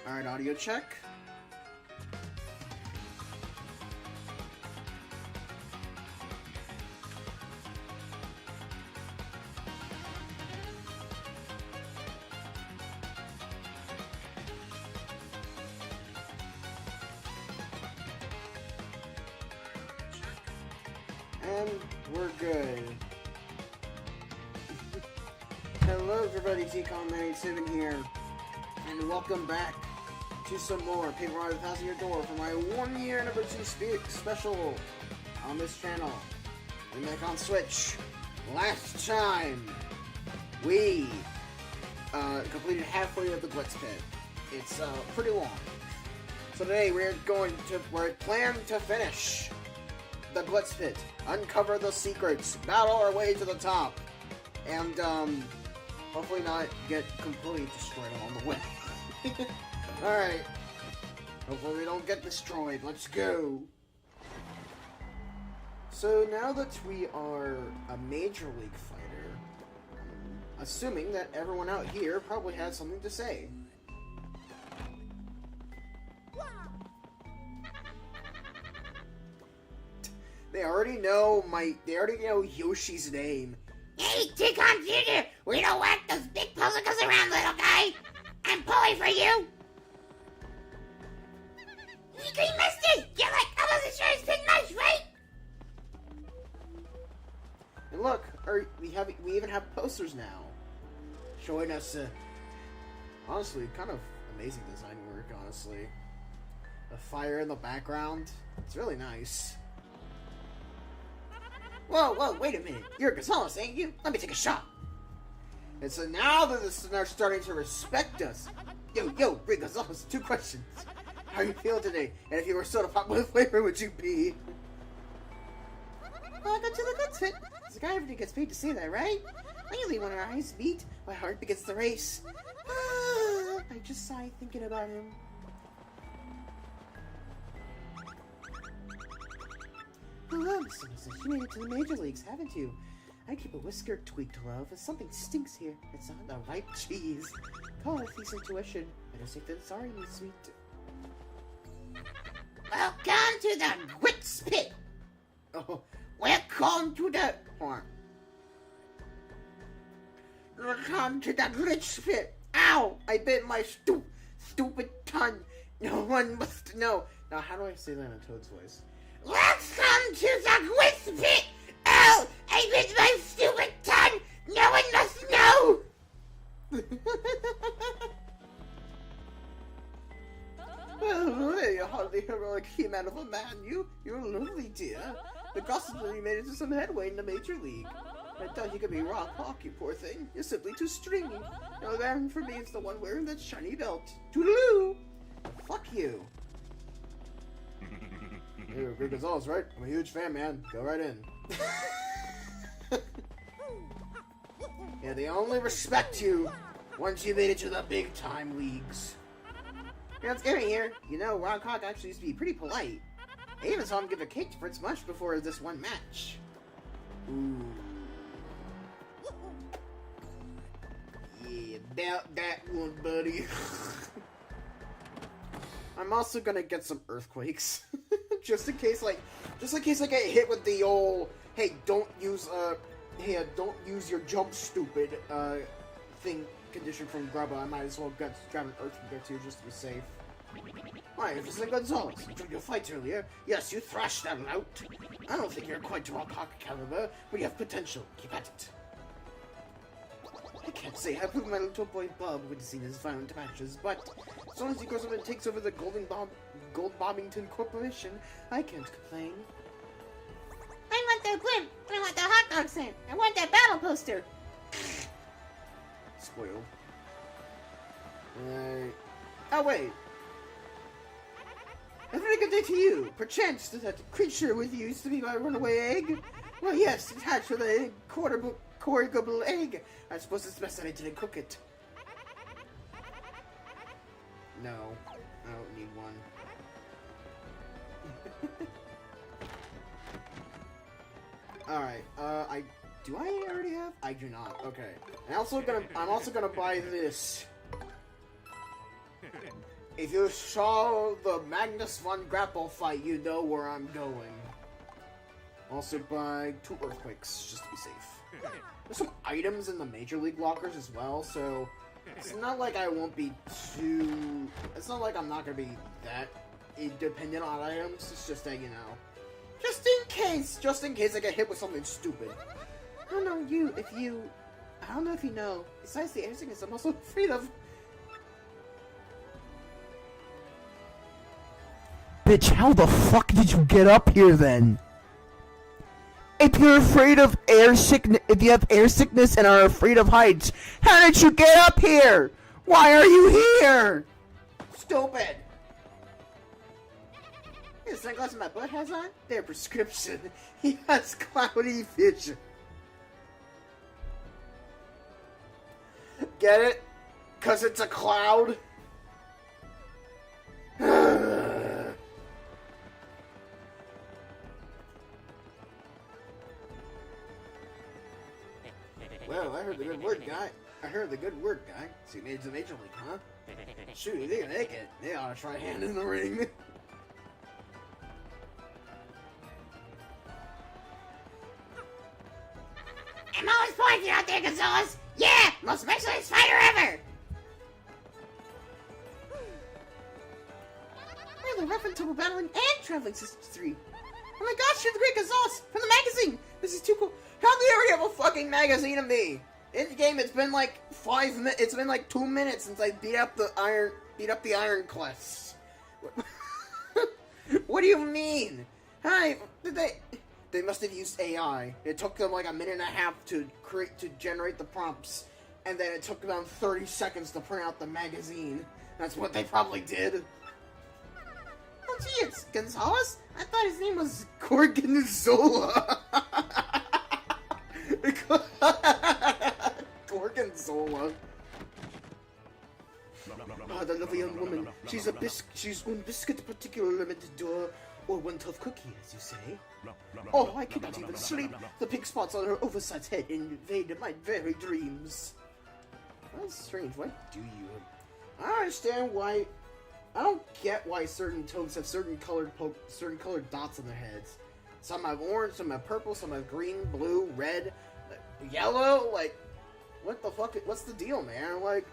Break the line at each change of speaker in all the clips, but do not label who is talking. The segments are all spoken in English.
Alright, audio check. And we're good. Hello everybody, TCOM987 here, and welcome back to some more Paper Mario The Thousand Year Door for my 1 year anniversary special on this channel. Remake on Switch. Last time, we completed halfway of the Glitz Pit. It's pretty long. So today we're planning to finish the Glitz Pit, uncover the secrets, battle our way to the top, and hopefully not get completely destroyed along the way. Alright. Hopefully we don't get destroyed. Let's go. So now that we are a Major League fighter, assuming that everyone out here probably has something to say. They already know Yoshi's name.
Hey, T-Con Jr., we don't want those big puzzles around, little guy. I'm pulling for you. You missed it. You're like, I wasn't sure it's been much, right?
And look, we even have posters now, showing us, honestly, kind of amazing design work. Honestly, the fire in the background, it's really nice. Whoa, wait a minute. You're Gonzalez, ain't you? Let me take a shot. And so now that they're starting to respect us. Yo, Rick Gonzalez, 2 questions. How you feel today? And if you were soda pop, what flavor would you be? Welcome to the Glitz Pit. The guy everybody gets paid to say that, right? Lately, when our eyes meet, my heart begins to race. I just sigh thinking about him. Hello, Mr. Mrs. You made it to the Major Leagues, haven't you? I keep a whisker tweaked, love, and something stinks here. It's not the right cheese. Call it thief's intuition. Better safe than sorry, me sweet.
Welcome to the Glitz Pit.
Oh,
Welcome to the... Welcome to the Glitz Pit.
ow! I bit my stupid tongue. No one must know. Now, how do I say that in a Toad's voice?
Welcome to the Glitz Pit. Oh, I bit my stupid tongue. No one must know.
Oh, hey, a hardly heroic human of a man. You're lovely, dear. The gossip that you made it to some headway in the Major League. I thought you could be rock hawk, you poor thing. You're simply too stringy. No, man for me is the one wearing that shiny belt. Toodaloo! Fuck you. Hey, Rick Gonzalez, right? I'm a huge fan, man. Go right in. Yeah, they only respect you once you made it to the big time leagues. Yeah, it's getting here. You know, Rock Hawk actually used to be pretty polite. I even saw him give a cake to Fritz much before this one match. Ooh. Yeah, about that one, buddy. I'm also gonna get some earthquakes. just in case I get hit with the old, hey, don't use your jump stupid, thing condition from Grubba. I might as well grab an earthquake or two just to be safe. Why, if it's like Gonzalez, you joined your fight earlier. Yes, you thrashed that out. I don't think you're quite Rock Hawk caliber, but you have potential. Keep at it. I can't say I proved my little boy Bob would have seen his violent matches, but as long as he grows up and takes over the Gold Bobbington Corporation, I can't complain.
I want that blimp. I want the hot dog stand. I want that battle poster.
Spoiled. Oh, wait. A very good day to you. Perchance that creature with you used to be my runaway egg? Well, yes, it hatched with a corrugable egg. I suppose it's best that I didn't cook it. No, I don't need one. Alright, do I already have? I do not. Okay. I'm also gonna buy this. If you saw the Magnus von Grapple fight, you know where I'm going. Also buy 2 earthquakes, just to be safe. There's some items in the Major League lockers as well, so it's not like I won't be too... It's not like I'm not going to be that dependent on items. It's just that, you know, just in case I get hit with something stupid. I don't know if you know, besides the air sickness, I'm also afraid of...
Bitch, how the fuck did you get up here then? If you're afraid of air sickness, if you have air sickness and are afraid of heights, how did you get up here? Why are you here?
Stupid! The sunglasses my butt has on? They're prescription. He has cloudy vision. Get it? 'Cause it's a cloud? Well, I heard the good word, guy. So you made it to Major League, huh? Shoot, if they can make it, they ought to try a hand in the ring.
I'm always pointing out there, Gonzalez. Yeah, most specialist fighter ever.
We're the Rough and Tumble Battling and Traveling Systems 3. Oh my gosh, you're the great Gonzalez from the magazine. This is too cool. How do you already have a fucking magazine of me? In the game, it's been like 5 minutes. It's been like 2 minutes since I beat up the Iron Quests. What do you mean? Hi, They must have used AI. It took them like a minute and a half to generate the prompts, and then it took them 30 seconds to print out the magazine. That's what they probably did. Oh gee, it's Gonzalez? I thought his name was Gorgonzola. Gorgonzola. Ah, the lovely young woman. She's un biscuit particular limited door, or one tough cookie, as you say. Oh, I cannot even sleep. The pink spots on her oversized head invade my very dreams. That's strange. Why do you? I don't understand why. I don't get why certain toads have certain colored dots on their heads. Some have orange, some have purple, some have green, blue, red, yellow. Like, what the fuck? What's the deal, man? Like,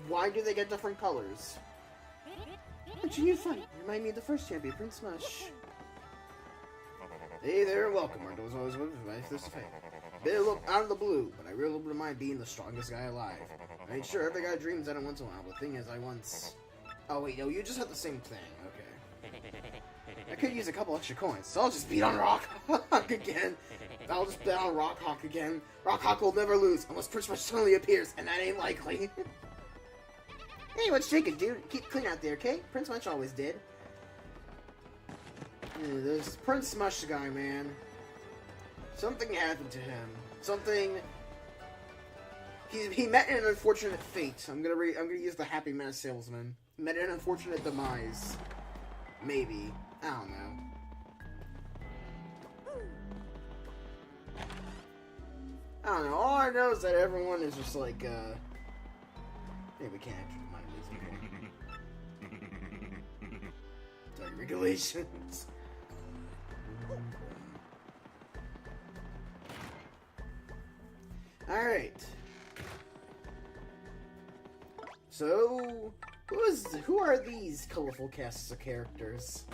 why do they get different colors? But you need to fight. Remind me of the first champion, Prince Smush. Hey there, welcome. Our doors always open for my first fight. Bit a little out of the blue, but I really wouldn't mind being the strongest guy alive. I ain't sure every guy dreams that once in a while, but the thing is, I once... Oh wait, no, you just had the same thing. Okay. I could use a couple extra coins, so I'll just beat on Rockhawk again. I'll just bet on Rockhawk again. Rockhawk will never lose, unless Prince Smush suddenly appears, and that ain't likely. Hey, what's shaking, dude? Keep clean out there, okay? Prince Smush always did. Yeah, this Prince Smush guy, man. Something happened to him. Something... He met an unfortunate fate. I'm gonna use the Happy Mask Salesman. He met an unfortunate demise. Maybe. I don't know. I don't know. All I know is that everyone is just like, Hey, we can't actually mind these people. Target regulations. Alright. So, who are these colorful casts of characters?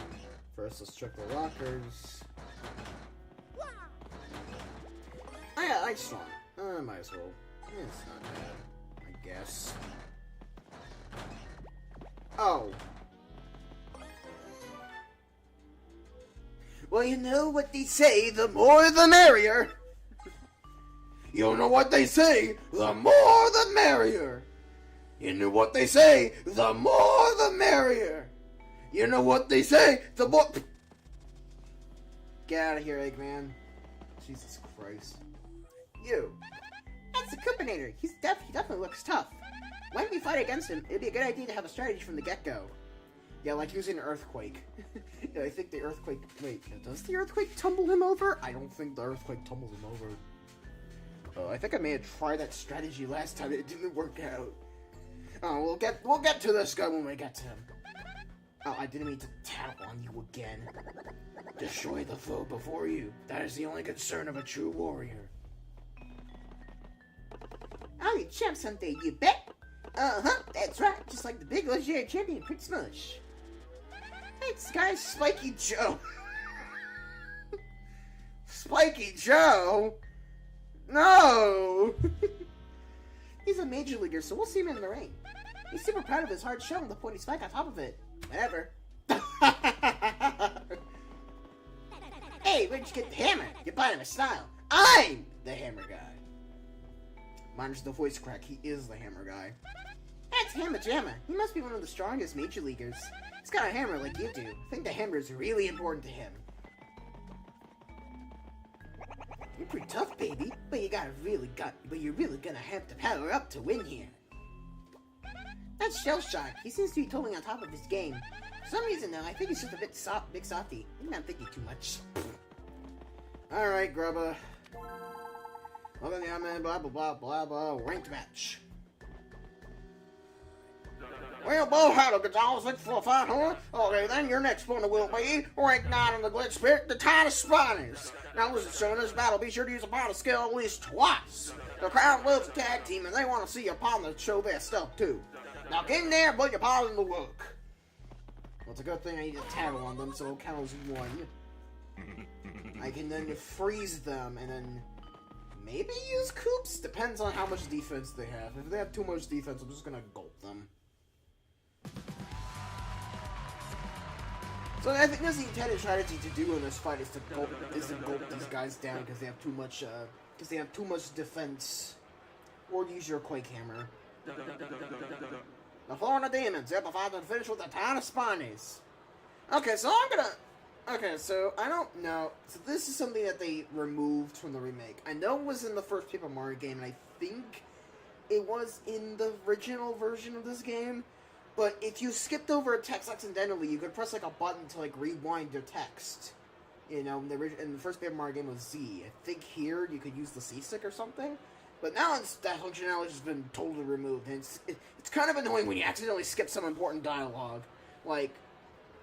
First, let's check the lockers. I strong. Might as well. It's not bad, I guess. Oh. Well, you know what they say, the more the merrier. You know what they say, the more the merrier. You know what they say, the more the merrier. You know what they say, the more... Get out of here, Eggman. Jesus Christ. You. That's the Coopinator. He definitely looks tough. When we fight against him, it'd be a good idea to have a strategy from the get-go. Yeah, like using an earthquake. Yeah, I think the earthquake... Wait, does the earthquake tumble him over? I don't think the earthquake tumbles him over. Oh, I think I may have tried that strategy last time. It didn't work out. Oh, we'll get to this guy when we get to him. Oh, I didn't mean to tattle on you again. Destroy the foe before you. That is the only concern of a true warrior.
I'll be champ someday, you bet. Uh-huh, that's right. Just like the big legendary champion, Prince Smush.
This guy's Spiky Joe. Spiky Joe? No!
He's a major leaguer, so we'll see him in the ring. He's super proud of his hard shell and the pointy spike on top of it. Whatever. Hey, where'd you get the hammer? You're biting my style.
I'm the hammer guy. Minus the voice crack, he is the hammer guy.
That's Hammer Jammer. He must be one of the strongest major leaguers.
He's got a hammer like you do. I think the hammer is really important to him.
You're pretty tough, baby, but you're really gonna have to power up to win here. That's Shell Shock. He seems to be totally on top of his game. For some reason, though, I think he's just a bit big softy. Maybe I'm thinking too much.
Alright, Grubba. Welcome to the blah blah blah blah blah ranked match. Well, Bullhattle Gonzalez, looking for a fight, huh? Okay, then your next opponent will be ranked 9 in the Glitz Pit, the Tiny Spanies. Now listen, so in this battle, be sure to use a bottle skill at least twice. The crowd loves a tag team, and they want to see your partner show their stuff too. Now get in there and put your partner in the work. Well, it's a good thing I need to tattle on them, so it'll count as 1. I can then freeze them, and then maybe use Coops? Depends on how much defense they have. If they have too much defense, I'm just gonna gulp them. So I think that's the intended strategy to do in this fight is to gulp these guys down because they have too much defense, or use your Quake Hammer. The Florida Demons amplified and finished with the Tiny Spanies. Okay, so I don't know. So this is something that they removed from the remake. I know it was in the first Paper Mario game, and I think it was in the original version of this game. But if you skipped over a text accidentally, you could press like a button to like rewind your text. You know, in the first Paper Mario game was Z. I think here you could use the C stick or something. But now that functionality has been totally removed, and it's kind of annoying when you accidentally skip some important dialogue. Like,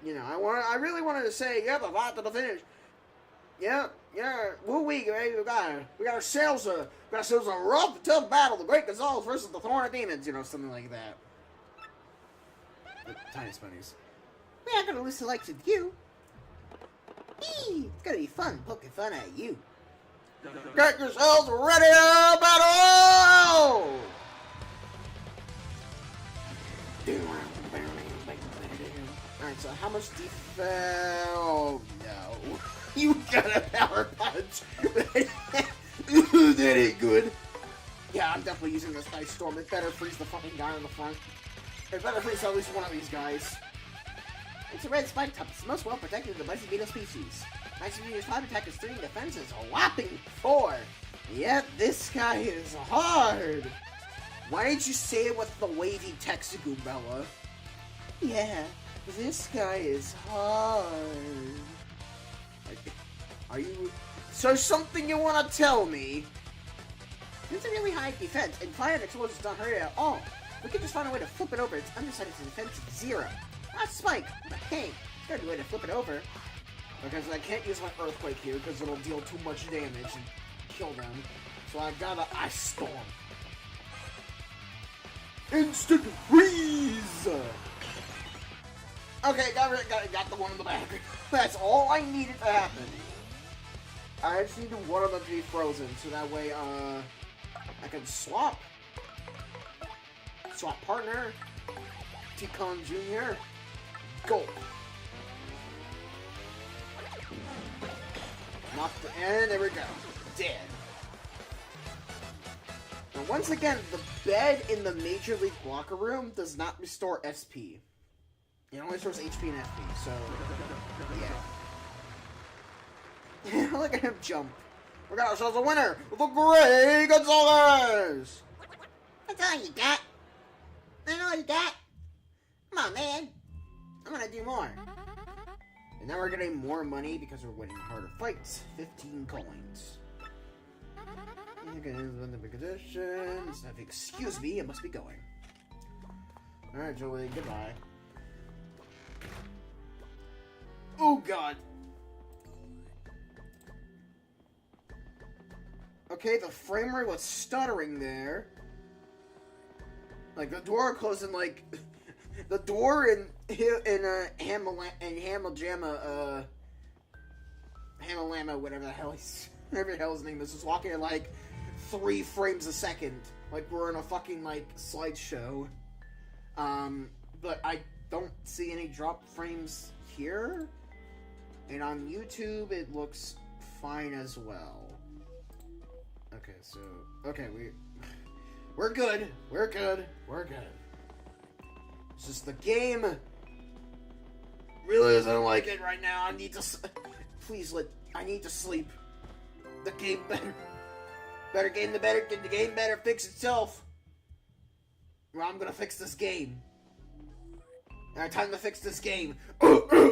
you know, I really wanted to say, yeah, the fight to the finish. Yeah, woo wee, we got ourselves a rough, tough battle, the Great Gonzalez versus the Florida Demons, you know, something like that. Tiny Spanies.
We aren't gonna lose selection to you. Eee, it's gonna be fun poking fun at you.
Get yourselves ready to battle! Alright, so how much defense? Oh no. You got a power punch! That ain't good. Yeah, I'm definitely using this Ice Storm. It better freeze the fucking guy on the front. It better freeze at least one of these guys.
It's a red spike type. It's the most well protected of the Buzzy Beetle species. Maximum Beetle's 5 attack is 3 and defense is a whopping 4.
Yep, this guy is hard. Why didn't you say it with the wavy text, Goombella?
Yeah,
this guy is hard. Are you... So something you want to tell me?
It's a really high defense, and fire and explosions don't hurt it at all. We could just find a way to flip it over. Its underside is defense 0. Ah, Spike! What the heck? There's a way to flip it over.
Because I can't use my Earthquake here because it'll deal too much damage and kill them. So I gotta Ice Storm. Instant freeze! Okay, got the one in the back. That's all I needed to happen. I just needed one of them to be frozen, so that way, I can swap. Swap partner. T-Con Jr. Gulp. Knocked the end, there we go. Dead. Now once again, the bed in the Major League locker room does not restore SP. It only restores HP and FP, so yeah. Look at him jump. We got ourselves a winner! The Great Gonzalez!
That's all you got? That's all you got? Come on, man. I'm gonna do more.
And now we're getting more money because we're winning harder fights. 15 coins. Okay, win the big editions. Excuse me, I must be going. Alright, Julie, goodbye. Oh, God. Okay, the frame rate was stuttering there. Like, the door closing, like... the door in Hamalama, whatever the hell his name is walking at, like, 3 frames a second. Like, we're in a fucking, like, slideshow. But I don't see any drop frames here. And on YouTube, it looks fine as well. Okay, so... Okay, we're good. We're good. We're good. It's just the game really doesn't like it right now. I need to... Please I need to sleep. The game better game the game better fix itself. Or I'm gonna fix this game. Alright, time to fix this game. What the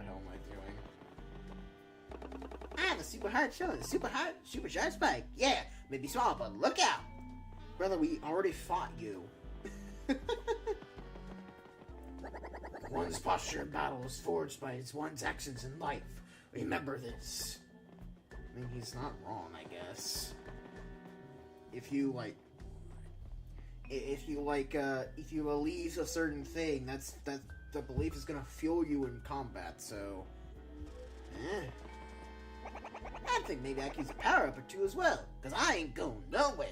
hell am I doing?
I have a super hard show, super sharp spike. Yeah, maybe small, but look out.
Brother, we already fought you. One's posture in battle is forged by one's actions in life. Remember this. I mean, he's not wrong, I guess. If you believe a certain thing, that's the belief is gonna fuel you in combat. So,
I think maybe I can use a power up or two as well, cause I ain't going nowhere.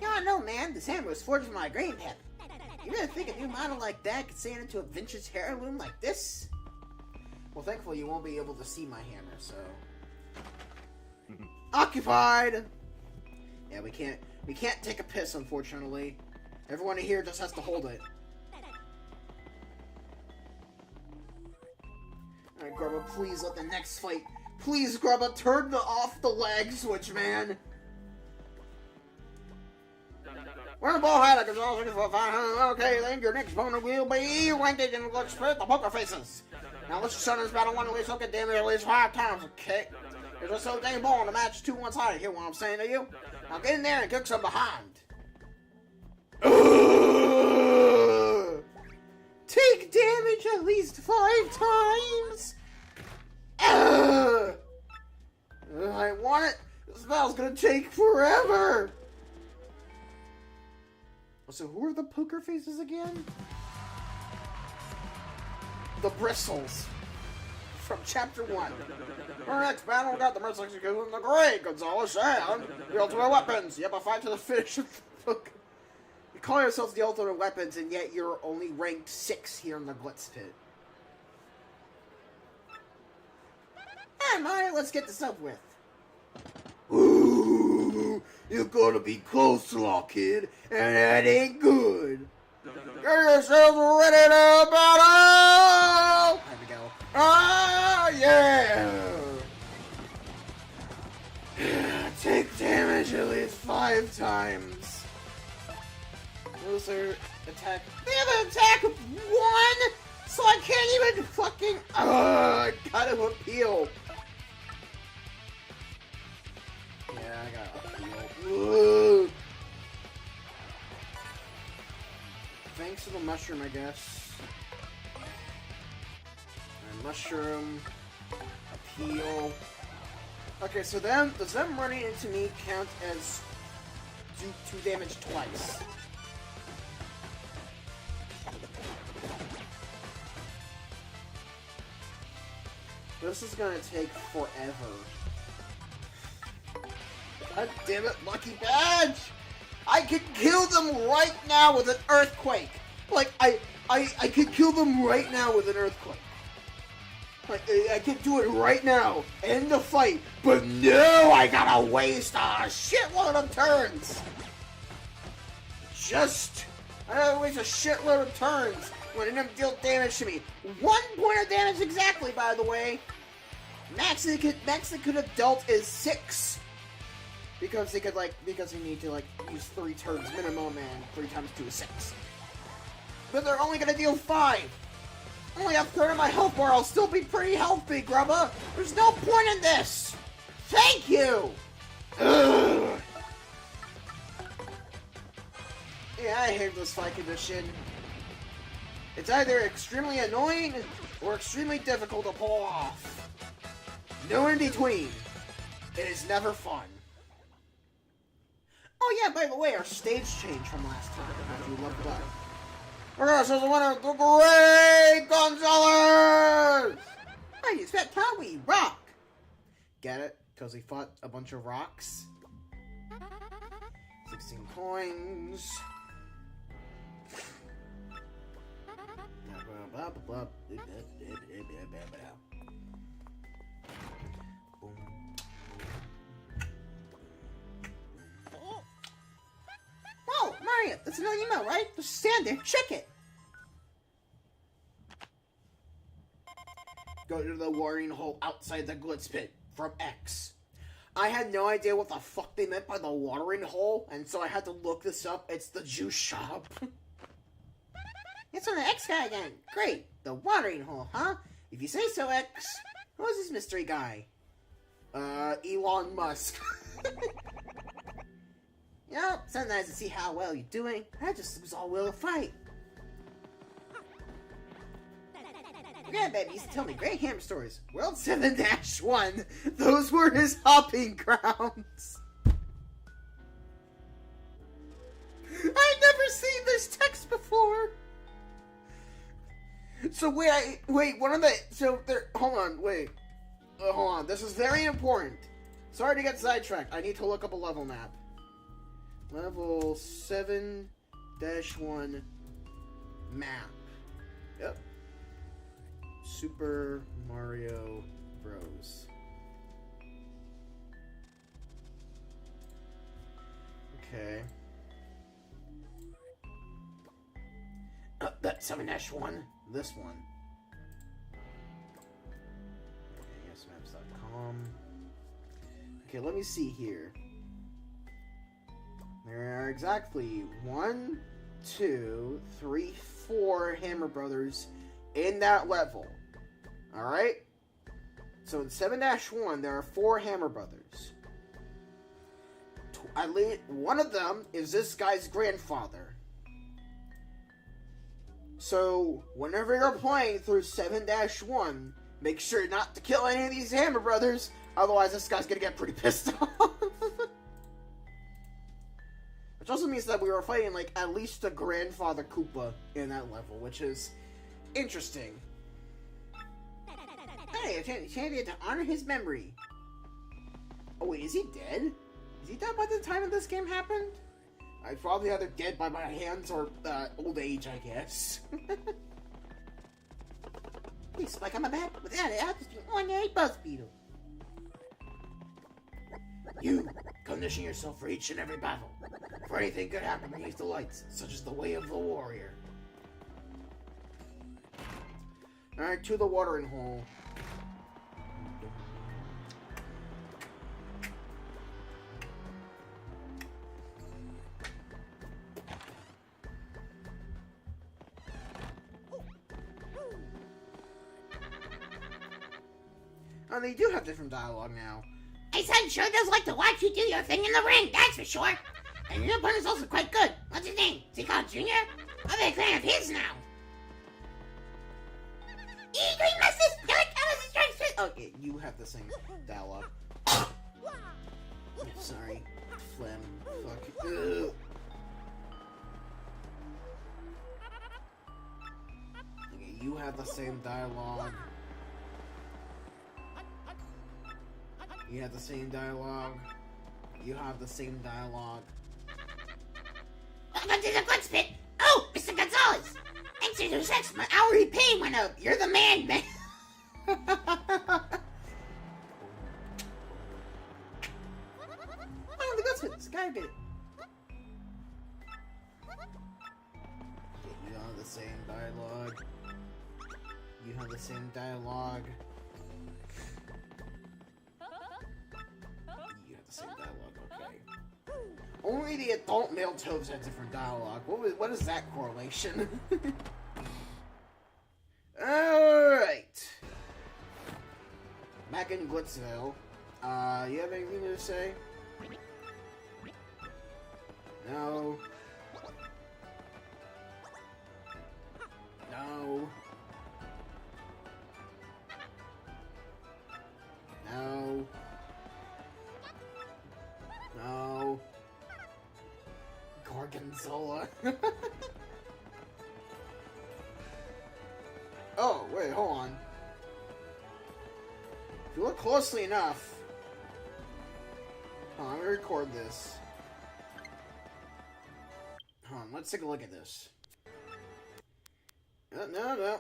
I know, man. This hammer was forged with my grain habit. You really think a new model like that could stand into a vintage heirloom like this?
Well, thankfully you won't be able to see my hammer, so... Occupied! Yeah, we can't take a piss, unfortunately. Everyone in here just has to hold it. Alright, Grubba, please let the next fight... Please, Grubba, turn off the lag switch, man! Where the ball had a control for 500. Okay, then your next opponent will be ranked in the Glitz Pit, the poker faces. Now let's just shut this battle one at least, okay, damn it, at least 5 times, okay? It's just so dang boring to match 2 one-sided, hear what I'm saying to you? Now get in there and kick some behind.
Take damage at least 5 times.
I want it. This battle's gonna take forever. So who are the poker faces again? The Bristles. From Chapter 1. Our next battle, we got the Mercy Execution and the Great Gonzalez and the Ultimate Weapons. Yep, a fight to the finish of the book. You call yourselves the Ultimate Weapons, and yet you're only ranked 6 here in the Glitz Pit.
Alright, let's get this up with.
Ooh, you're gonna be coleslaw, kid, and that ain't good. Get yourselves ready to battle! There we go. Ah, yeah! Take damage at least 5 times. Those are attack.
They have an attack of 1, so I can't even fucking.
I gotta appeal. Yeah, I gotta appeal. Thanks to the mushroom, I guess. And mushroom. Appeal. Okay, so does them running into me count as do 2 damage twice? This is gonna take forever. God damn it, Lucky Badge! I could kill them right now with an earthquake! Like, I could kill them right now with an earthquake. Like, I could do it right now, end the fight, but no, I gotta waste a shitload of turns! I gotta waste a shitload of turns when them deal damage to me. 1 point of damage exactly, by the way. Max that could have dealt is 6. Because you need to, use 3 turns minimum, and 3 times 2 is 6. But they're only gonna deal 5! Only a third of my health bar, I'll still be pretty healthy, Grubba! There's no point in this! Thank you! Ugh. Yeah, I hate this fight condition. It's either extremely annoying or extremely difficult to pull off. No in between. It is never fun. Oh yeah, by the way, our stage changed from last time, if you looked up. This is the winner of the Great Gonzalez!
I just that how we rock.
Get it? Because he fought a bunch of rocks. 16 coins.
Oh, Mario, that's another email, right? Just stand there, check it.
Go to the watering hole outside the Glitz Pit from X. I had no idea what the fuck they meant by the watering hole, and so I had to look this up. It's the juice shop.
It's on the X guy again. Great. The watering hole, huh? If you say so, X. Who is this mystery guy?
Elon Musk.
You know, sometimes to see how well you're doing, I just lose all will to fight. Yeah, baby, used to tell me great hammer stories.
World 7-1. Those were his hopping grounds. I've never seen this text before. So wait, one of the, so there, hold on, this is very important. Sorry to get sidetracked, I need to look up a level map. Level 7-1 map. Yep. Super Mario Bros. Okay. That 7-1. This one. Okay, yesmaps.com. Okay, let me see here. There are exactly 1, 2, 3, 4 Hammer Brothers in that level. Alright? So in 7-1, there are 4 Hammer Brothers. At least one of them is this guy's grandfather. So, whenever you're playing through 7-1, make sure not to kill any of these Hammer Brothers, otherwise this guy's gonna get pretty pissed off. Which also means that we were fighting, like, at least the grandfather Koopa in that level, which is interesting.
Hey, a champion to honor his memory.
Oh wait, is he dead? Is he dead by the time this game happened? I'd probably either dead by my hands or old age, I guess.
Hey, Spike, I'm a bat. Without it, I'll just be ordinary Buzz Beetle.
You condition yourself for each and every battle. For anything could happen beneath the lights, such as the way of the warrior. Alright, to the watering hole. Oh, they do have different dialogue now.
Hey, son sure does like to watch you do your thing in the ring, that's for sure. And your opponent's also quite good. What's his name? Is he called Junior? I'm a big fan of his now.
Okay, you have the same dialogue. Sorry. Phlegm. Fuck. Ugh. Okay, you have the same dialogue. You have the same dialogue. You have the same dialogue.
Welcome to the Glitz Pit. Oh, Mr. Gonzalez. Introduce X, my hourly pay went up. You're the man, man. Oh, the Glitz Pit. It's a guy bit.
You have the same dialogue. You have the same dialogue. You have the same dialogue, okay. Only the adult male toads have different dialogue. What is that correlation? Alright. Back in Glitzville. You have anything to say? No. No. No. No. Gorgonzola. Oh, wait, hold on. If you look closely enough... Hold on, I'm gonna record this. Hold on, let's take a look at this. No.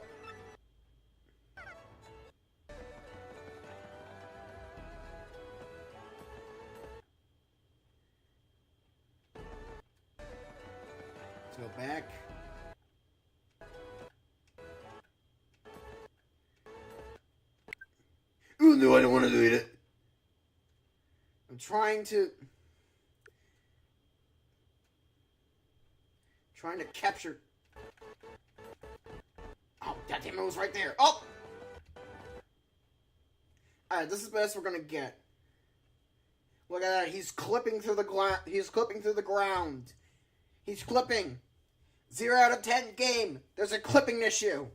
Let's go back. Oh no, I don't want to do it. I'm trying to capture. Oh, goddamn, it was right there. Oh! Alright, this is the best we're gonna get. Look at that, he's clipping through the ground. He's clipping. 0 out of 10 game. There's a clipping issue.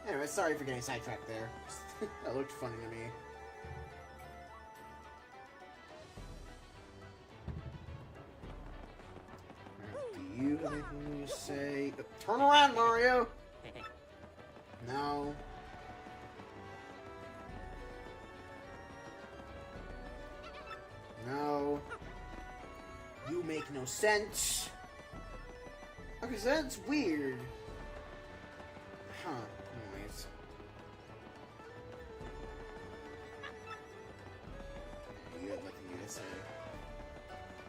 Anyway, sorry for getting sidetracked there. That looked funny to me. Do you have anything to say? Turn around, Mario! No. No. You make no sense. Okay, so that's weird. Huh. Anyways. You have nothing to say.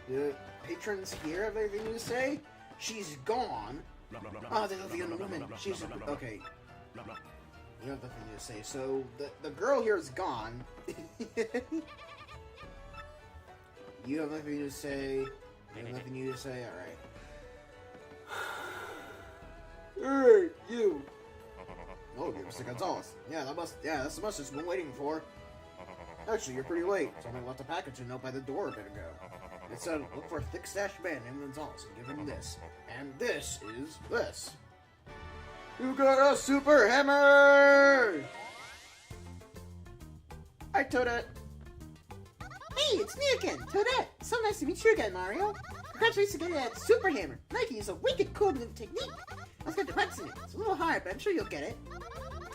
The patrons here have anything to say? She's gone. Oh, there's the other woman. She's okay. You have nothing to say. So the girl here is gone. You have nothing to say. You have nothing to say. All right. Hey, you. Oh, you're Mr. Gonzalez. Yeah, that's the message I've been waiting for. Actually, you're pretty late. Someone left a package and note by the door a bit ago. It said, look for a thick-stashed man named Gonzalez and give him this. And this is this. You got a super hammer! Hi, Toadette.
Hey, it's me again, Toadette. So nice to meet you again, Mario. Congratulations again on that super hammer. Nike is a wicked cool new technique. Let's get to practicing it. It's a little hard, but I'm sure you'll get it.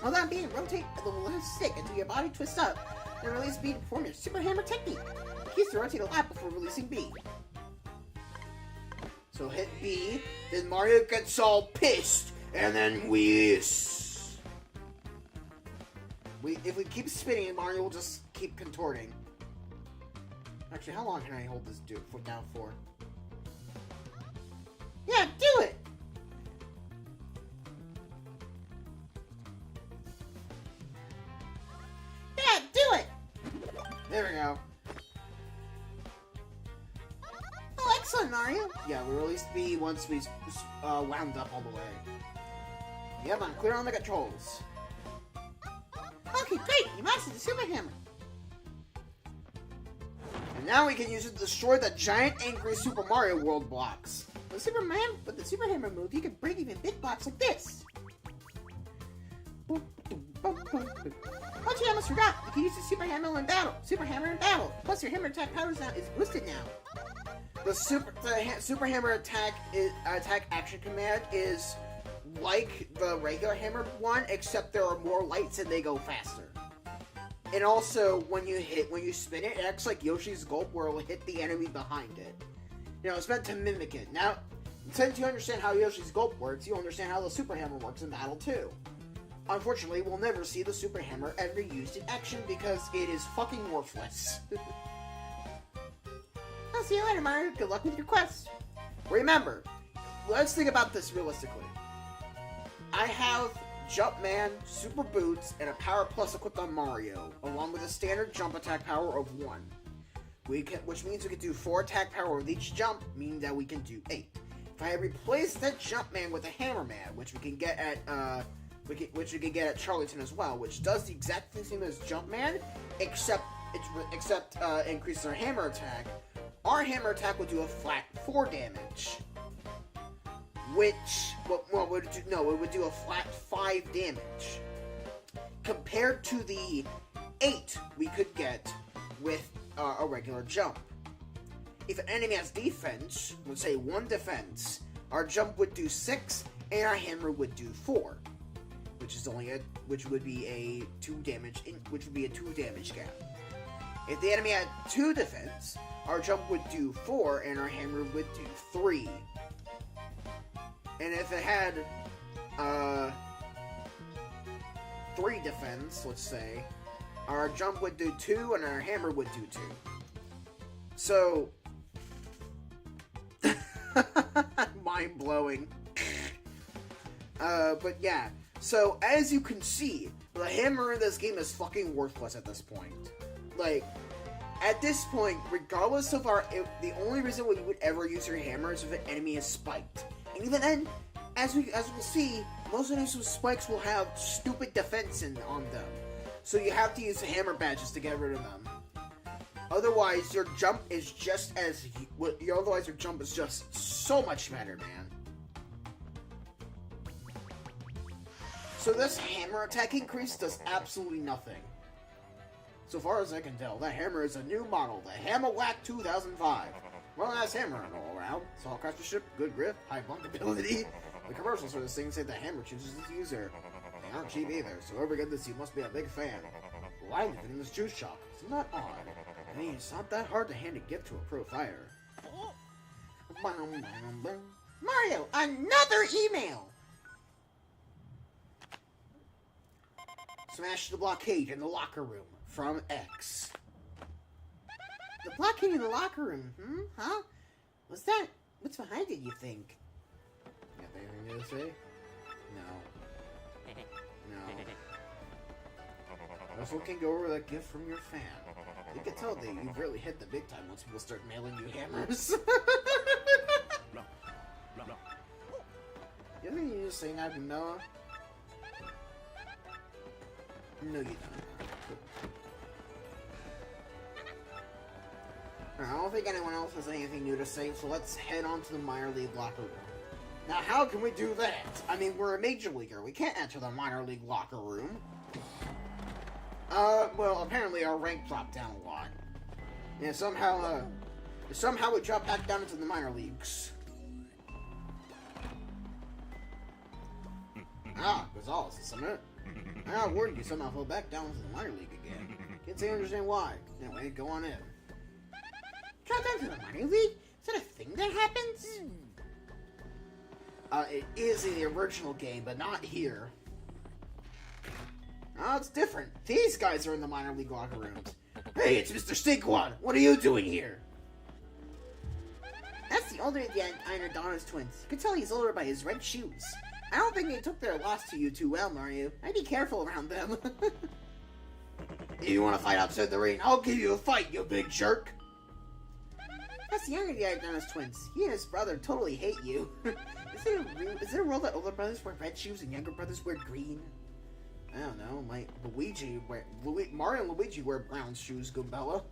Hold on, B, and rotate the little stick until your body twists up, and release B to perform your super hammer technique. The key is to rotate a lot before releasing B.
So hit B, then Mario gets all pissed, and then if we keep spinning, Mario will just keep contorting. Actually, how long can I hold this foot down for?
Yeah, do it! Yeah, do it!
There we go.
Oh, excellent, Mario.
Yeah, we released B once we wound up all the way. Yep, I'm clear on the controls.
Okay, great. You mastered the super hammer.
And now we can use it to destroy the giant angry Super Mario World blocks.
With the super hammer move, you can break even big blocks like this. Oh, gee, I almost forgot. You can use the super hammer in battle. Plus, your hammer attack power is boosted now.
The super hammer attack action command is like the regular hammer one, except there are more lights and they go faster. And also, when you spin it, it acts like Yoshi's Gulp, where it'll hit the enemy behind it. You know, it's meant to mimic it. Now, since you understand how Yoshi's Gulp works, you understand how the Super Hammer works in battle too. Unfortunately, we'll never see the Super Hammer ever used in action because it is fucking worthless.
I'll see you later, Mario. Good luck with your quest.
Remember, let's think about this realistically. I have Jumpman, Super Boots, and a Power Plus equipped on Mario, along with a standard jump attack power of 1. Which means we can do 4 attack power with each jump, meaning that we can do 8. If I replace that Jumpman with a Hammerman, which we can get at Charlieton as well, which does the exact same as Jumpman, except except increases our hammer attack. Our hammer attack would do a flat 4 damage. Which, well, it would do a flat 5 damage. Compared to the 8 we could get with a regular jump. If an enemy has defense, let's say 1 defense, our jump would do 6, and our hammer would do 4. Which would be a 2 damage gap. If the enemy had 2 defense, our jump would do 4 and our hammer would do 3. And if it had 3 defense, let's say, our jump would do 2 and our hammer would do 2. So mind blowing. But yeah. So, as you can see, the hammer in this game is fucking worthless at this point. Like, at this point, regardless of the only reason we would ever use your hammer is if an enemy is spiked. And even then, as we'll see, most enemies with spikes will have stupid defense on them. So you have to use the hammer badges to get rid of them. Otherwise, your jump is just so much better, man. So this hammer attack increase does absolutely nothing. So far as I can tell, that hammer is a new model, the Hammer Whack 2005. Well, nice hammer all around. Solid craftsmanship, good grip, high bunkability. The commercials for this thing say the hammer chooses its user. They aren't cheap either, so whoever gets this, you must be a big fan. Well, I live in this juice shop. Isn't that odd? I mean, it's not that hard to hand a gift to a pro fighter.
Mario, another email!
Smash the blockade in the locker room from X.
The blockade in the locker room, Huh? What's that? What's behind it, you think?
Got anything to say? No. I was looking over that gift from your fan. You can tell that you've really hit the big time once people start mailing you hammers. You think you just saying that to Noah? No, you don't. I don't think anyone else has anything new to say, so let's head on to the minor league locker room. Now, how can we do that? I mean, we're a major leaguer. We can't enter the minor league locker room. Well, apparently our rank dropped down a lot. Yeah, somehow we dropped back down into the minor leagues. Gonzalez, isn't it? I warned you somehow fell back down into the minor league again. Can't say I understand why. Anyway, go on in.
Drop down to the minor league? Is that a thing that happens?
It is in the original game, but not here. Oh, it's different. These guys are in the minor league locker rooms. Hey, it's Mr. Stinkwad. What are you doing here?
That's the older of the Adonis twins. You can tell he's older by his red shoes. I don't think they took their loss to you too well, Mario. I'd be careful around them.
You want to fight outside the ring? I'll give you a fight, you big jerk.
That's the younger of the Adonis twins. He and his brother totally hate you. Is there a world that older brothers wear red shoes and younger brothers wear green?
I don't know. Mario and Luigi wear brown shoes, Goombella.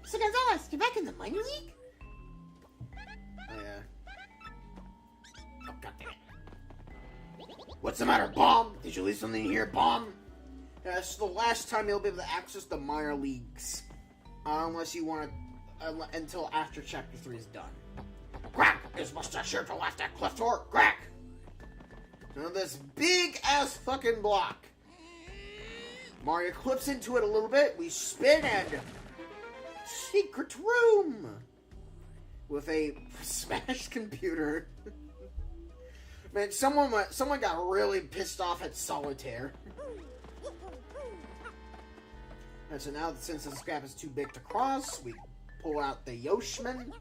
So Gonzalez, you're back in the minor league?
Oh, yeah. Oh, goddammit. What's the matter, Bomb? Did you leave something here, Bomb? That's the last time you'll be able to access the minor leagues. Unless you want to... until after Chapter 3 is done. Crack! His mustache sure to last that cliff door. Crack! Now this big-ass fucking block. Mario clips into it a little bit. We spin and... secret room! With a smashed computer. Man, someone got really pissed off at Solitaire. And so now, since the scrap is too big to cross, we pull out the Yoshman,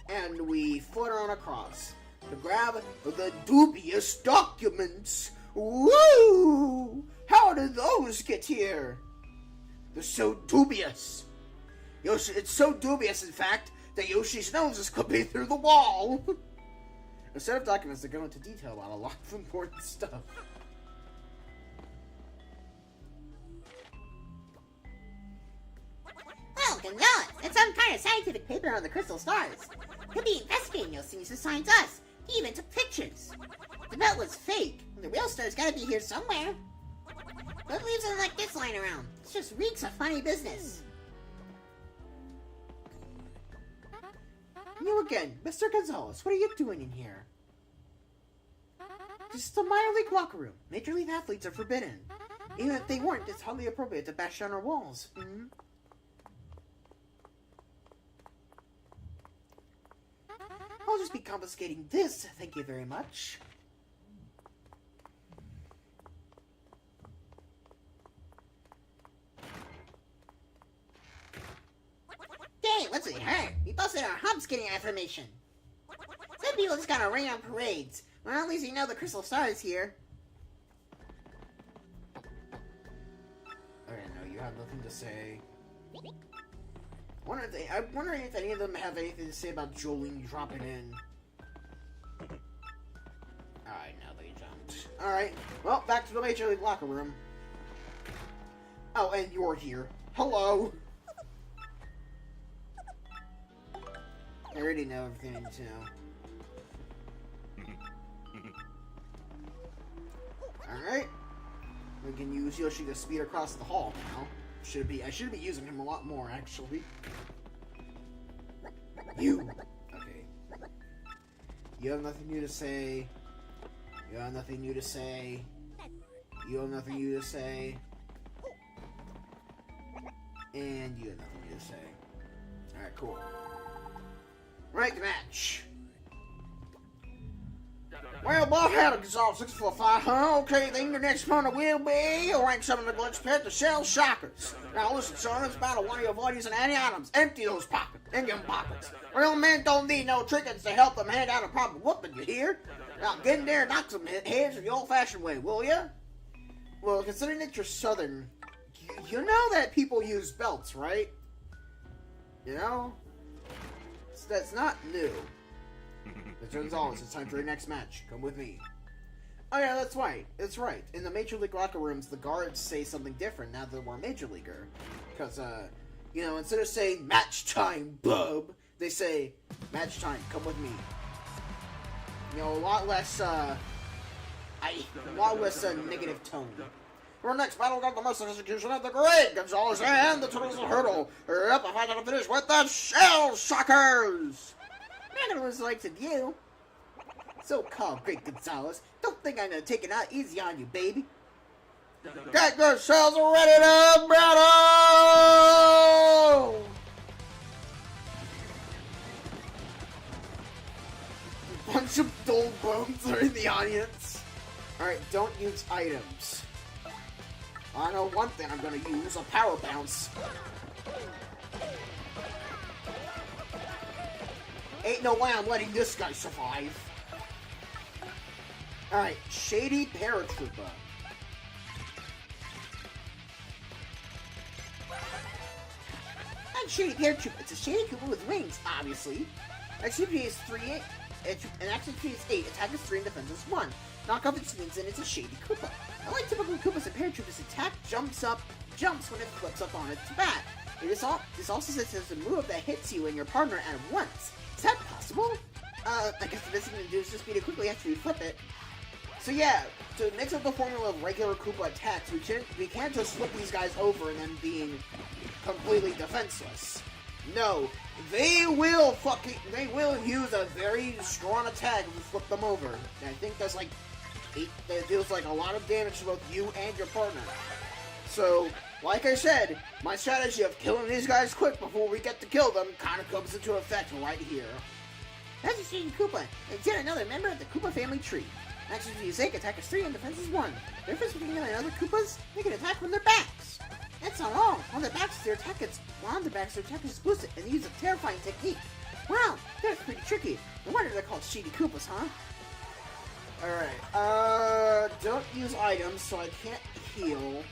and we flutter on across to grab the dubious documents. Woo! How did those get here? They're so dubious. Yoshi, it's so dubious, in fact, that Yoshi's nose is clipping through the wall. Instead of documents, they go into detail about a lot of important stuff.
scientific paper on the crystal stars. He'll be investigating those things besides us. He even took pictures. The belt was fake. The real star's gotta be here somewhere. Who leaves something like this lying around? It just reeks of funny business.
You again, Mr. Gonzalez. What are you doing in here? This is the minor league locker room. Major league athletes are forbidden. Even if they weren't, it's hardly appropriate to bash down our walls. I'll just be confiscating this, thank you very much.
Dang, what's it hurt? We busted our humps getting information. Some people just gotta rain on parades. Well, at least you know the crystal star is here.
I don't know, you have nothing to say. I'm wondering if any of them have anything to say about Jolene dropping in. Alright, now they jumped. Alright, well, back to the Major League locker room. Oh, and you're here. Hello! I already know everything I need to know. Alright. We can use Yoshi to speed across the hall now. I should be using him a lot more, actually. You! Okay. You have nothing new to say. You have nothing new to say. You have nothing new to say. And you have nothing new to say. Alright, cool. Right, the match. Well, Bob had a Gonzalez 6'5", huh? Okay, then your next opponent will be rank 7 in the Glitz Pit, the Shell Shockers. Now listen, son, this battle one of you avoid using any items. Empty those pockets. Empty them pockets. Real men don't need no trinkets to help them hand out a proper whooping, you hear? Now get in there and knock some heads the old-fashioned way, will ya? Well, considering that you're Southern, you know that people use belts, right? You know? That's not new. Mr. Gonzalez, it's time for your next match. Come with me. Oh yeah, that's right. It's right. In the Major League locker rooms, the guards say something different now that we're a Major Leaguer. Because, you know, instead of saying, match time, bub, they say, match time, come with me. You know, a lot less negative tone. For our next battle, we got the most execution of the great Gonzalez and the traditional hurdle. Hurry up and find out to finish with the Shell Shockers!
None of us likes of you. So-called Great Gonzalez. Don't think I'm gonna take it out easy on you, baby.
Get yourselves ready to battle! A bunch of dull bones are in the audience. Alright, don't use items. I know one thing I'm gonna use, a power bounce. Ain't no way I'm letting this guy survive. Alright, Shady Paratrooper.
I'm Shady Paratrooper. It's a Shady Koopa with wings, obviously. XP is 3, and XP is 8. Attack is 3 and defense is 1. Knock off its wings and it's a Shady Koopa. Unlike typical Koopas and Paratroopers, attack jumps when it flips up on its back. This also says it's a move that hits you and your partner at once. Is that possible? I guess the best thing to do is just beat it quickly after you flip it. So yeah, to mix up the formula of regular Koopa attacks, we can't just flip these guys over and then being completely defenseless. No, they will use a very strong attack if we flip them over. And I think that's like that deals like a lot of damage to both you and your partner. So, like I said, my strategy of killing these guys quick before we get to kill them kind of comes into effect right here. That's a Shady Koopa. It's yet another member of the Koopa family tree. Action is 8, attack is 3, and defense is 1. The difference between them and other Koopas, they can attack from their backs. That's not all. On their backs, their attack is exclusive, and they use a terrifying technique. Wow, that's pretty tricky. No wonder they're called Shady Koopas, huh?
Alright, don't use items, so I can't heal.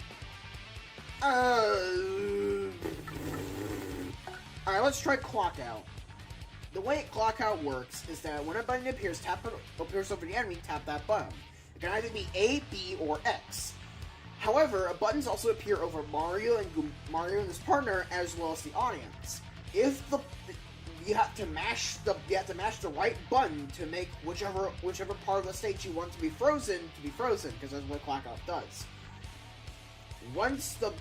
Alright, let's try Clock Out. The way Clock Out works is that when a button appears over the enemy, tap that button. It can either be A, B, or X. However, buttons also appear over Mario and his partner, as well as the audience. If you have to mash the right button to make whichever part of the stage you want to be frozen, because that's what Blackout does. Once the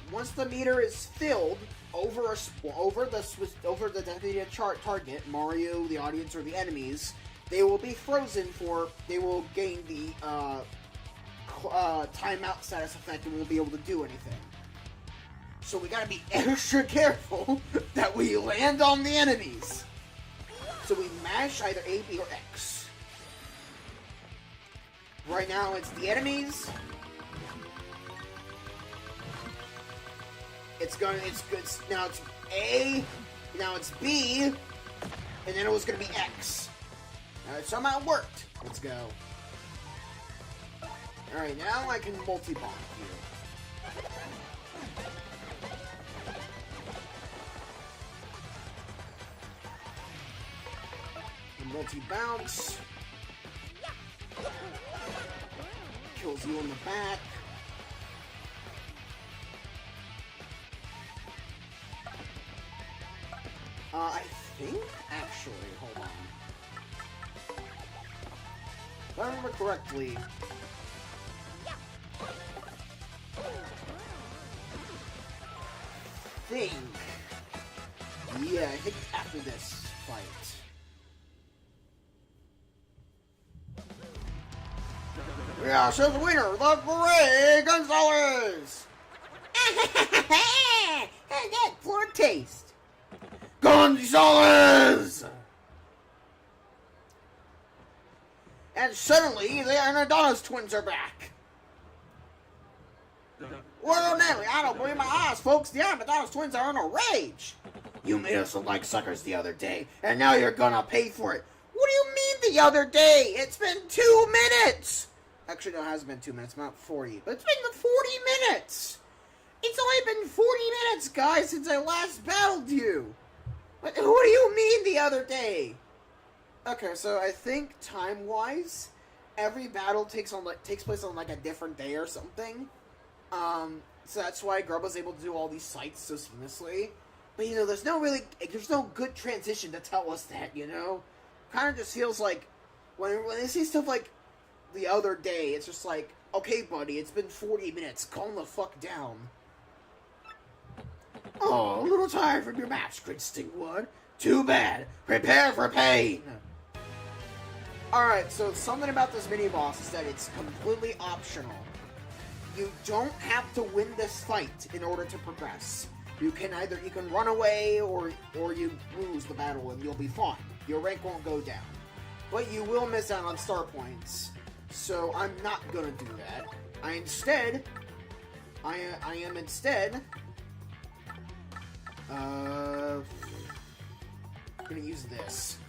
meter is filled over the designated target, Mario, the audience, or the enemies, they will be frozen they will gain the timeout status effect and won't be able to do anything. So we gotta be extra careful that we land on the enemies. So we mash either A, B, or X. Right now it's the enemies. It's good. Now it's A, now it's B, and then it was gonna be X. Somehow it worked. Let's go. Alright, now I can multi-bomb you. Multi-bounce. Kills you in the back. I think, actually, hold on. If I remember correctly, I think after this fight. Yeah, so the winner, the Gray Gonzalez!
How's that floor taste?
Gonzalez! And suddenly, the Anadonis twins are back. Ordinarily, I don't believe my eyes, folks. The Anadonis twins are in a rage. You made us look like suckers the other day, and now you're gonna pay for it. What do you mean the other day? It's been 2 minutes! Actually, no, it hasn't been 2 minutes, about 40. But it's been 40 minutes! It's only been 40 minutes, guys, since I last battled you! What do you mean the other day? Okay, so I think time-wise, every battle takes place on like a different day or something. So that's why Grub was able to do all these sites so seamlessly. But, you know, there's no good transition to tell us that, you know? Kind of just feels like, when they see stuff like the other day, it's just like, okay, buddy, it's been 40 minutes, calm the fuck down. Oh, a little tired from your match, Grid Stingwood. Too bad. Prepare for pain. Alright, so something about this mini-boss is that it's completely optional. You don't have to win this fight in order to progress. You can run away or you lose the battle and you'll be fine. Your rank won't go down. But you will miss out on star points. So I'm not gonna do that. I am instead gonna use this.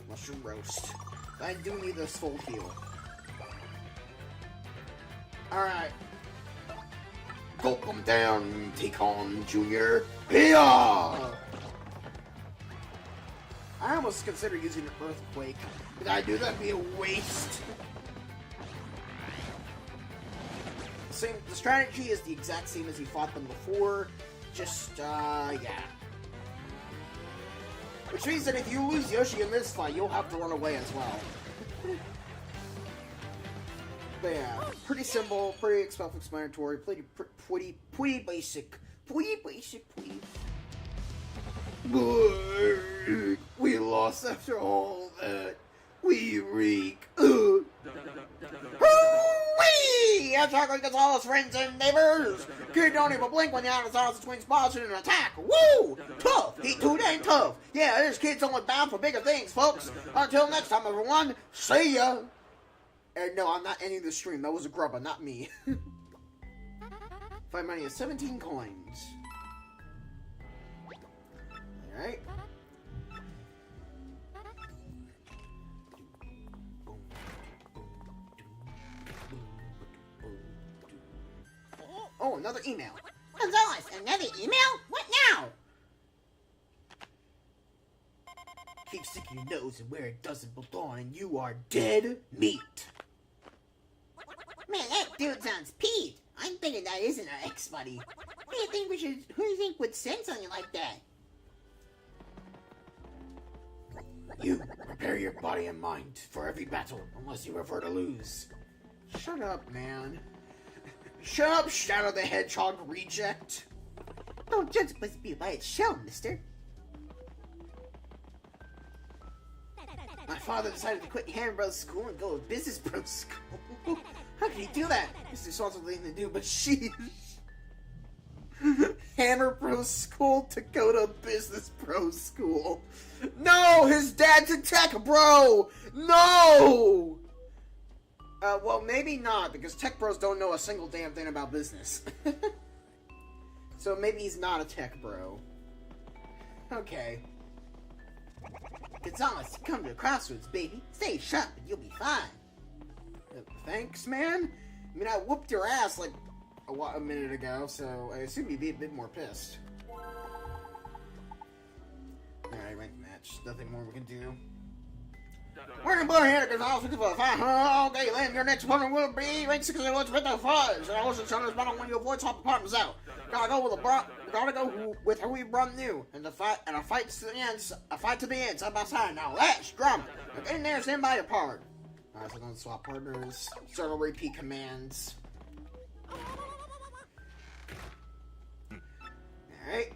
Mushroom roast. I do need this full heal. Alright. Gulp them down, take on Junior. Hiya! I almost consider using an earthquake. Did I do that? Be a waste. The strategy is the exact same as you fought them before. Just, yeah. Which means that if you lose Yoshi in this fight, you'll have to run away as well. But yeah, pretty simple, pretty self-explanatory, pretty basic. We lost after all that. We reek. Hooray! Attack against all his friends and neighbors! Kid don't even blink when the Anasaurus twins sponsored an attack! Woo! Tough! He too dang tough! Yeah, this kid's only bound for bigger things, folks! Until next time, everyone, see ya! And no, I'm not ending the stream. That was a grubba, not me. Find money is 17 coins. Alright. Oh, another email.
Gonzalez, another email? What now?
Keep sticking your nose in where it doesn't belong, and you are dead meat.
Man, that dude sounds peeved. I'm thinking that isn't our ex-buddy. Who do you think would send something like that? You prepare your body and mind for every battle, unless you prefer to lose.
Shut up, man. Shut up, Shadow the Hedgehog reject.
Don't judge a be by its shell, mister. My father decided to quit Hammer Bros School and go to Business Bros School. How could he do that?
This is also the thing to do, but sheesh. Hammer Bros School to go to Business Bros School. No! His dad's a tech bro! No! Well, maybe not, because tech bros don't know a single damn thing about business. So maybe he's not a tech bro. Okay.
Gonzalez, you come to the crossroads, baby. Stay sharp and you'll be fine.
Thanks, man. I mean, I whooped your ass like a minute ago, so I assume you'd be a bit more pissed. Alright, ranked match. Nothing more we can do. We're gonna blow here because I'll 55. Okay, Lynn, your next opponent will be rank 60 with the fuzz. And I wasn't trying to battle when you avoid top apartments out. Gotta go with who we run new. And a fight to the end, side by side. Now let's drum. Now get in there, stand by your part. Alright, so don't swap partners. Start repeat commands. Alright.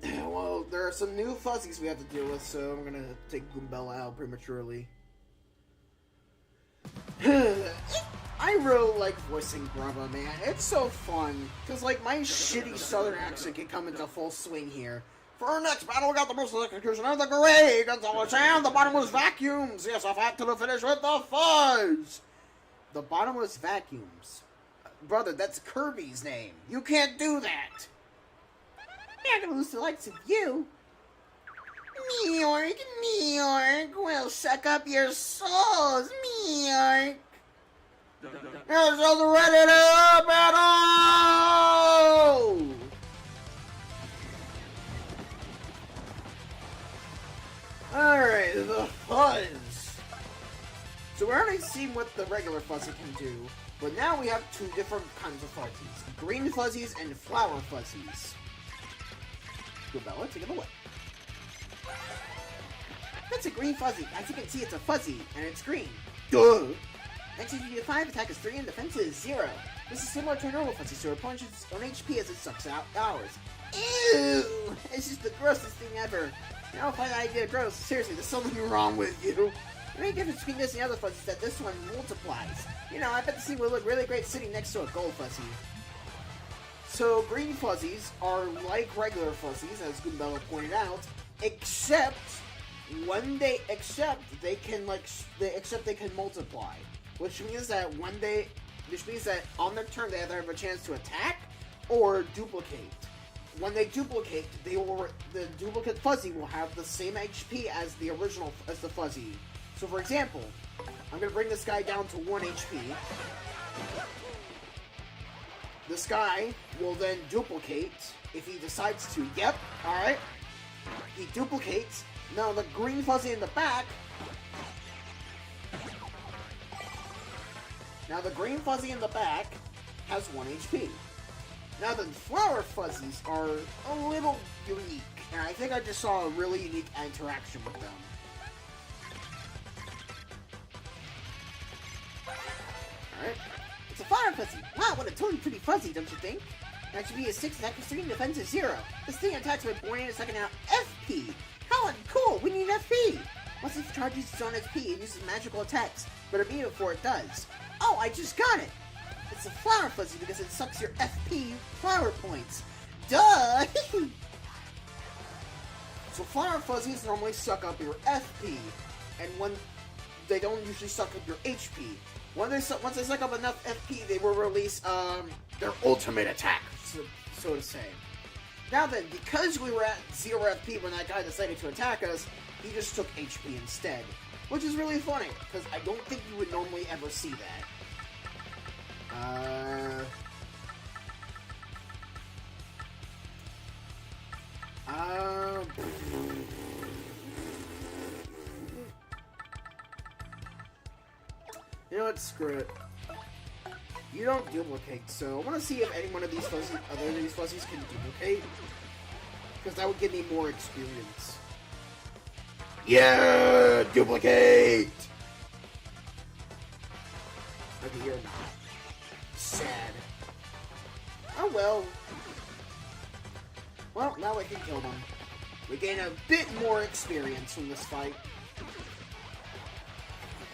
Well, there are some new fuzzies we have to deal with, so I'm gonna take Goombella out prematurely. I really like voicing Grubba, man. It's so fun. Because, like, my shitty southern accent can come into full swing here. For our next battle, we got the most execution of the great Gonzalez and the bottomless vacuums. Yes, a fight to the finish with the fuzz. The bottomless vacuums. Brother, that's Kirby's name. You can't do that.
You're not gonna lose the likes of you.
Meork, we'll suck up your souls, Meork. Yourselves ready to battle! Alright, the fuzz. So we already seen what the regular fuzzy can do, but now we have two different kinds of fuzzies. Green fuzzies and flower fuzzies. Bella, take it away.
That's a green fuzzy. As you can see, it's a fuzzy, and it's green.
Duh!
Next is 5, attack is 3, and defense is 0. This is similar to a normal fuzzy, so it punches its own HP as it sucks out ours. Ew! It's just the grossest thing ever. Now I'll find the idea gross. Seriously, there's something wrong with you. The main difference between this and the other fuzzy is that this one multiplies. You know, I bet the scene would look really great sitting next to a gold fuzzy.
So green fuzzies are like regular fuzzies, as Goombella pointed out, except they can multiply, which means that on their turn they either have a chance to attack or duplicate. When they duplicate, the duplicate fuzzy will have the same HP as the fuzzy. So, for example, I'm gonna bring this guy down to 1 HP. This guy will then duplicate if he decides to. Yep, alright. He duplicates. Now the green fuzzy in the back. Has 1 HP. Now the flower fuzzies are a little unique. And I think I just saw a really unique interaction with them. Alright.
It's a flower fuzzy. Wow, what a totally pretty fuzzy, don't you think? HP is 6, attack is 3, and defense is 0. This thing attacks by burning and sucking out FP. How cool! We need FP! Once it charges its own SP, it uses magical attacks, but immediately before it does. Oh, I just got it! It's a flower fuzzy because it sucks your FP flower points. Duh!
So flower fuzzies normally suck up your FP, and when they don't usually suck up your HP. Once they suck up enough FP, they will release their ultimate attack, so to say. Now then, because we were at 0 FP when that guy decided to attack us, he just took HP instead. Which is really funny, because I don't think you would normally ever see that. You know what? Screw it. You don't duplicate, so I want to see if any one of these fuzzies can duplicate, because that would give me more experience. Yeah! Duplicate! Okay, you're not. Sad. Oh well. Well, now I can kill them. We gain a bit more experience from this fight.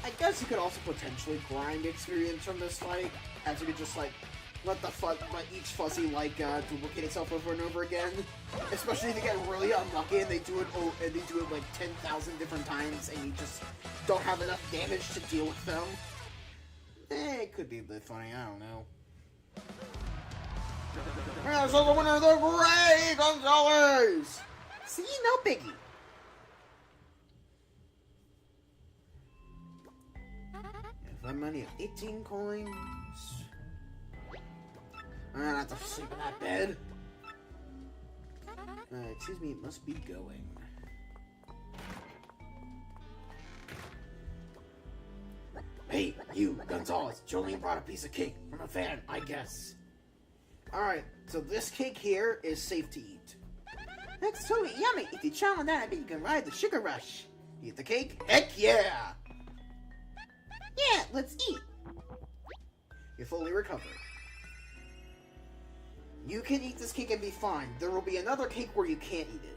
I guess you could also potentially grind experience from this fight, as you could just like let each fuzzy like duplicate itself over and over again. Especially if you get really unlucky and they do it like 10,000 different times, and you just don't have enough damage to deal with them. It could be a bit funny. I don't know. Yeah, so the winner of the Ray Gonzalez!
See, no biggie.
Fun money of 18 coins. I don't have to sleep in that bed. Excuse me, it must be going. Hey, you, Gonzalez. Jolene brought a piece of cake from a fan, I guess. Alright, so this cake here is safe to eat.
That's totally yummy. If you chow on that, I bet you can ride the sugar rush.
Eat the cake? Heck yeah!
Yeah, let's eat.
You're fully recovered. You can eat this cake and be fine. There will be another cake where you can't eat it.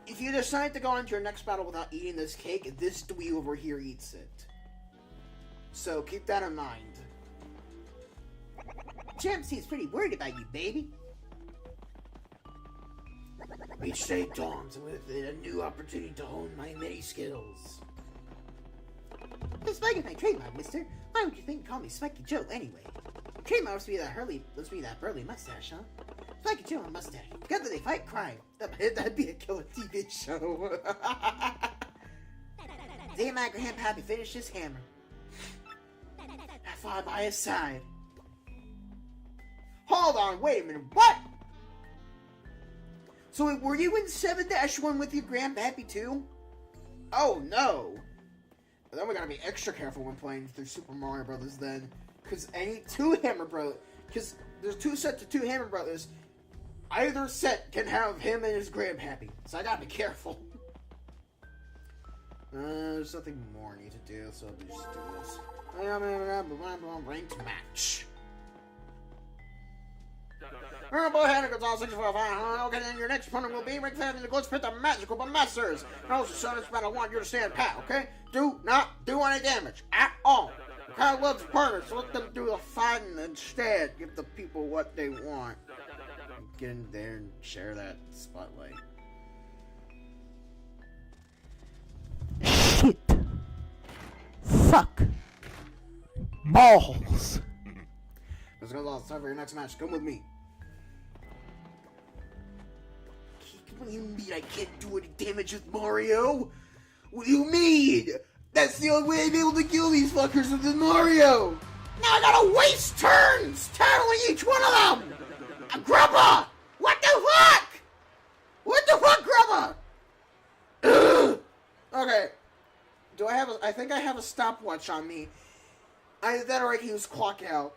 If you decide to go into your next battle without eating this cake, this dweeb over here eats it. So keep that in mind.
Champ seems pretty worried about you, baby.
Each day dawns with it a new opportunity to hone my many skills.
This Spike is my trademark, mister. Why would you think call me Spiky Joe anyway? Trademark must be that burly mustache, huh? Spiky Joe and mustache. Together they fight crime.
That'd be a killer TV show.
Damn, my grandpappy finished his hammer.
I fought by his side. Hold on, wait a minute, what? So wait, were you in 7-1 with your grandpappy too? Oh no. Then we gotta be extra careful when playing through Super Mario Brothers then. Because because there's two sets of two Hammer Brothers. Either set can have him and his grandpappy. So I gotta be careful. There's nothing more I need to do, so I'll just do this. Ranked match. Okay, then your next opponent will be ranked 5 in the Glitz Pit, the Magical but Masters. And also, son, it's about I want you to stand pat, okay? Do not do any damage at all. The crowd loves partners, so let them do the fighting instead. Give the people what they want. Get in there and share that spotlight.
Shit. Fuck. Balls.
Let's go, it's time for your next match. Come with me. What do you mean I can't do any damage with Mario? What do you mean? That's the only way I'm able to kill these fuckers with Mario! Now I gotta waste turns tackling each one of them! Grubba! What the fuck? What the fuck, Grubba? Ugh. Okay. I think I have a stopwatch on me. Either that or I can use clock out.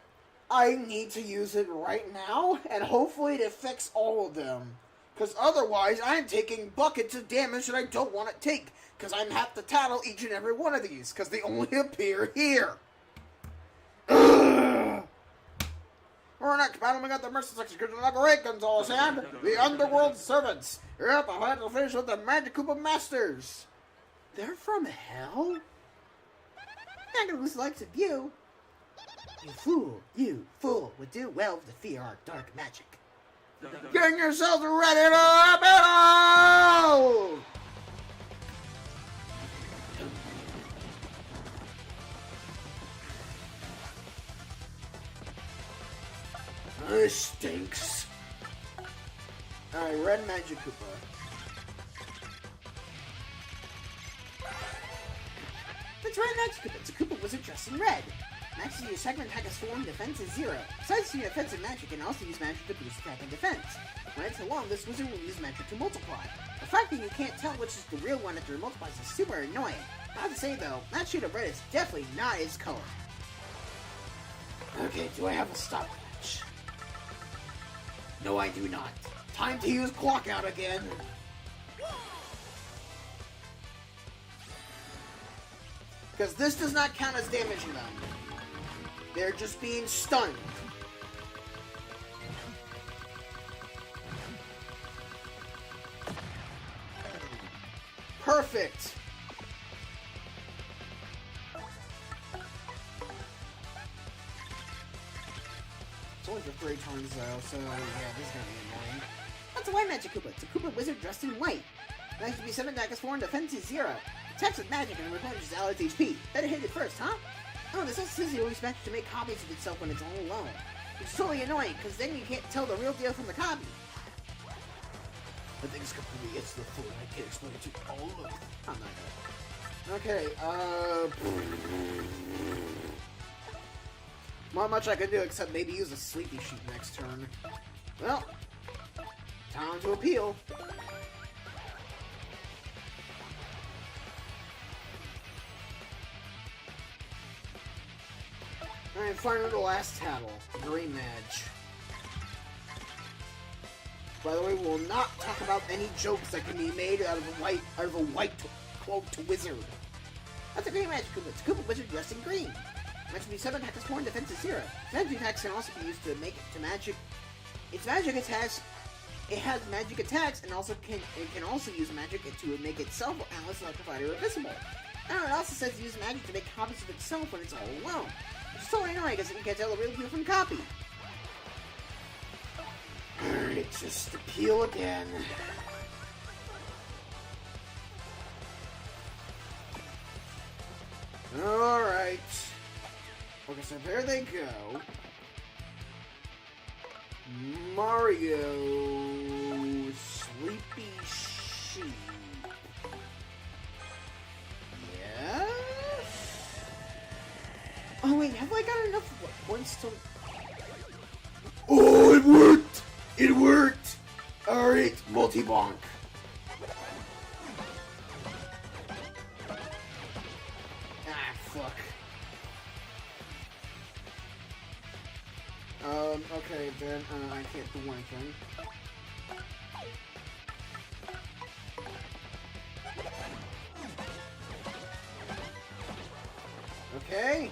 I need to use it right now, and hopefully it fix all of them. Because otherwise, I'm taking buckets of damage that I don't want to take. Because I'm have to tattle each and every one of these. Because they only appear here. Ugh. For our next battle, we got the Mercy Execution of the Great Gonzalez and the Underworld Servants. Yep, I'll have to finish with the Magic Koopa Masters. They're from hell?
Not gonna lose the likes of you. You fool, would do well to fear our dark magic.
Getting yourselves ready to battle! This stinks. Alright, Red Magic Koopa.
That's right, Magic Koopa. It's a Koopa wizard dressed in red. Max use second attack as form, defense is 0. Besides using offensive magic, and also use magic to boost attack and defense. When it's alone, this wizard will use magic to multiply. The fact that you can't tell which is the real one after it multiplies is super annoying. I have to say though, that shade of red is definitely not his color.
Okay, do I have a stopwatch? No, I do not. Time to use clock out again. Because this does not count as damaging them. They're just being stunned. Perfect. It's only for 3 turns though, so yeah, this is gonna be annoying.
That's a white magic Koopa. It's a Koopa wizard dressed in white. Magic to be 7 attack is 4 and defense is 0. Attacks with magic and replenishes allied HP. Better hit it first, huh? Oh, this also says you always manage to make copies of itself when it's all alone. Which is totally annoying, because then you can't tell the real deal from the copy.
I think it's completely it's the fool. I can't explain it to you all alone.
I'm not gonna.
Okay, not much I can do except maybe use a sleepy sheet next turn. Well, time to appeal. Alright, finally the last tattle, rematch. By the way, we will not talk about any jokes that can be made out of a white cloaked wizard.
That's a green magic Koopa. It's a Koopa wizard dressed in green. Magic to be 7 attack is 4 and defense is 0. Magic attacks can also be used to make it to magic. Its magic attacks. It has magic attacks and it can also use magic to make itself or allies electrified or invisible. Now it also says use magic to make copies of itself when it's all alone. Which is totally annoying because you can't tell the real deal from the copy.
Alright, just appeal again. Alright. Okay, so there they go. Mario Sleepy Sheep. Yes?
Oh wait, have I got enough points to...
Oh, it worked! It worked! Alright, multi-bonk. Ah, fuck. Okay, then, I can't do anything. Okay.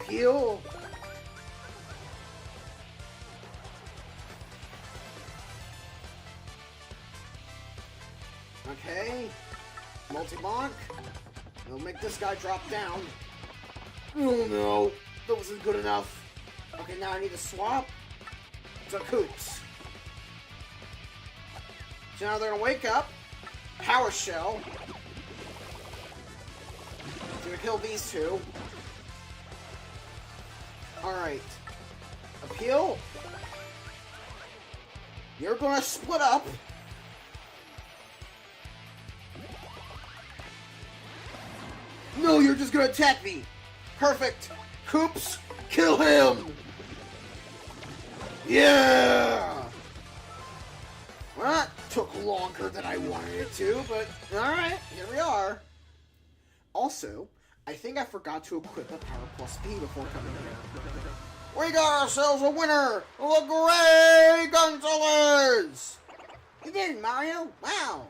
Appeal. Okay. Multi-bonk. It'll make this guy drop down. Oh no, that wasn't good enough. Okay, now I need to swap to Coots. So now they're gonna wake up. Power Shell. It's gonna kill these two. Alright. Appeal. You're gonna split up. No, you're just gonna attack me. Perfect. Coops, kill him. Yeah. Well, that took longer than I wanted it to, but alright, here we are. Also, I think I forgot to equip a Power Plus P before coming here. We got ourselves a winner! The Great Gonzalez!
You did, Mario! Wow!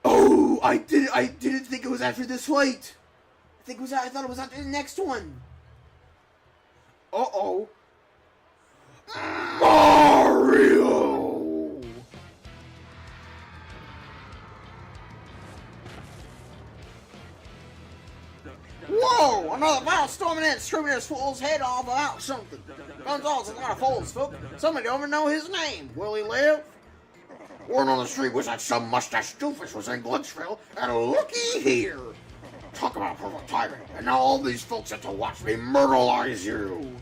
Oh, I didn't think it was after this fight. I thought it was after the next one. Uh-oh. Mario! Whoa! Another battle storming in, screaming his fool's head off about something. Gonzalez is not a fool's folk. Somebody don't even know his name. Will he live? Word on the street was that some mustache doofus was in Glitzville, and looky here! Talk about a perfect tyrant, and now all these folks have to watch me myrtleize you!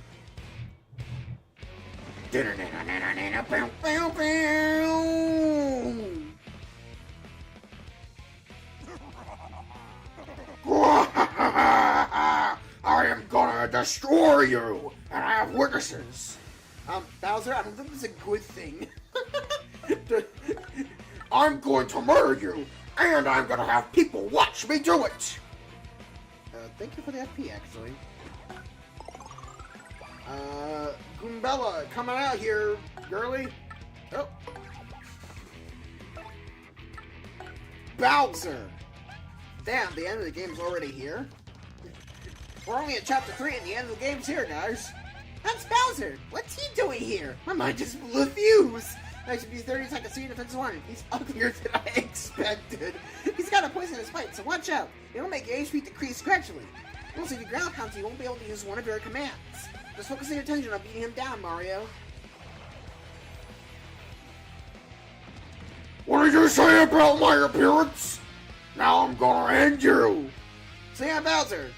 I am gonna destroy you, and I have witnesses! Bowser, I don't think this is a good thing. I'm going to murder you, and I'm going to have people watch me do it! Thank you for the FP, actually. Goombella, coming out here, girly. Oh, Bowser! Damn, the end of the game's already here. We're only at chapter 3 and the end of the game's here, guys.
That's Bowser! What's he doing here? My mind just blew a fuse! I should be 30 seconds to see defense 1. He's uglier than I expected. He's got a poisonous bite, so watch out. It'll make your HP decrease gradually. Once if you ground pounds, you won't be able to use one of your commands. Just focus your attention on beating him down, Mario.
What did you say about my appearance? Now I'm gonna end you! So yeah, Bowser.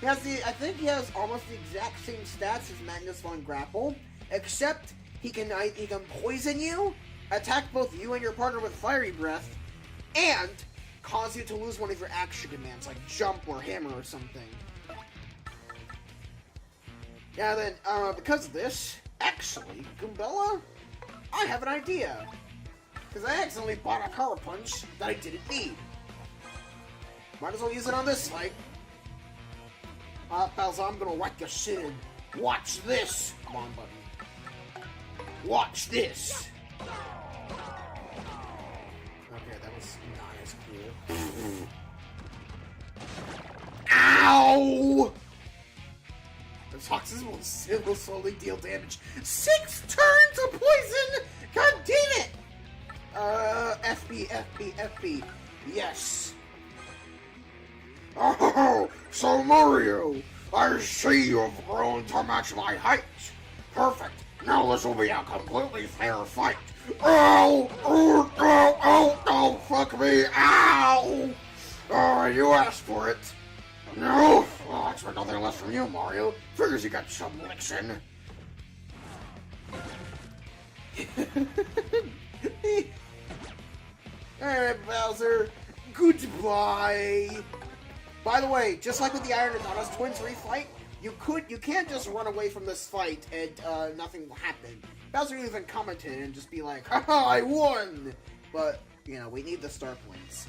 I think he has almost the exact same stats as Magnus Von Grapple, except he can poison you, attack both you and your partner with Fiery Breath, and cause you to lose one of your action commands, like jump or hammer or something. Yeah, then, because of this, actually, Goombella, I have an idea. Because I accidentally bought a Power Punch that I didn't need. Might as well use it on this fight. Bowser, I'm gonna whack your shit in. Watch this! Come on, buddy. Watch this! Okay, that was not as cool. Ow! The toxins will slowly deal damage. 6 turns of poison! God damn it! FP. Yes. Oh, so Mario, I see you've grown to match my height. Perfect. Now this will be a completely fair fight. Oh, fuck me. Ow. Oh, you asked for it. No, well, I expect nothing less from you, Mario. Figures you got some licks in. Alright, Bowser. Goodbye. By the way, just like with the Iron and Dotto's Twins refight, you can't just run away from this fight and nothing will happen. Bowser even commented and just be like, haha, I won! But, you know, we need the star points.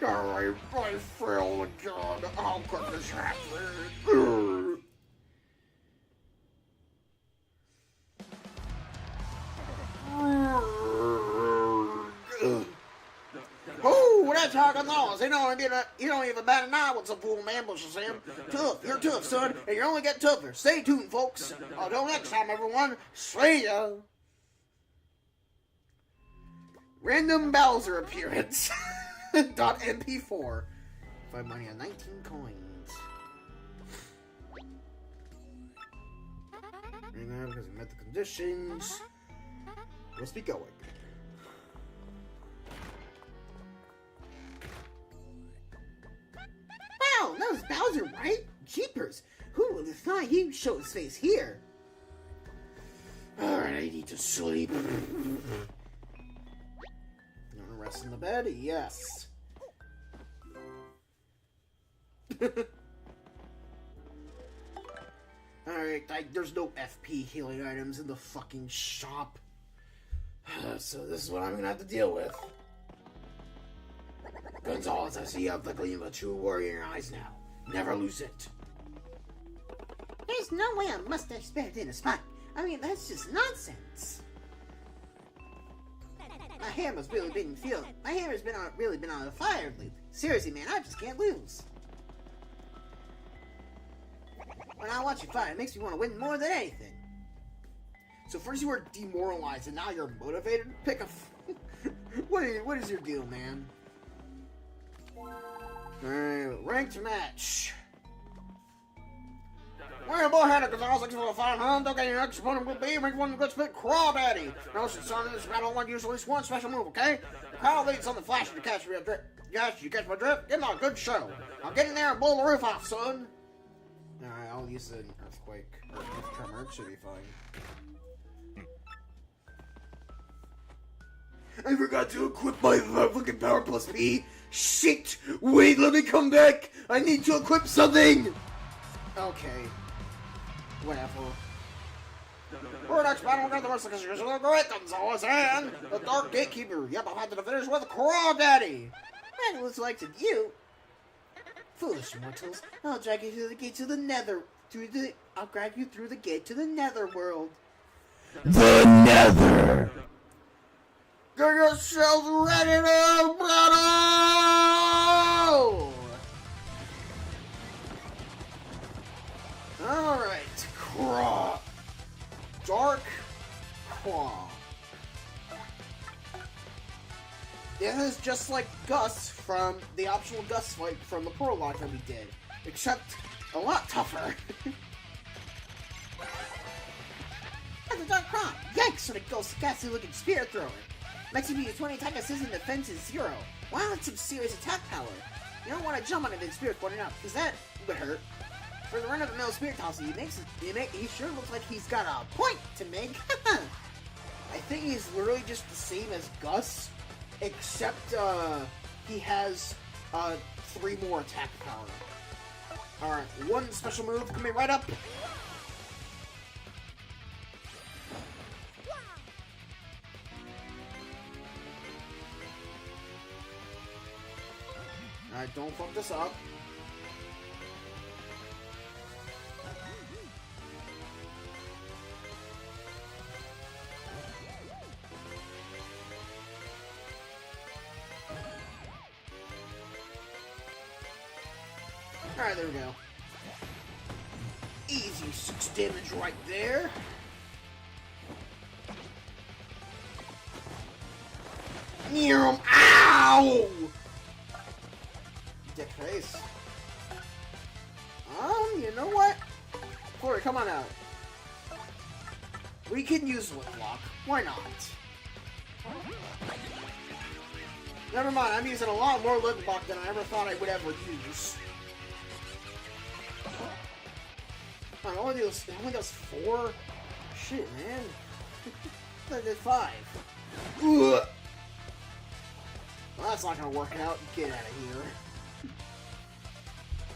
Alright, I failed again. How could this happen? Oh, that's how I can know. You don't even bat an eye when some fool ambushes him. Tough, you're tough, son, and you only get tougher. Stay tuned, folks. Until next time, everyone. See ya. Random Bowser appearance. .mp4. 5 money on 19 coins. Because we met the conditions. Let's be going.
Wow, that was Bowser, right? Jeepers! Who would have thought he'd show his face here?
Alright, I need to sleep. You wanna rest in the bed? Yes. Alright, there's no FP healing items in the fucking shop. So this is what I'm gonna have to deal with. Gonzalez, I see you have the gleam of a true warrior in your eyes now. Never lose it.
There's no way a mustache buried in a spot. I mean, that's just nonsense.
My hair has really been really been on fire lately. Seriously, man, I just can't lose. When I watch you fight, it makes me want to win more than anything. So first you were demoralized, and now you're motivated. Pick a. What is your deal, man? Alright, ranked match. Well, boy, had a Gonzalez looking for a fine hunt. Okay, your next opponent will be make one Glitz Pit Crawdaddy. Now, since on this battle, one usually one special move, okay? The crowd leads on the flash to catch me a drift. Yes, you catch my drift? Give me a good show. I'll get in there and blow the roof off, son. Alright, I'll use an earthquake. Or earth tremor, it should be fine. I forgot to equip my fucking Power Plus B. Shit! Wait, let me come back! I need to equip something! Okay. Whatever. For next battle, we're going to the Merciless of the Great Gonzalez and the Dark Gatekeeper. Yep, I'll have to finish with Crawdaddy.
And it looks like to you. Foolish mortals, I'll drag you through the gate to the nether. I'll drag you through the gate to the nether world.
The Nether!
Get yourselves ready to battle! Alright, Craw. Dark Craw. This is just like Gus from the optional Gus fight from the prologue that we did, except a lot tougher.
That's a Dark Craw! Yikes! What a ghastly looking spear thrower! Makes you use 20 attack assist and defense is 0. Wow, that's some serious attack power. You don't want to jump on it and spear pointing out, because that would hurt. For the run-of-the-mill spear tosser, he sure looks like he's got a point to make.
I think he's literally just the same as Gus, except he has 3 more attack power. Alright, one special move coming right up. Alright, don't fuck this up. Alright, there we go. Easy 6 damage right there. Near him. Ow! Dick face. You know what? Corey, come on out. We can use Lip Lock. Why not? Never mind, I'm using a lot more Lip Lock than I ever thought I would ever use. It only does 4? Shit, man. I did 5. Ugh. Well, that's not gonna work out. Get out of here.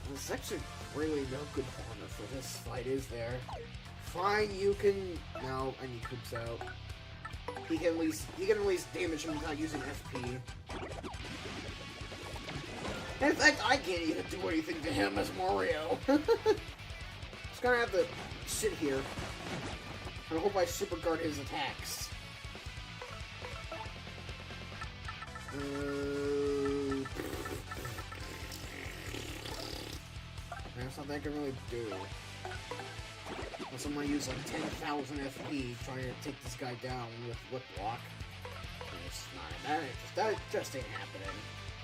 There's actually really no good corner for this fight, is there? Fine, you can... No, I need Coops out. He can at least damage him without using FP. In fact, I can't even do anything to him as Mario. Just gonna have to sit here and hope I super guard his attacks. There's nothing I can really do. Unless I'm gonna use like 10,000 FP trying to take this guy down with Lip Lock. It's not. That just ain't happening.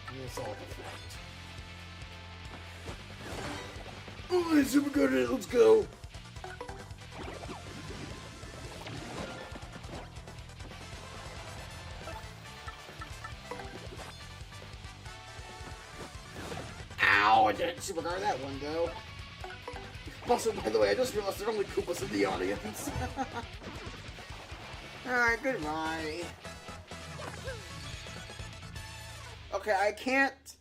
I mean, it's all effect. Oh, I super good at it. Let's go. Ow, I didn't super guard that one though. Also, by the way, I just realized there are only Koopas in the audience. Alright, goodbye. Okay, I can't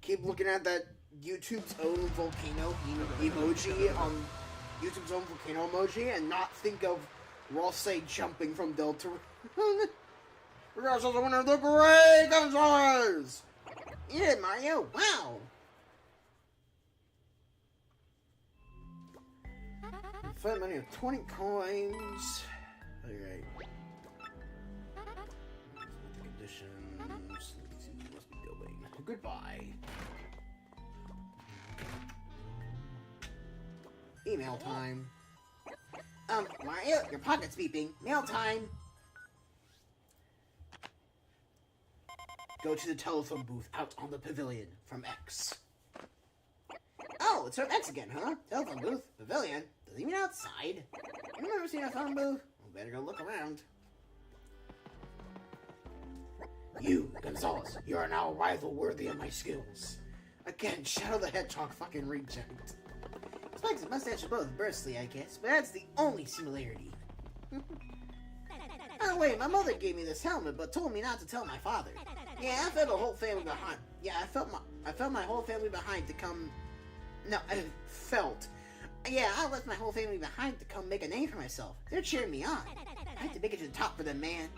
keep looking at that YouTube's own volcano emoji on YouTube's own volcano emoji and not think of Ross jumping from Delta. Regardless of the winner of the Great Gonzalez!
You did, Mario! Wow!
Fight money of 20 coins. Alright. Conditions. Let's see what we must be doing. Goodbye. Email time.
Mario, your pocket's beeping. Mail time!
Go to the telephone booth out on the pavilion from X.
Oh, it's from X again, huh? Telephone booth? Pavilion? Does he mean outside? You've never seen a phone booth? Well, better go look around.
You, Gonzalez, you are now a rival worthy of my skills. Again, Shadow the Hedgehog fucking reject.
Spikes and mustache are both burstly, I guess, but that's the only similarity. Oh wait, my mother gave me this helmet, but told me not to tell my father. Yeah, I felt the whole family behind. Yeah, I felt my whole family behind to come. No, I felt. Yeah, I left my whole family behind to come make a name for myself. They're cheering me on. I had to make it to the top for them, man.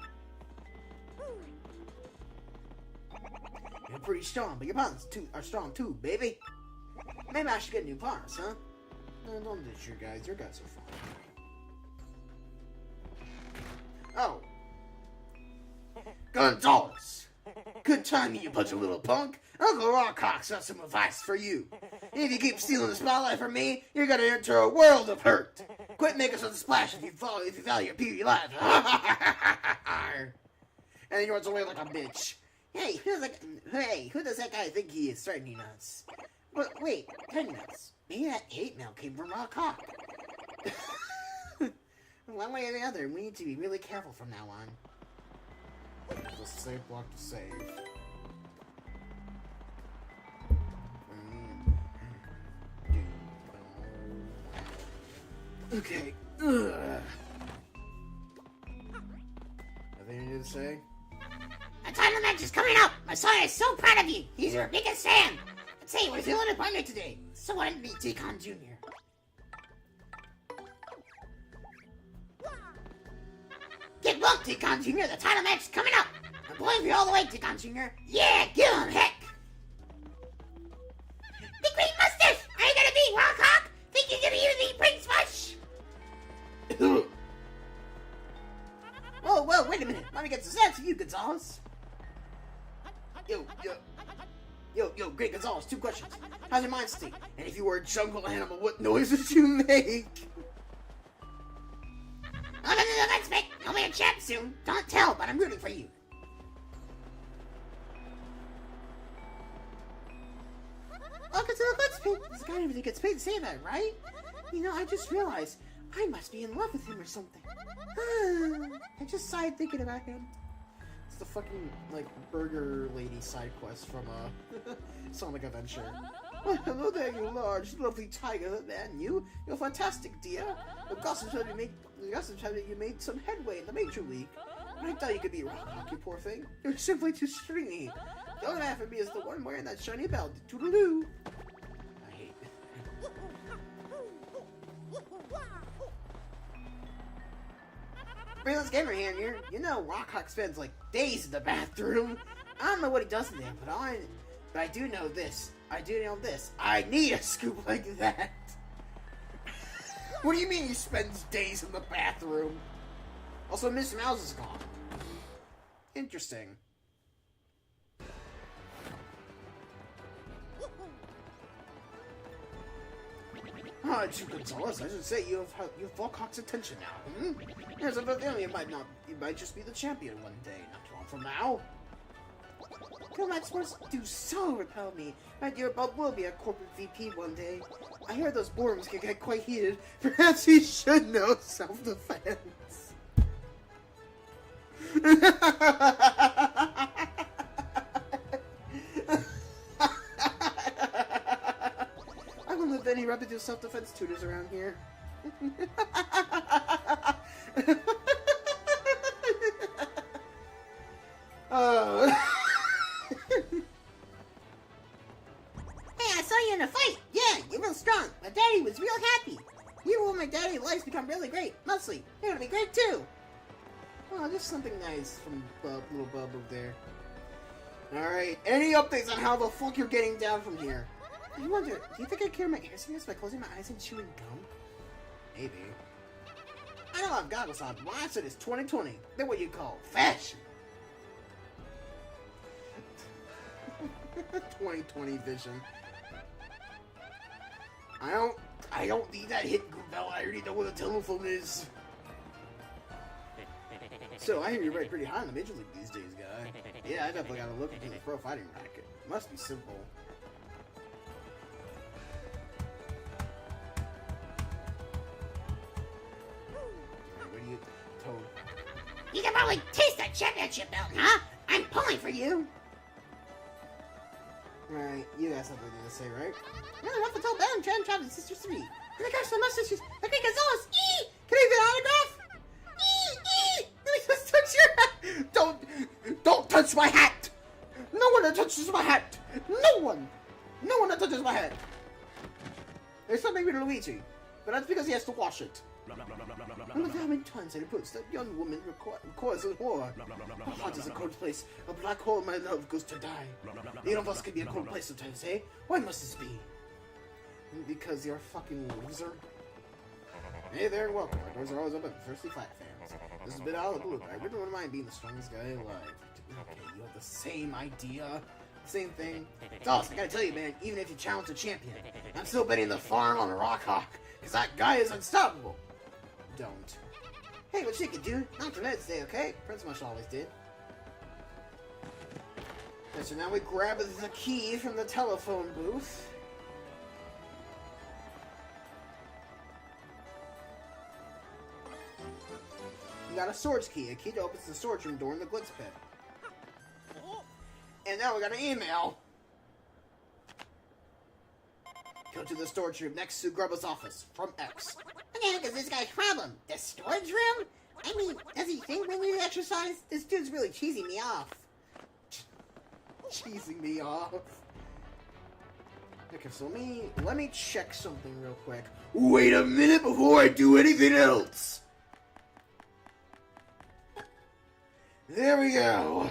You're pretty strong, but your partners are strong too, baby.
Maybe I should get new partners, huh?
No, don't ditch your guys. Your guys are fine. Oh. Gonzalez. Good timing, you bunch of little punk. Uncle Rockcock's got some advice for you. If you keep stealing the spotlight from me, you're gonna enter a world of hurt. Quit making such a splash if you value your beauty life. And then he runs away like a bitch.
Hey, who does that guy think he is threatening us? But wait, threatening us? Maybe that hate mail came from Rockcock. One way or the other, we need to be really careful from now on.
The save block to save. Okay. Anything you need to say?
A title match is coming up! My son is so proud of you! He's your biggest fan! I'd say we're feeling a partner today, so why don't we meet Deacon Jr.? Get booked, Deacon Jr.! The title match is coming up! I'm pulling for you all the way, Deacon Jr.! Yeah, give him heck! The Green Mustache! Are you gonna beat Rockcock? Think you're gonna use the Prince Mush? Whoa, wait a minute! Let me get this answer to you, Gonzalez! Yo, great Gonzalez, 2 questions. How's your mind state? And if you were a jungle animal, what noises you make? Oh, let's make you'll be a champ soon. Don't tell, but I'm rooting for you. Welcome to the Glitz Pit. This guy really gets paid to say that, right? You know, I just realized I must be in love with him or something. I just sighed thinking about him.
It's the fucking, like, burger lady side quest from, Sonic Adventure. Well, hello there, you large, lovely tiger, man. You're fantastic, dear. The gossip said you made some headway in the Major League. I thought you could be Rockcock, you poor thing. You're simply too stringy. The only man for me is the one wearing that shiny belt. Toodaloo. I hate it.
Freelance Gamer here. You know Rockcock spends like days in the bathroom. I don't know what he does in there, but I do know this. I need a scoop like that.
What do you mean he spends days in the bathroom? Also, Miss Mouse is gone. Interesting. Ah, you Gonzalez, I should say you have Rockcock's attention now. There's a feeling you might just be the champion one day, not too long from now.
Combat sports do so repel me. My dear Bob will be a corporate VP one day. I hear those boardrooms can get quite heated.
Perhaps he should know self-defense. I don't know if any repetitive self-defense tutors around here.
Hey, I saw you in a fight! Yeah, you're real strong. My daddy was real happy. You and my daddy life's become really great. Mostly, you're gonna be great too.
Oh, just something nice from little Bub over there. Alright, any updates on how the fuck you're getting down from here?
I wonder, do you think I cure my ear sickness by closing my eyes and chewing gum?
Maybe. I know I've goggles on. My eyesight is 20/20. They're what you call fashion. 20/20 vision. I don't need that hit bell. I already know where the telephone is. So, I hear you rate pretty high in the Major League these days, guy. Yeah, I definitely gotta look into the pro fighting racket. Must be simple. Alright, what do you... Toad.
You can probably taste that championship belt, huh? I'm pulling for you.
Alright, you guys have something to say, right?
No, not to tell Ben, I'm trying to travel Sister 3. And the gosh, my mustaches. I think Gonzalez. Can I get an autograph?
Let me just touch your hat! Don't touch my hat! No one that touches my hat! No one! No one that touches my hat! There's something with Luigi, but that's because he has to wash it. One of how many times it puts that young woman requires a whore. Her heart is a cold place. A black hole my love goes to die. The universe can be a cold place sometimes, eh? Why must this be? Because you're a fucking loser. Hey there, welcome. Our doors are always open for Thirsty Flat fans. This has been out of the blue, but I really wouldn't mind being the strongest guy alive. Okay, you have the same idea. Same thing. Dallas, I gotta tell you, man, even if you challenge the champion, I'm still betting the farm on Rockhawk, because that guy is unstoppable. Don't.
Hey, what you could do? Not to today, okay? Prince Marshall always did.
Okay, so now we grab the key from the telephone booth. You got a storage key. A key that opens the storage room door in the Glitz Pit. And now we got an email. Go to the storage room next to Grubba's office. From X.
What the heck is this guy's problem? The storage room? I mean, does he think we need exercise? This dude's really cheesing me off.
Cheesing me off. Okay, so let me check something real quick. Wait a minute before I do anything else. There we go.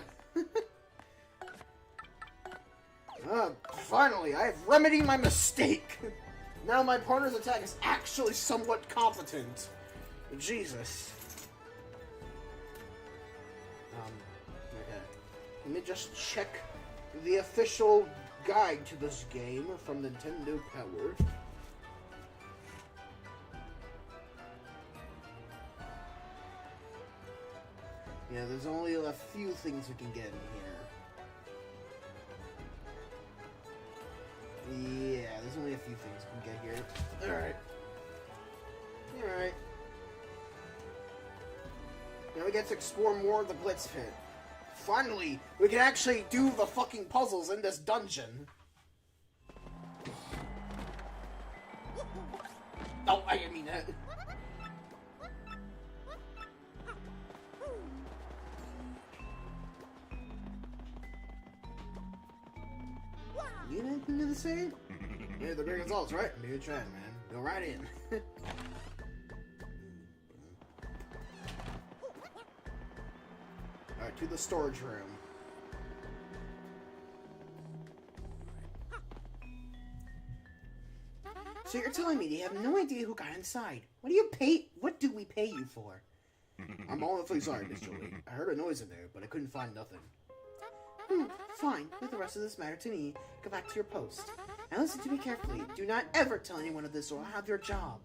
Finally, I have remedied my mistake. Now my partner's attack is actually somewhat competent. Jesus. Okay. Let me just check the official guide to this game from Nintendo Power. Yeah, there's only a few things we can get in here. Yeah, there's only a few things we can get here. Alright. Alright. Now we get to explore more of the Glitz Pit. Finally, we can actually do the fucking puzzles in this dungeon. Oh, I didn't mean that. You have anything to say? Yeah, the big results, right? Maybe try it, man. Go right in. Alright, to the storage room.
So you're telling me you have no idea who got inside? What do we pay you for?
I'm awfully sorry, Miss Jolie. I heard a noise in there, but I couldn't find nothing.
Fine. Leave the rest of this matter to me. Go back to your post. And listen to me carefully. Do not ever tell anyone of this or I'll have your job.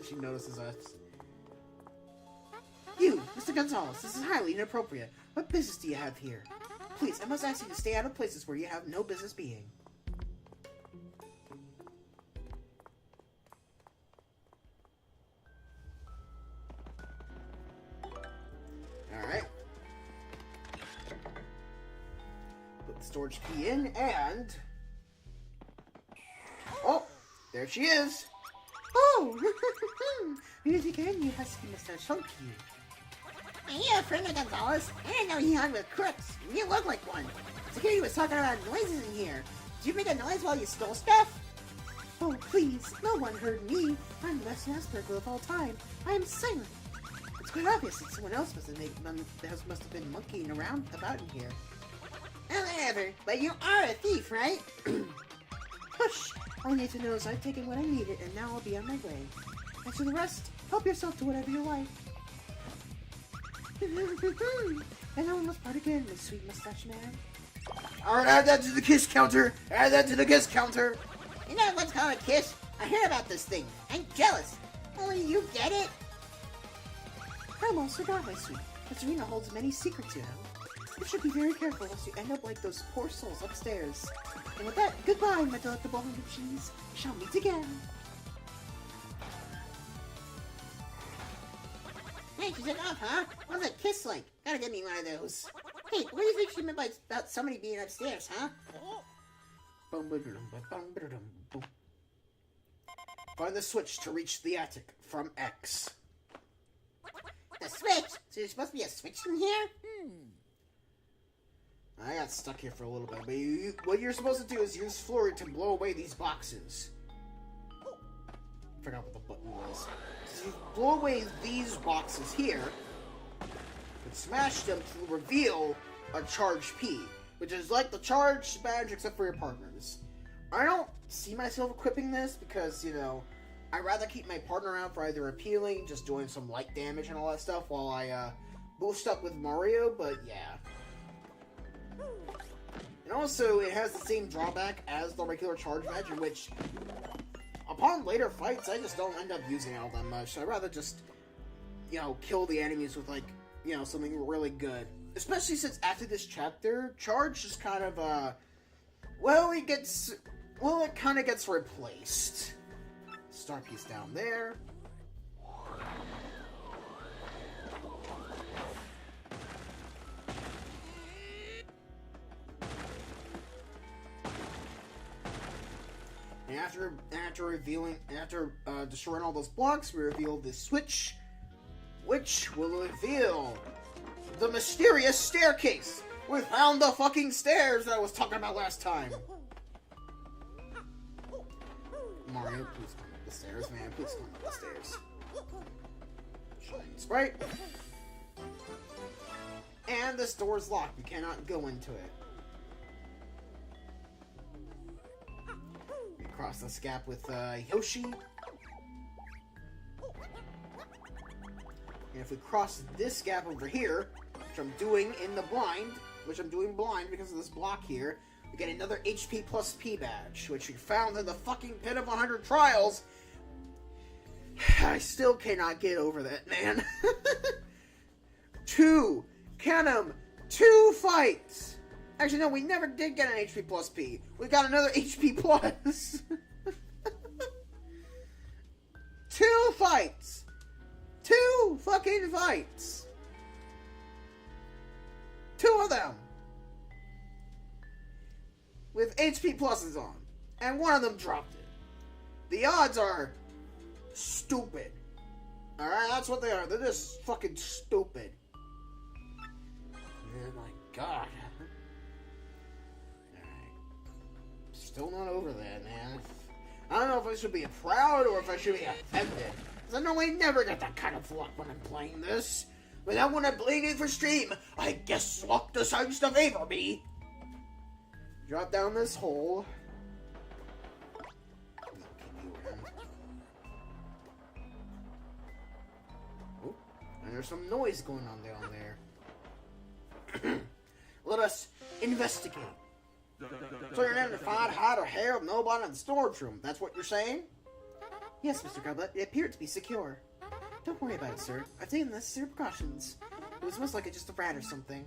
She notices us.
You, Mr. Gonzalez, this is highly inappropriate. What business do you have here? Please, I must ask you to stay out of places where you have no business being.
Alright. Put the storage key in, and... Oh! There she is!
Oh! Music and you husky Mr. Chunky. Are you a friend of Gonzalez? I didn't know he hung with crooks. You look like one. Security was talking about noises in here. Did you make a noise while you stole stuff? Oh, please. No one heard me. I'm the best mass burglar of all time. I am silent. It's quite obvious that someone else must have been monkeying around about in here. Well, whatever. But you are a thief, right? Hush! All you need to know is I've taken what I needed, and now I'll be on my way. As for the rest, help yourself to whatever you like. And I almost part again, my sweet mustache man.
Alright, add that to the kiss counter! Add that to the kiss counter!
You know what's called a kiss? I heard about this thing. I'm jealous. Only you get it? I almost forgot, my sweet. This arena holds many secrets, you know. You should be very careful lest you end up like those poor souls upstairs. And with that, goodbye, my delectable hunk of cheese. We shall meet again. Hey, she said off, huh? What's a kiss like? Gotta get me one of those. Hey, what do you think she meant by about somebody being upstairs, huh?
Find the switch to reach the attic from X.
The switch? So there's supposed to be a switch in here?
I got stuck here for a little bit, but what you're supposed to do is use Flurry to blow away these boxes. Forgot what the button was. So you blow away these boxes here, and smash them to reveal a charged P, which is like the charged badge except for your partners. I don't see myself equipping this because, you know, I'd rather keep my partner out for either appealing, just doing some light damage and all that stuff, while I boost up with Mario, but yeah. And also, it has the same drawback as the regular charge badge, in which, upon later fights, I just don't end up using it all that much. So I'd rather just, you know, kill the enemies with, like, you know, something really good. Especially since after this chapter, charge just kind of, it kind of gets replaced. Star piece down there. And after destroying all those blocks, we reveal this switch, which will reveal the mysterious staircase. We found the fucking stairs that I was talking about last time. Mario, please come up the stairs, man. Please come up the stairs. Shine Sprite. And this door is locked. We cannot go into it. We cross this gap with Yoshi. And if we cross this gap over here, which I'm doing blind because of this block here, we get another HP plus P badge, which we found in the fucking pit of 100 trials. I still cannot get over that, man. Count 'em, 2 fights. Actually, no, we never did get an HP plus P. We got another HP plus. 2 fights. 2 fucking fights. 2 of them. With HP pluses on. And one of them dropped it. The odds are stupid. Alright, that's what they are. They're just fucking stupid. Oh my god. Alright. Still not over that, man. I don't know if I should be proud or if I should be offended. Because I normally never get that kind of luck when I'm playing this. But then when I'm playing it for stream, I guess luck decides to favor me. Drop down this hole. Oh, and there's some noise going on down there. Let us investigate. So you're in to find hide or hair of nobody in the storage room. That's what you're saying?
Yes, Mr. Goblet, it appeared to be secure. Don't worry about it, sir. I've taken the necessary precautions. It was most likely just a rat or something.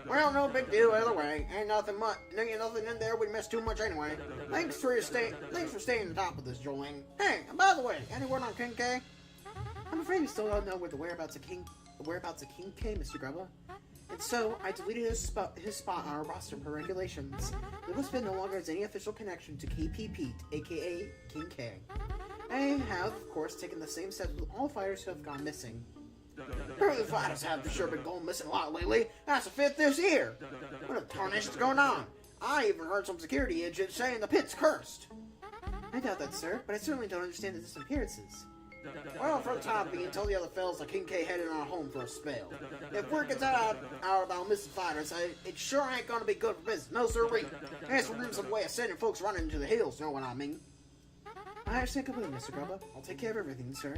Well, no big deal either way. Ain't nothing much. Ain't nothing in there. We missed too much anyway. Thanks for staying on top of this, Jolene. Hey, and by the way, any word on King K?
I'm afraid we still don't know where the whereabouts of King K, Mr. Grubba. And so, I deleted his spot on our roster per regulations. The Glitz no longer has any official connection to KP Pete, aka King K. I have, of course, taken the same steps with all fighters who have gone missing.
The fighters have for sure been going missing a lot lately. That's the 5th this year. What a tarnation's going on? I even heard some security agents saying the pit's cursed.
I doubt that, sir, but I certainly don't understand the disappearances.
Well, for the time being, tell the other fellas that King K headed on home for a spell. If word gets out about missing fighters, it sure ain't gonna be good for business. No sirree. Unless we're doing some way of sending folks running into the hills, know what I mean?
I understand completely, Mr. Grubba. I'll take care of everything, sir.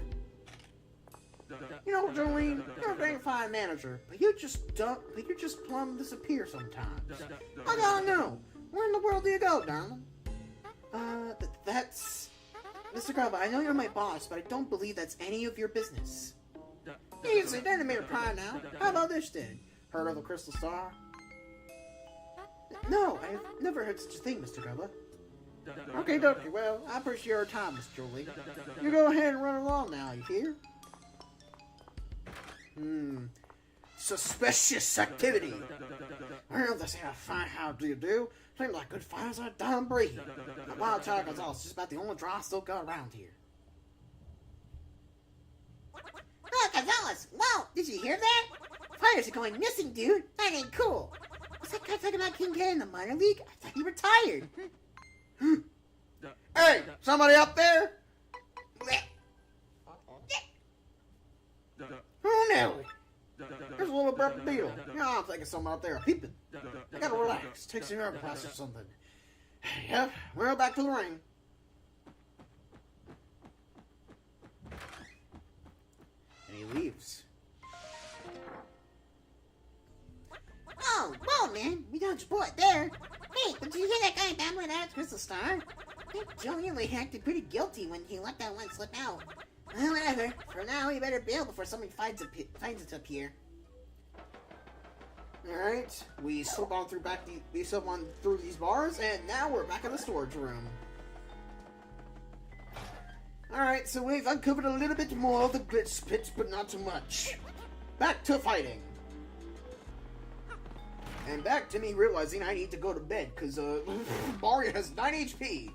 You know, Jolene, you're a very fine manager, but you just plumb disappear sometimes. I gotta know, where in the world do you go, darling?
That's... Mr. Grubba, I know you're my boss, but I don't believe that's any of your business.
Easy, don't make a pie now. How about this then? Heard of the Crystal Star?
No, I've never heard such a thing, Mr. Grubba.
Okay, dokie, well, I appreciate your time, Miss Jolie. You go ahead and run along now, you hear? Suspicious activity. Well, they say I find how do you do. Seems like good fighters are a dumb breed. The Wild Tiger Gonzalez is just about the only draw I still got around here.
Oh, Gonzalez! Wow, did you hear that? Fighters are going missing, dude. That ain't cool. What's that guy talking about King K in the minor league? I thought he retired.
Hey, somebody up there? Oh, Nelly. There's a little burp beetle. You know, I'm thinking someone up there peeping. I gotta relax. Take some herb class or something. Yep, we're back to the ring.
Dodge bullet there. Hey, did you hear that guy babbling out at Crystal Star? I think Julian acted pretty guilty when he let that one slip out. Well, whatever. For now, we better bail before somebody finds it up here.
Alright, we slip on through these bars, and now we're back in the storage room. Alright, so we've uncovered a little bit more of the Glitz Pit, but not too much. Back to fighting. And back to me realizing I need to go to bed, because Mario has 9 HP.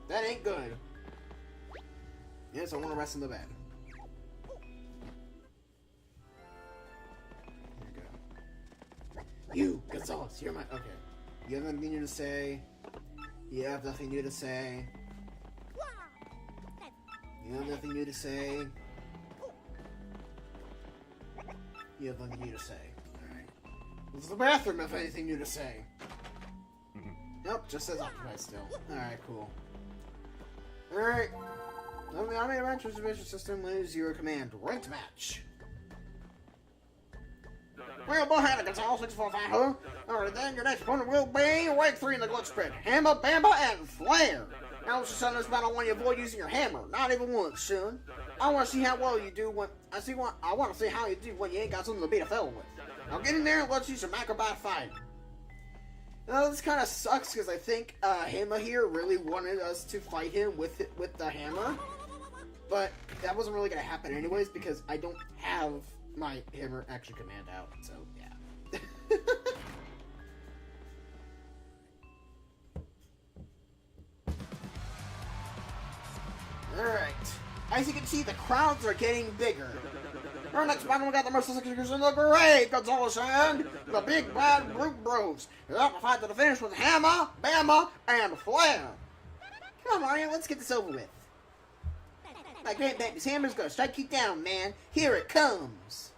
That ain't good. Yes, I want to rest in the bed. You, Gonzalez, you're my... Okay. You have nothing new to say. You have nothing new to say. You have nothing new to say. You have nothing new to say. Alright. This is the bathroom if anything new to say. Nope, just says occupied still. Alright, cool. Alright. The Army Adventure Division System lose your command. Ranked match. Well, go ahead, Gonzalez, 645, huh? Alright, then your next opponent will be rank 3 in the Glitz Pit. Hammer, Bamba, and Flare. Now let's just end this battle when you avoid using your hammer. Not even once, son. I want to see how well you do when... I want to see how you do when you ain't got something to beat a fellow with. Now get in there and let's use some acrobat fight. Now this kind of sucks because I think Hammer here really wanted us to fight him with the hammer. But that wasn't really going to happen anyways because I don't have my hammer action command out. So, yeah. Alright. As you can see, the crowds are getting bigger. Our next battle, we got the Merciless Executioners in the Great Gonzalez and the Big Bad Brute Bros. They're up to fight to the finish with Hammer, Bama, and Flare. Come on, Mario, let's get this over with. My great baby's hammer's gonna strike you down, man. Here it comes.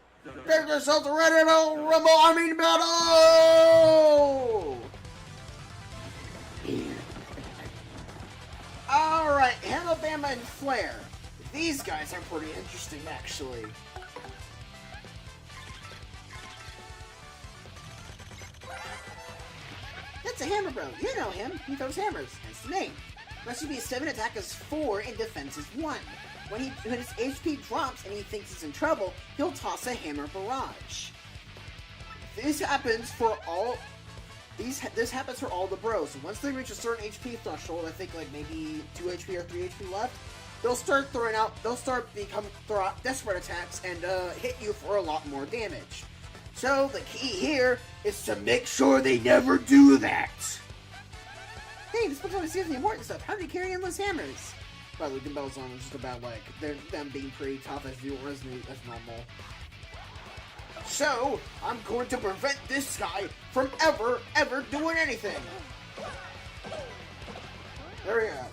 Get yourselves ready to rumble, battle! Alright, Hammer, Bama, and Flare. These guys are pretty interesting, actually. That's a hammer bro. You know him. He throws hammers. That's the name. Must be 7, attack is 4, and defense is 1. When his HP drops and he thinks he's in trouble, he'll toss a hammer barrage. This happens for all the bros. So once they reach a certain HP threshold, I think like maybe 2 HP or 3 HP left, they'll start throw out desperate attacks and hit you for a lot more damage. So the key here is to make sure they never do that. Hey, this book's only sees the important stuff. How do they carry endless hammers? Well, the Bell's on is just about like them being pretty tough as normal. So I'm going to prevent this guy from ever doing anything. There we go.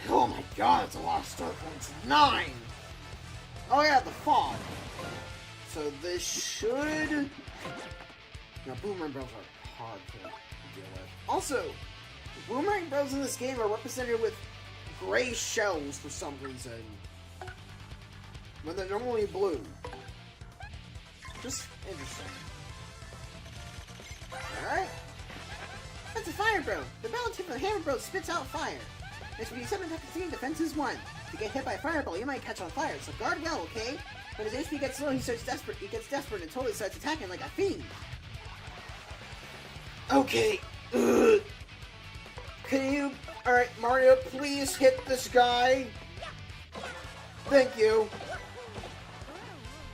Oh my god, it's a lot of star points. 9! Oh yeah, the fog. So this should... Now, Boomerang Bros are hard to deal with. Also, Boomerang Bros in this game are represented with gray shells for some reason. When they're normally blue. Just interesting. Alright. That's a fire bro. The battle tip of the hammer bro spits out fire. There should be 7 attack and defense is 1. If you get hit by a fireball, you might catch on fire, so guard well, okay? When his HP gets low, he gets desperate and totally starts attacking like a fiend. Okay. Can you... Alright, Mario, please hit this guy. Thank you.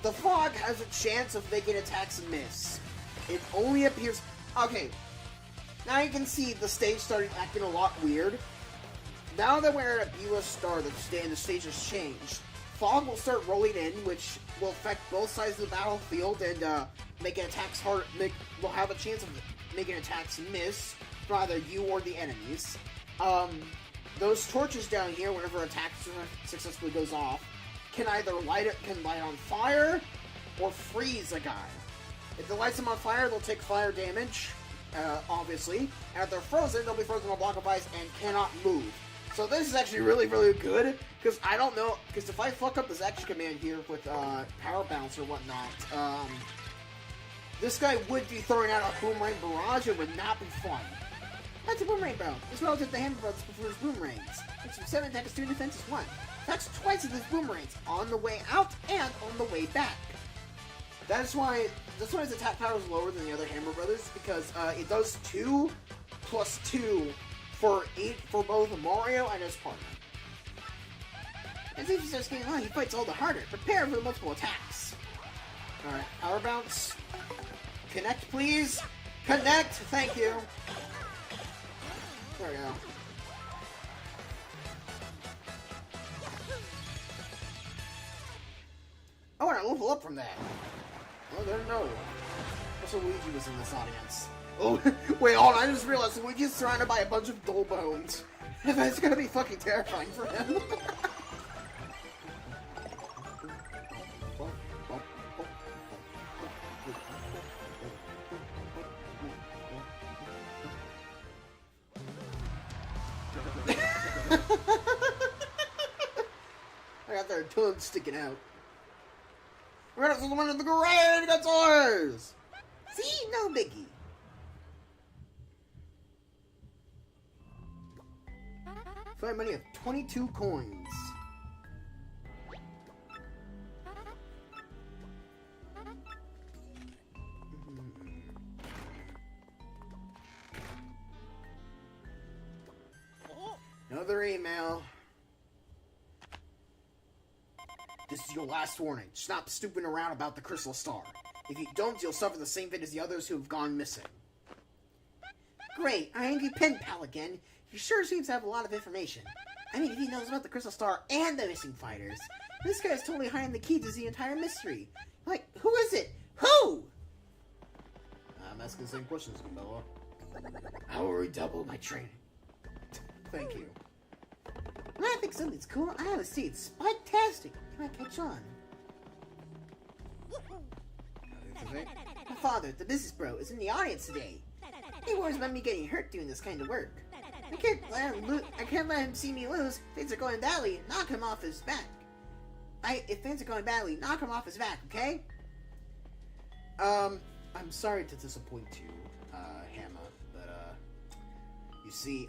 The fog has a chance of making attacks miss. It only appears... Okay. Now you can see the stage started acting a lot weird. Now that we're at a Beulah Star, the stage has changed. Fog will start rolling in, which will affect both sides of the battlefield and making attacks hard. Will have a chance of making attacks miss for either you or the enemies. Those torches down here, whenever attack successfully goes off, can either light on fire or freeze a guy. If it lights them on fire, they'll take fire damage, obviously. And if they're frozen, they'll be frozen on a block of ice and cannot move. So this is actually really, really good, because I don't know, because if I fuck up this action command here with power bounce or whatnot, this guy would be throwing out a boomerang barrage. It would not be fun.
That's a boomerang barrel. This relative to Hammer Brothers prefers boomerangs. It's from 7 attacks, 2 defenses, 1. That's twice of these boomerangs, on the way out and on the way back.
That's why his attack power is lower than the other Hammer Brothers, because it does 2 plus 2 for both Mario and his partner.
As if he starts getting on, he fights all the harder. Prepare for the multiple attacks.
Alright, power bounce. Connect, please. Connect, thank you. There we go. I want to level up from that. Oh, there no. Also, Luigi was in this audience. Oh, wait, hold on. I just realized Luigi's surrounded by a bunch of dull bones. That's gonna be fucking terrifying for him. I got their tongue sticking out. We're gonna the one in the garage. That's ours.
See, no biggie.
Find money of 22 coins. Another email. This is your last warning. Stop stooping around about the Crystal Star. If you don't, you'll suffer the same fate as the others who have gone missing.
Great, our angry pen pal again. He sure seems to have a lot of information. I mean, if he knows about the Crystal Star and the missing fighters, this guy's totally hiding the key to the entire mystery. Like, who is it? Who?
I'm asking the same questions, Gambella.
I will redouble my training.
Thank you.
When I think something's cool, I have to see it's fantastic. Can I catch on? My father, the business bro, is in the audience today. He worries about me getting hurt doing this kind of work. I can't let him see me lose. If things are going badly, knock him off his back. If things are going badly, knock him off his back, okay?
I'm sorry to disappoint you, Hammer, but, you see,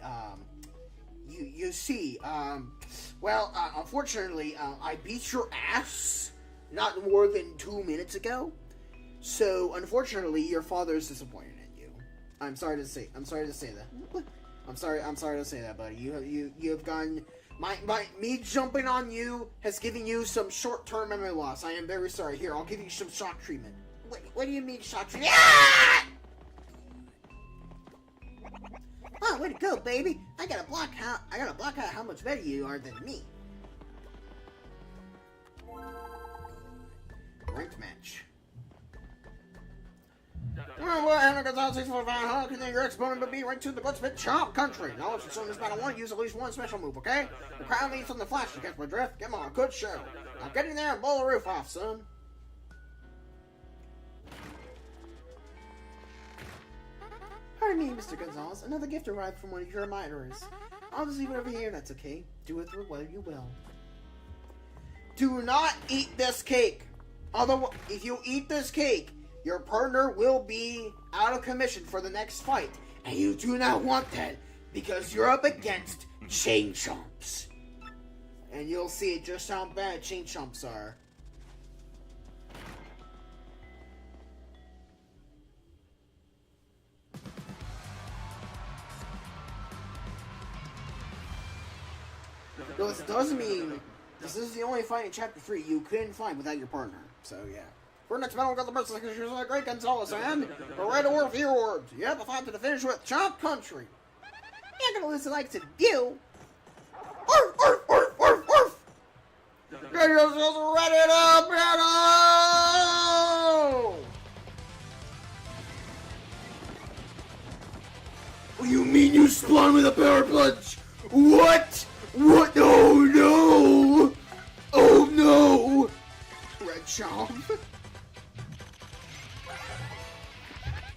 unfortunately, I beat your ass not more than 2 minutes ago, so, unfortunately, your father is disappointed in you. I'm sorry to say that. I'm sorry to say that, buddy. You have gone, me jumping on you has given you some short-term memory loss. I am very sorry. Here, I'll give you some shock treatment.
What do you mean shock treatment? Ah! Oh, way to go, baby! I gotta block out how much better you are than me.
Ranked match. How can your exponent be ranked to the Glitz Pit Chomp Country? Now, let's assume this battle one, use at least one special move, okay? The crowd needs from the flash to catch my drift. Give 'em a good show. Now get in there and blow the roof off, son.
Pardon me, Mr. Gonzalez. Another gift arrived from one of your admirers. I'll just leave it over here, that's okay. Do with it what you will.
Do not eat this cake. Otherwise, if you eat this cake, your partner will be out of commission for the next fight. And you do not want that, because you're up against Chain Chomps. And you'll see just how bad Chain Chomps are. No, this does mean this is the only fight in Chapter 3 you couldn't find without your partner. So, yeah. For next battle, we got the person who's a great Gonzalez, and a red award for your awards. Yep, a fight to the finish with Chomp Country.
You're gonna lose the likes of you.
Orf, orf, orf, orf, orf! Get yourselves ready to battle! What do you mean you spawn with a power punch? What? What? Oh no! Oh no! Red Chomp.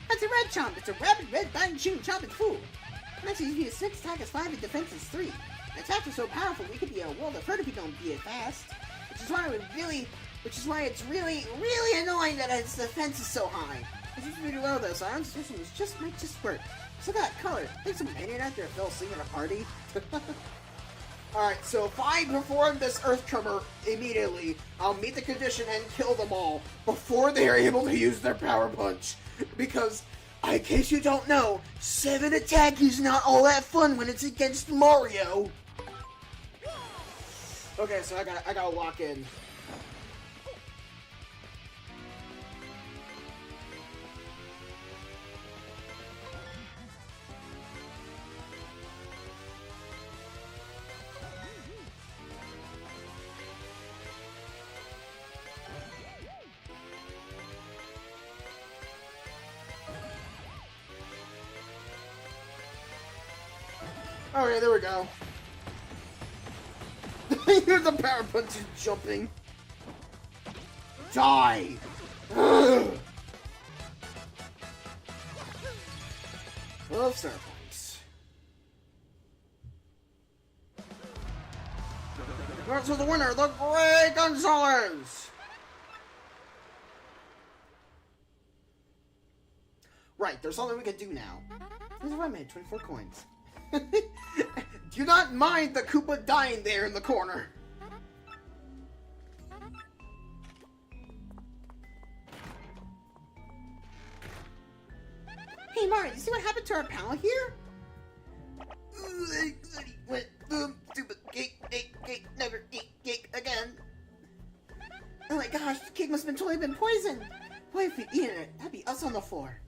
That's a red chomp. It's a rapid red button shooting chomping fool. Next you use 6 attack is 5 and defense is 3. Attacks are so powerful we could be in a world of hurt if we don't be it fast. Which is why it's really, really annoying that its defense is so high. I just really well though, so our institution might just work. Look at that color. I think some maniac out there fell asleep at a party.
Alright, so if I perform this Earth Tremor immediately, I'll meet the condition and kill them all before they are able to use their Power Punch. Because, in case you don't know, 7 attack is not all that fun when it's against Mario. Okay, so I gotta lock in. Okay, there we go. Here's the Power Punch is jumping. Die! Ugh. 12 star points. Alright, so the winner, the Great Gonzalez! Right, there's something we can do now. There's a remake, 24 coins. Do not mind the Koopa dying there in the corner.
Hey Mario, you see what happened to our pal here?
Went boom, stupid cake, never eat cake again.
Oh my gosh, the cake must have totally been poisoned. Boy, if we eat it, that'd be us on the floor.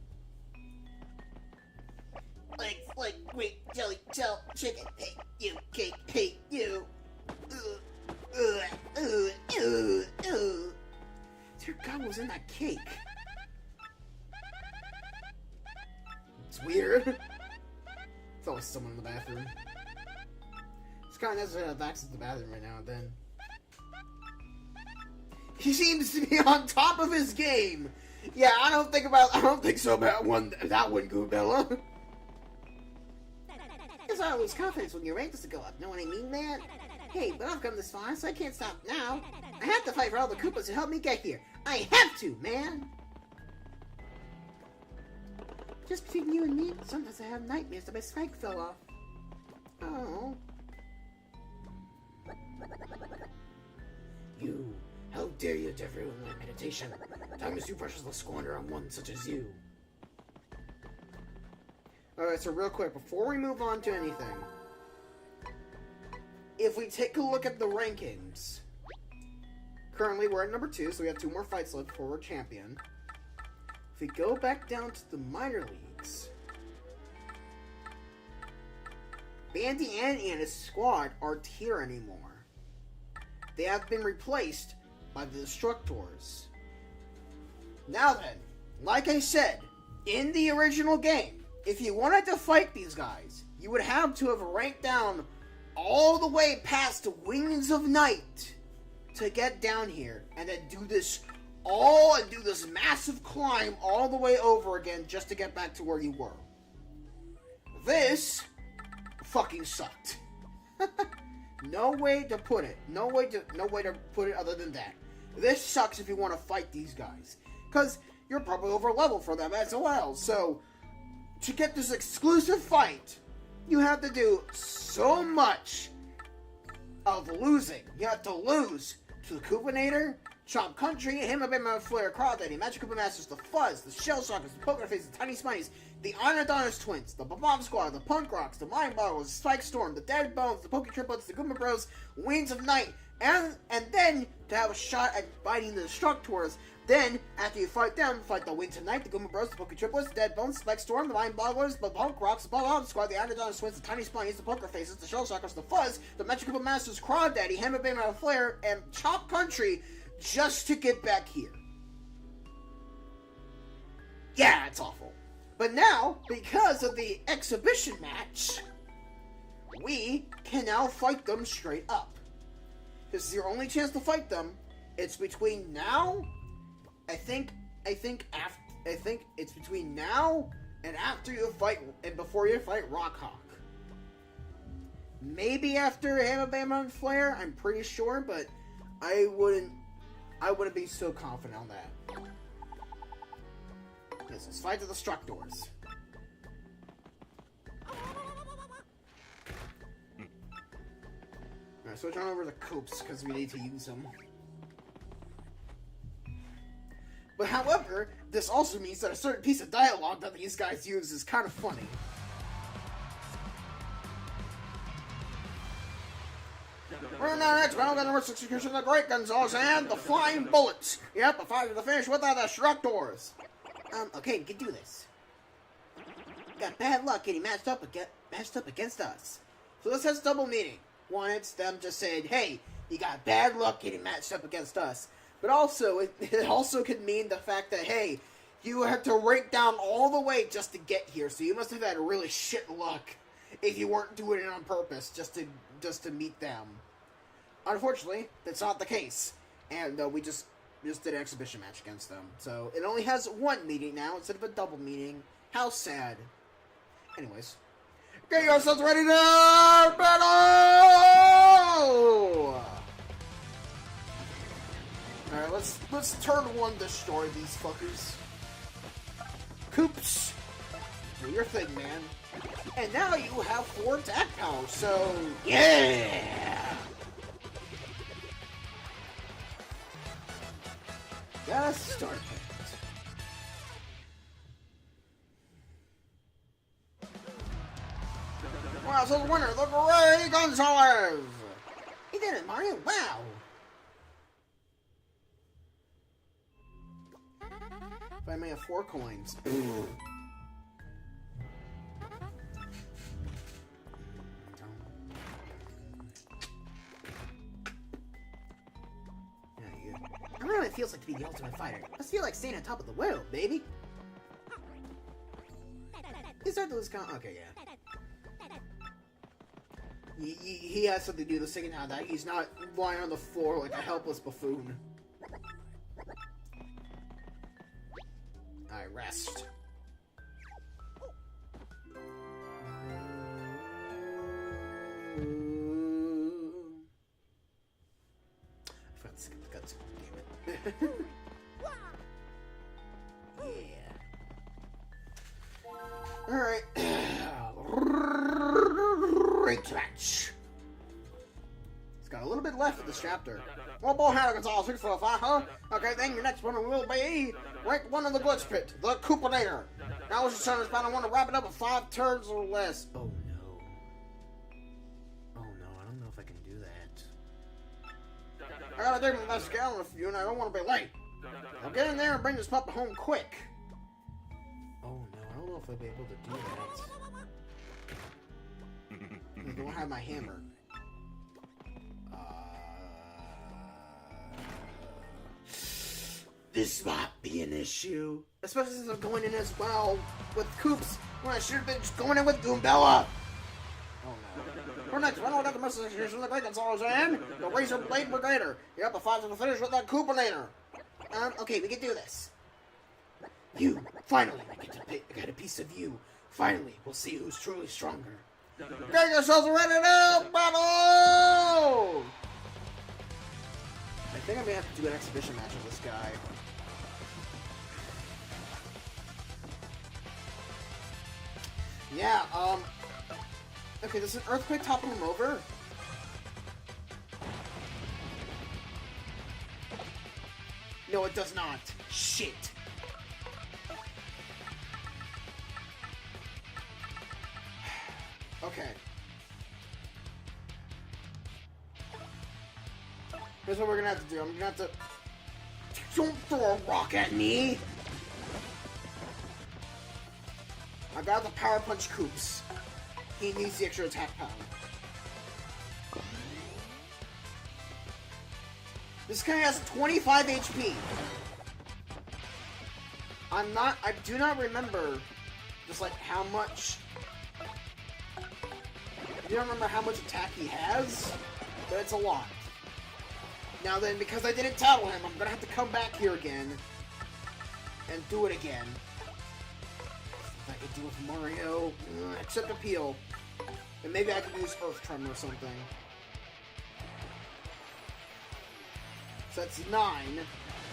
Like, wait, jelly, gel, chicken, hey, you, cake, hey, you.
Dear God, what was in that cake?
It's weird. It's always someone in the bathroom. It's kind of nice to have access to the bathroom right now and then. He seems to be on top of his game. Yeah, I don't think so about that one, Goobella.
Because I lose confidence when your rank doesn't go up. Know what I mean, man? Hey, but I've come this far, so I can't stop now. I have to fight for all the Koopas to help me get here. I have to, man! Just between you and me, sometimes I have nightmares that my spike fell off. Oh.
You, how dare you to ruin my meditation? Time is too precious to squander on one such as you. Alright, so real quick, before we move on to anything, if we take a look at the rankings, currently we're at number 2, so we have 2 more fights left before we're champion. If we go back down to the minor leagues, Bandy and his squad aren't here anymore. They have been replaced by the Destructors. Now then, like I said, in the original game, if you wanted to fight these guys, you would have to have ranked down all the way past the Wings of Night to get down here, and then do this massive climb all the way over again just to get back to where you were. This fucking sucked. No way to put it. No way to put it other than that. This sucks if you want to fight these guys, because you're probably over level for them as well. So to get this exclusive fight, you have to do so much of losing. You have to lose to the Koopanator, Chomp Country, Himabima, Flare, Crawdaddy, Magic Koopa Masters, the Fuzz, the Shell Shockers, the Poker Faces, the Tiny Smileys, the Anadonis Twins, the Bob Squad, the Punk Rocks, the Mind Boggles, the Spike Storm, the Dead Bones, the Poke Triplets, the Goomba Bros, Wings of Night, and then to have a shot at fighting the Destructors. Then, after you fight them, fight the Wings of Night, the Goomba Bros, the Poke Triplets, the Dead Bones, the Spike Storm, the Mind Bogglers, the Punk Rocks, the Bob Squad, the Anadonis Twins, the Tiny Smileys, the Poker Faces, the Shell Shockers, the Fuzz, the Magic Koopa Masters, Crawdaddy, Himabima, Flare, and Chomp Country, just to get back here. Yeah, it's awful. But now, because of the exhibition match, we can now fight them straight up. This is your only chance to fight them. It's between now, I think it's between now and after you fight, and before you fight Rockhawk. Maybe after Hamabama and Flare, I'm pretty sure, but I wouldn't be so confident on that. business. Fight the Destructors. Alright, switch on over to Coops, because we need to use them. But however, this also means that a certain piece of dialogue that these guys use is kind of funny. We're now next battle, the number execution of the Great Gonzalez and the Flying Bullets. Yep, a fight to the finish with the Destructors.
Okay, we can do this. Got bad luck getting matched up against us.
So this has double meaning. One, it's them just saying, hey, you got bad luck getting matched up against us. But also, it also could mean the fact that, hey, you had to rank down all the way just to get here, so you must have had really shit luck if you weren't doing it on purpose just to meet them. Unfortunately, that's not the case, and we just did an exhibition match against them. So it only has one meaning now instead of a double meaning. How sad. Anyways, get yourselves ready to battle! Alright, let's turn one, destroy these fuckers. Coops! Do your thing, man. And now you have 4 attack power, so yeah! Gotta start it. Wow, so the winner, the Great Gonzalez!
You did it, Mario! Wow!
If I may have 4 coins.
I don't know what it feels like to be the ultimate fighter. I just feel like staying on top of the world, baby.
You start to lose count. Okay, yeah. He has something to do with the second half that he's not lying on the floor like a helpless buffoon. Alright, rest. I forgot to skip the guts. Damn it. Yeah. Alright. Great match. It's got a little bit left of this chapter. Well, boy, how Gonzalez 6 for a fight, huh? Okay, then your next one will be rank 1 in the Glitz Pit, the Coopinator. Now let's just turn this battle. I want to wrap it up in 5 turns or less. Oh no. Oh no, I don't know if I can do that. I gotta take my best gallon with you, and I don't want to be late. I'll get in there and bring this puppy home quick. Oh no, I don't know if I'll be able to do that. I don't have my hammer. This might be an issue. Especially since I'm going in as well with Coops when I should have been just going in with Goombella. Oh no. For next, run out the message from the Great Gonzalez and the Razor Blade Brigader. You're up a 5 to the finish with that Coopinator.
Okay, we can do this.
You, finally, I get a piece of you. Finally, we'll see who's truly stronger. Get yourselves ready to battle! I think I'm gonna have to do an exhibition match with this guy. Yeah, okay, does an earthquake topple him over? No, it does not. Shit. Okay. Here's what we're gonna have to do. I'm gonna have to... Don't throw a rock at me! I got the Power Punch Coops. He needs the extra attack power. This guy has 25 HP. I do not remember just like how much... I do not remember how much attack he has, but it's a lot. Now then, because I didn't tattle him, I'm gonna have to come back here again and do it again. I could do with Mario, except Appeal. And maybe I could use Earth Tremor or something. So that's 9.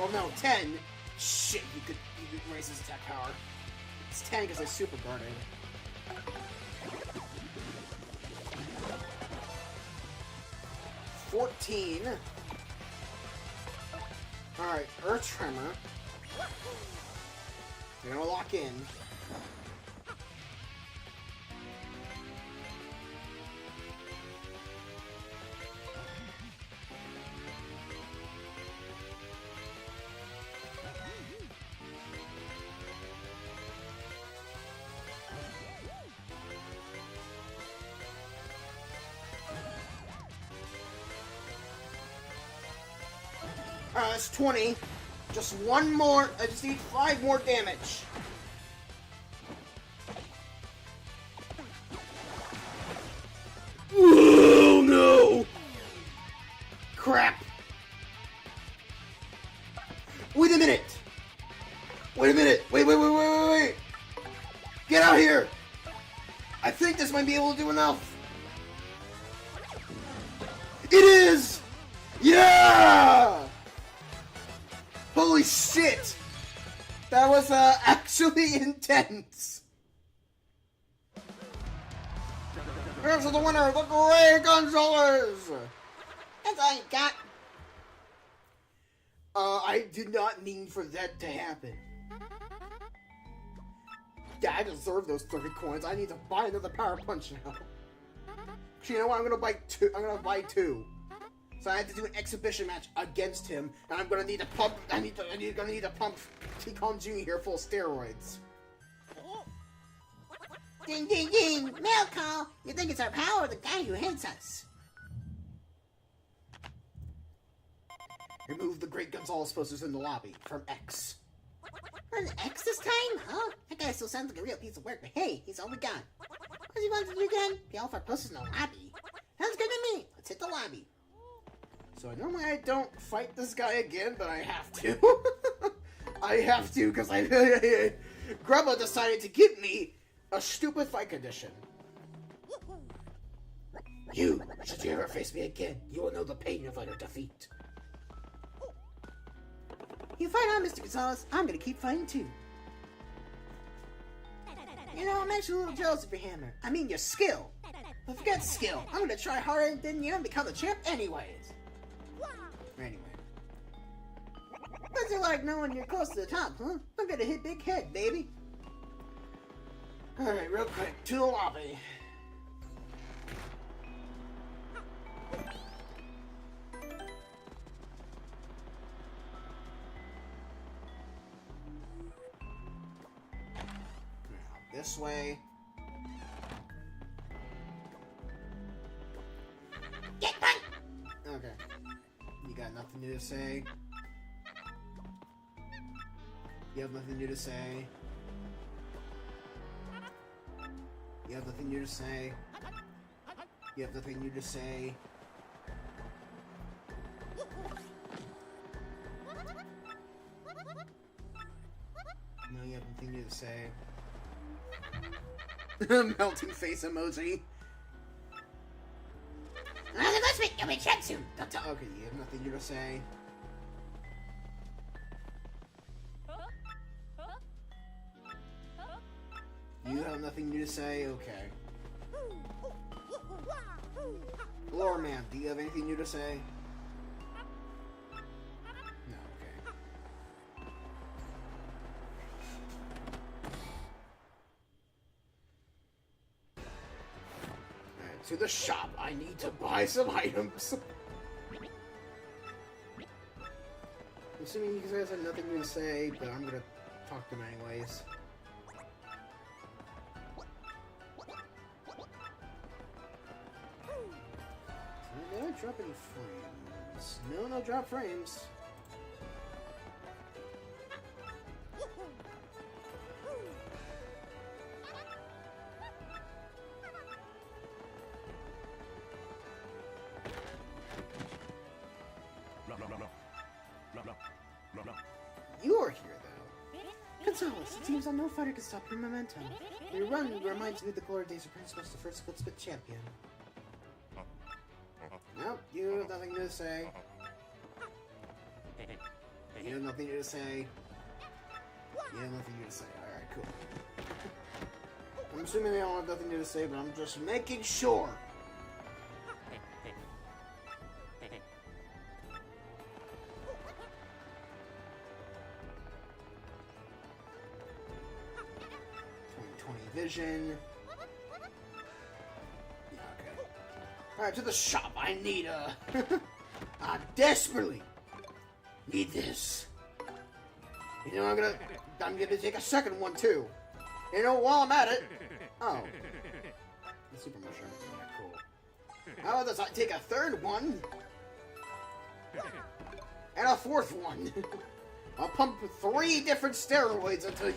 Oh no, 10. Shit, you could raise his attack power. It's 10 because I super guarded. $14. Alright, Earth Tremor. We're gonna lock in. Alright, that's 20. Just one more. I just need 5 more damage. Oh no! Crap. Wait a minute. Wait a minute. Wait. Get out here. I think this might be able to do enough. It is! Yeah! Holy shit! That was actually intense. Here's the winner, the Gray Gonzalez!
That's all you got.
I did not mean for that to happen. Yeah, I deserve those 30 coins. I need to buy another Power Punch now. You know what? I'm gonna buy 2. I'm gonna buy 2. So I have to do an exhibition match against him, and I'm gonna need to pump. I'm gonna need to pump T-Con Jr. here full of steroids.
Ding, ding, ding! Mail call! You think it's our power or the guy who hits us?
Remove the Great Gonzalez posters in the lobby from X.
An X this time? Huh? That guy still sounds like a real piece of work, but hey, he's all we got. What does he want to do again? Be all of our posters in the lobby. Sounds good to me. Let's hit the lobby.
So normally I don't fight this guy again, but I have to. I have to because Grubba decided to give me a stupid fight condition. Should you ever face me again, you will know the pain of utter defeat.
You fight on, Mr. Gonzalez. I'm gonna keep fighting too. You know, I'm actually a little jealous of your hammer. I mean, your skill. But forget skill. I'm gonna try harder than you and become the champ anyways.
Anyway.
What's it like knowing you're close to the top, huh? I'm gonna hit big head, baby.
Alright, real quick, to the lobby. Now, this way.
Get back!
Okay. You got nothing new to say? You have nothing new to say? You have nothing new to say? You have nothing new to say? No, you have nothing new to say. Melting face emoji.
Another glitch you'll be checked soon. Don't talk.
Okay, you have nothing new to say. You have nothing new to say? Okay. Lore Man, do you have anything new to say? No, okay. Alright, to the shop. I need to buy some items. I'm assuming you guys have nothing new to say, but I'm gonna talk to them anyways. Did I drop any frames? No, no drop frames. You are here, though.
Gonzalez, it seems that no fighter can stop your momentum. Your run reminds me of the glory days of Prince was the first Glitz Pit champion.
Nope, you have nothing new to say. You have nothing new to say. Yeah, nothing new to say. Alright, cool. I'm assuming they don't have nothing new to say, but I'm just making sure. Vision. Yeah, okay. Alright, to the shop. I need I desperately need this. You know, I'm gonna take a second one too. You know, while I'm at it. Oh. The super mushroom. Yeah, cool. How about this? I take a third one. And a fourth one. I'll pump 3 different steroids into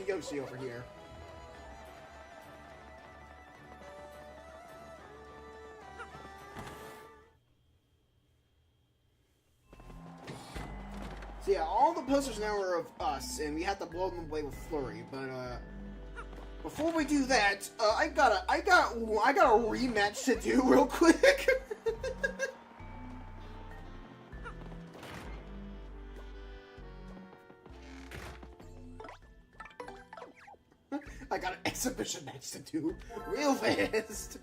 Yoshi over here. So yeah, all the posters now are of us, and we have to blow them away with Flurry. But before we do that, I got a rematch to do real quick. I got an exhibition match to do real fast.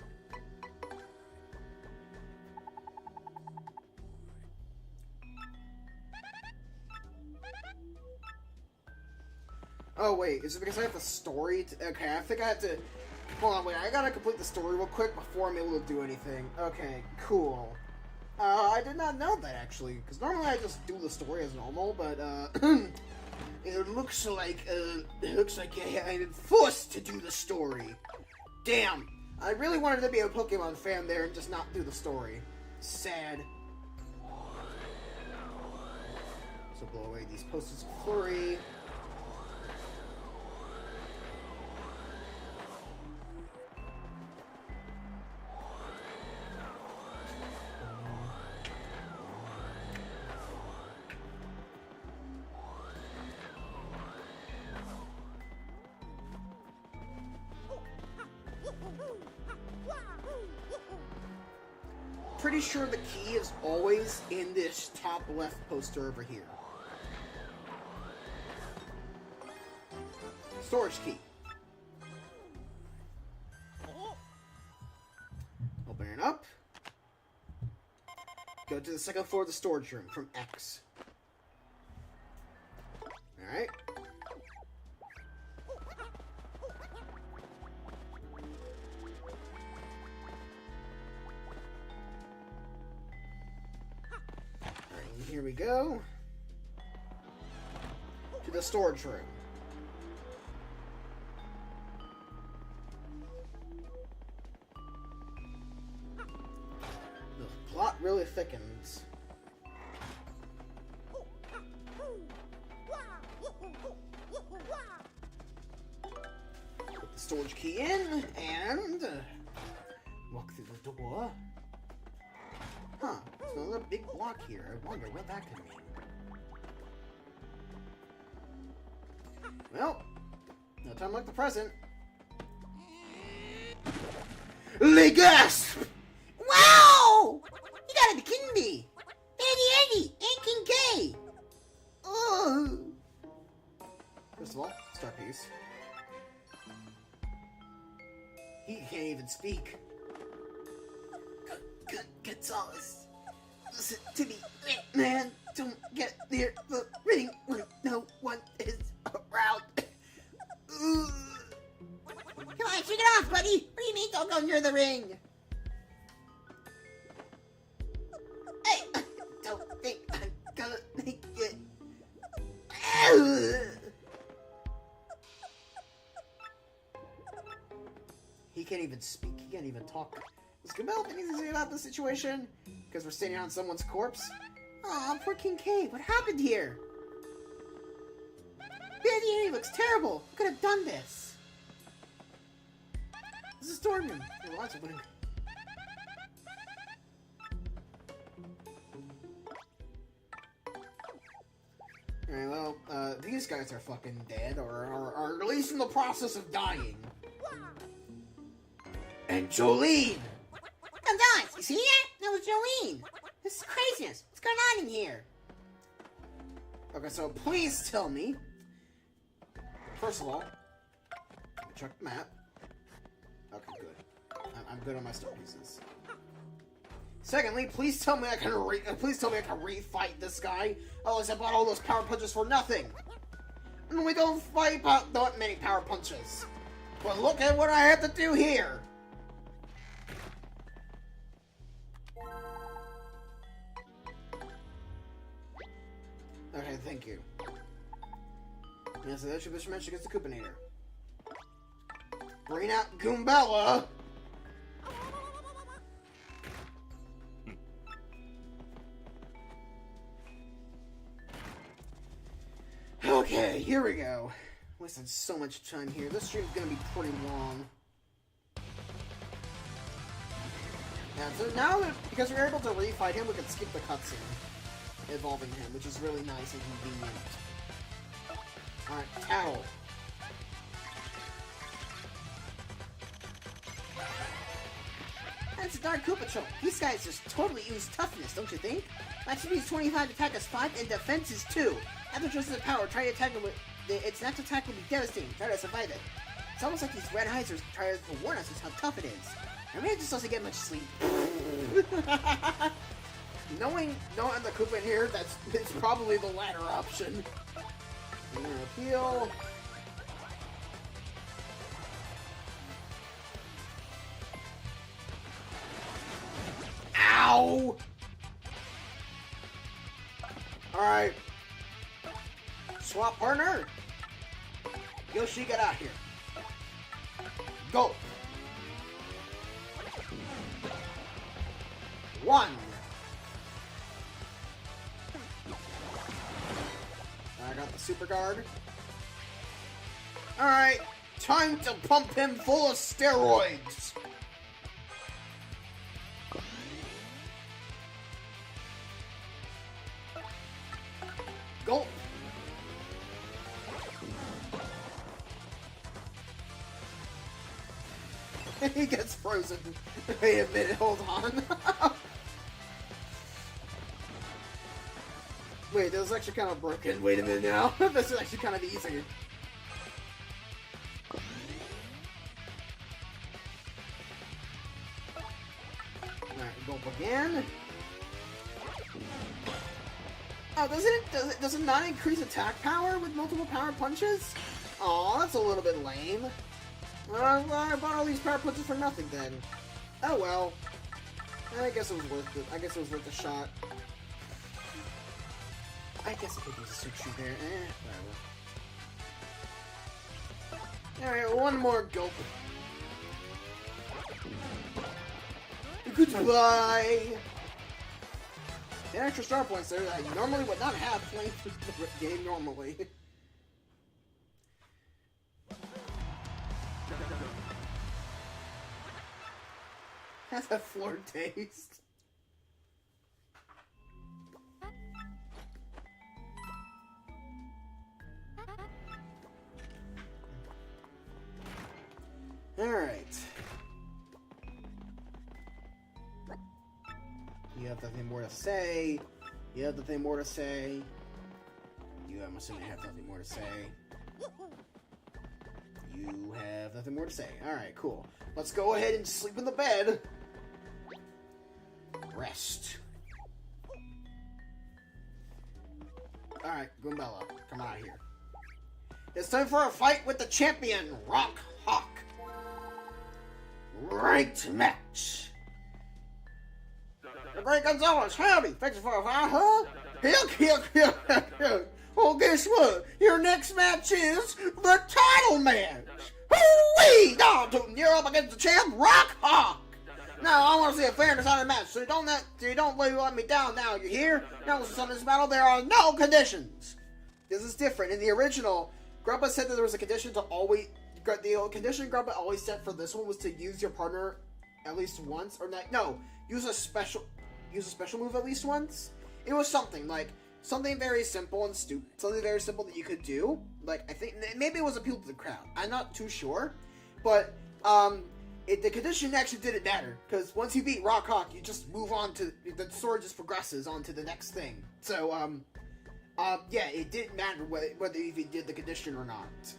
Oh wait, is it because I have the story? Okay, I think I have to... Hold on, wait, I gotta complete the story real quick before I'm able to do anything. Okay, cool. I did not know that, actually, because normally I just do the story as normal, but, it looks like I'm forced to do the story. Damn, I really wanted to be a Pokemon fan there and just not do the story. Sad. So blow away these posters of Flurry. Pretty sure the key is always in this top left poster over here. Storage key. Open it up. Go to the second floor of the storage room from X. Alright. Here we go. To the storage room. The plot really thickens. Put the storage key in and walk through the door. Huh, there's another big block here. I wonder what that could mean. Well, no time like the present. Le gasp!
Wow! You gotta be kidding me! Eddie and King K! Oh!
First of all, star piece. He can't even speak.
Gonzalez, listen to me, man. Don't get near the ring when no one is around. Come on, shake it off, buddy. What do you mean don't go near the ring? Hey, I don't think I'm gonna make it.
He can't even speak. He can't even talk. Does Gamel have anything to say about the situation? Because we're standing on someone's corpse?
Aw, poor King K. What happened here?
Eddie looks terrible. Who could have done this? This is Storming. The lights are winning. Alright, well, these guys are fucking dead, or are at least in the process of dying. And Jolene!
Gonzalez, you see that? That was Jolene. This is craziness. What's going on in here?
Okay, so please tell me First of all, let me check the map. Okay, good. I'm good on my star pieces. Secondly, please tell me I can refight this guy. Otherwise, I bought all those power punches for nothing. And we don't fight about that many power punches. But look at what I have to do here. Okay, thank you. Yes, that should be mentioned against the Coopinator. Bring out Goombella! Okay, here we go. Wasted so much time here. This stream's gonna be pretty long. Yeah, so now that, because we're able to refight him, we can skip the cutscene involving him, which is really nice and convenient. Alright, Tattle. That's a Dark Koopa Troll. These guys just totally use toughness, don't you think? Max speed 25, attack is 5, and defense is 2. After choices of power, try to attack it with... Its next attack will be devastating. Try to survive it. It's almost like these red eyes are trying to warn us just how tough it is. I mean, it just doesn't get much sleep. knowing the Koopa in here, it's probably the latter option. I'm gonna heal. Ow! Alright. Swap partner. Yoshi, get out here. Go. 1. I got the super guard. Alright, time to pump him full of steroids. Go. He gets frozen. Wait a minute, hold on. Wait, that was actually kind of broken. Wait a minute now. This is actually kind of easy. Alright, go up again. Oh, does it not increase attack power with multiple power punches? Aw, that's a little bit lame. I bought all these power punches for nothing then. Oh well. I guess it was worth it. I guess it was worth a shot. I guess I could use a soup shoe there. Whatever. Alright, one more gulp. Goodbye! 10 extra star points there that I normally would not have playing through the game normally. Has a floor taste. Alright. You have nothing more to say. You have nothing more to say. You, I'm assuming, have nothing more to say. You have nothing more to say. Alright, cool. Let's go ahead and sleep in the bed. Rest. Alright, Goombella, come out here. It's time for a fight with the champion, Rock Hawk. Ranked match. The Great Gonzalez, howdy. Thanks for a while, huh? Hill. Well, guess what? Your next match is the title match. Hoo-wee! Now, you're up against the champ, Rock Hawk. Now, I want to see a fairness on the match, so you don't let me down now, you hear? Now, listen to this battle, there are no conditions. This is different. In the original, Grandpa said that there was a condition to always... The condition Grandpa always set for this one was to use your partner at least once, or not, no, use a special move at least once. It was something very simple and stupid, something very simple that you could do. Like, I think maybe it was appeal to the crowd. I'm not too sure, but the condition actually didn't matter, because once you beat Rock Hawk, you just move on to the story, just progresses on to the next thing. So yeah, it didn't matter whether you did the condition or not.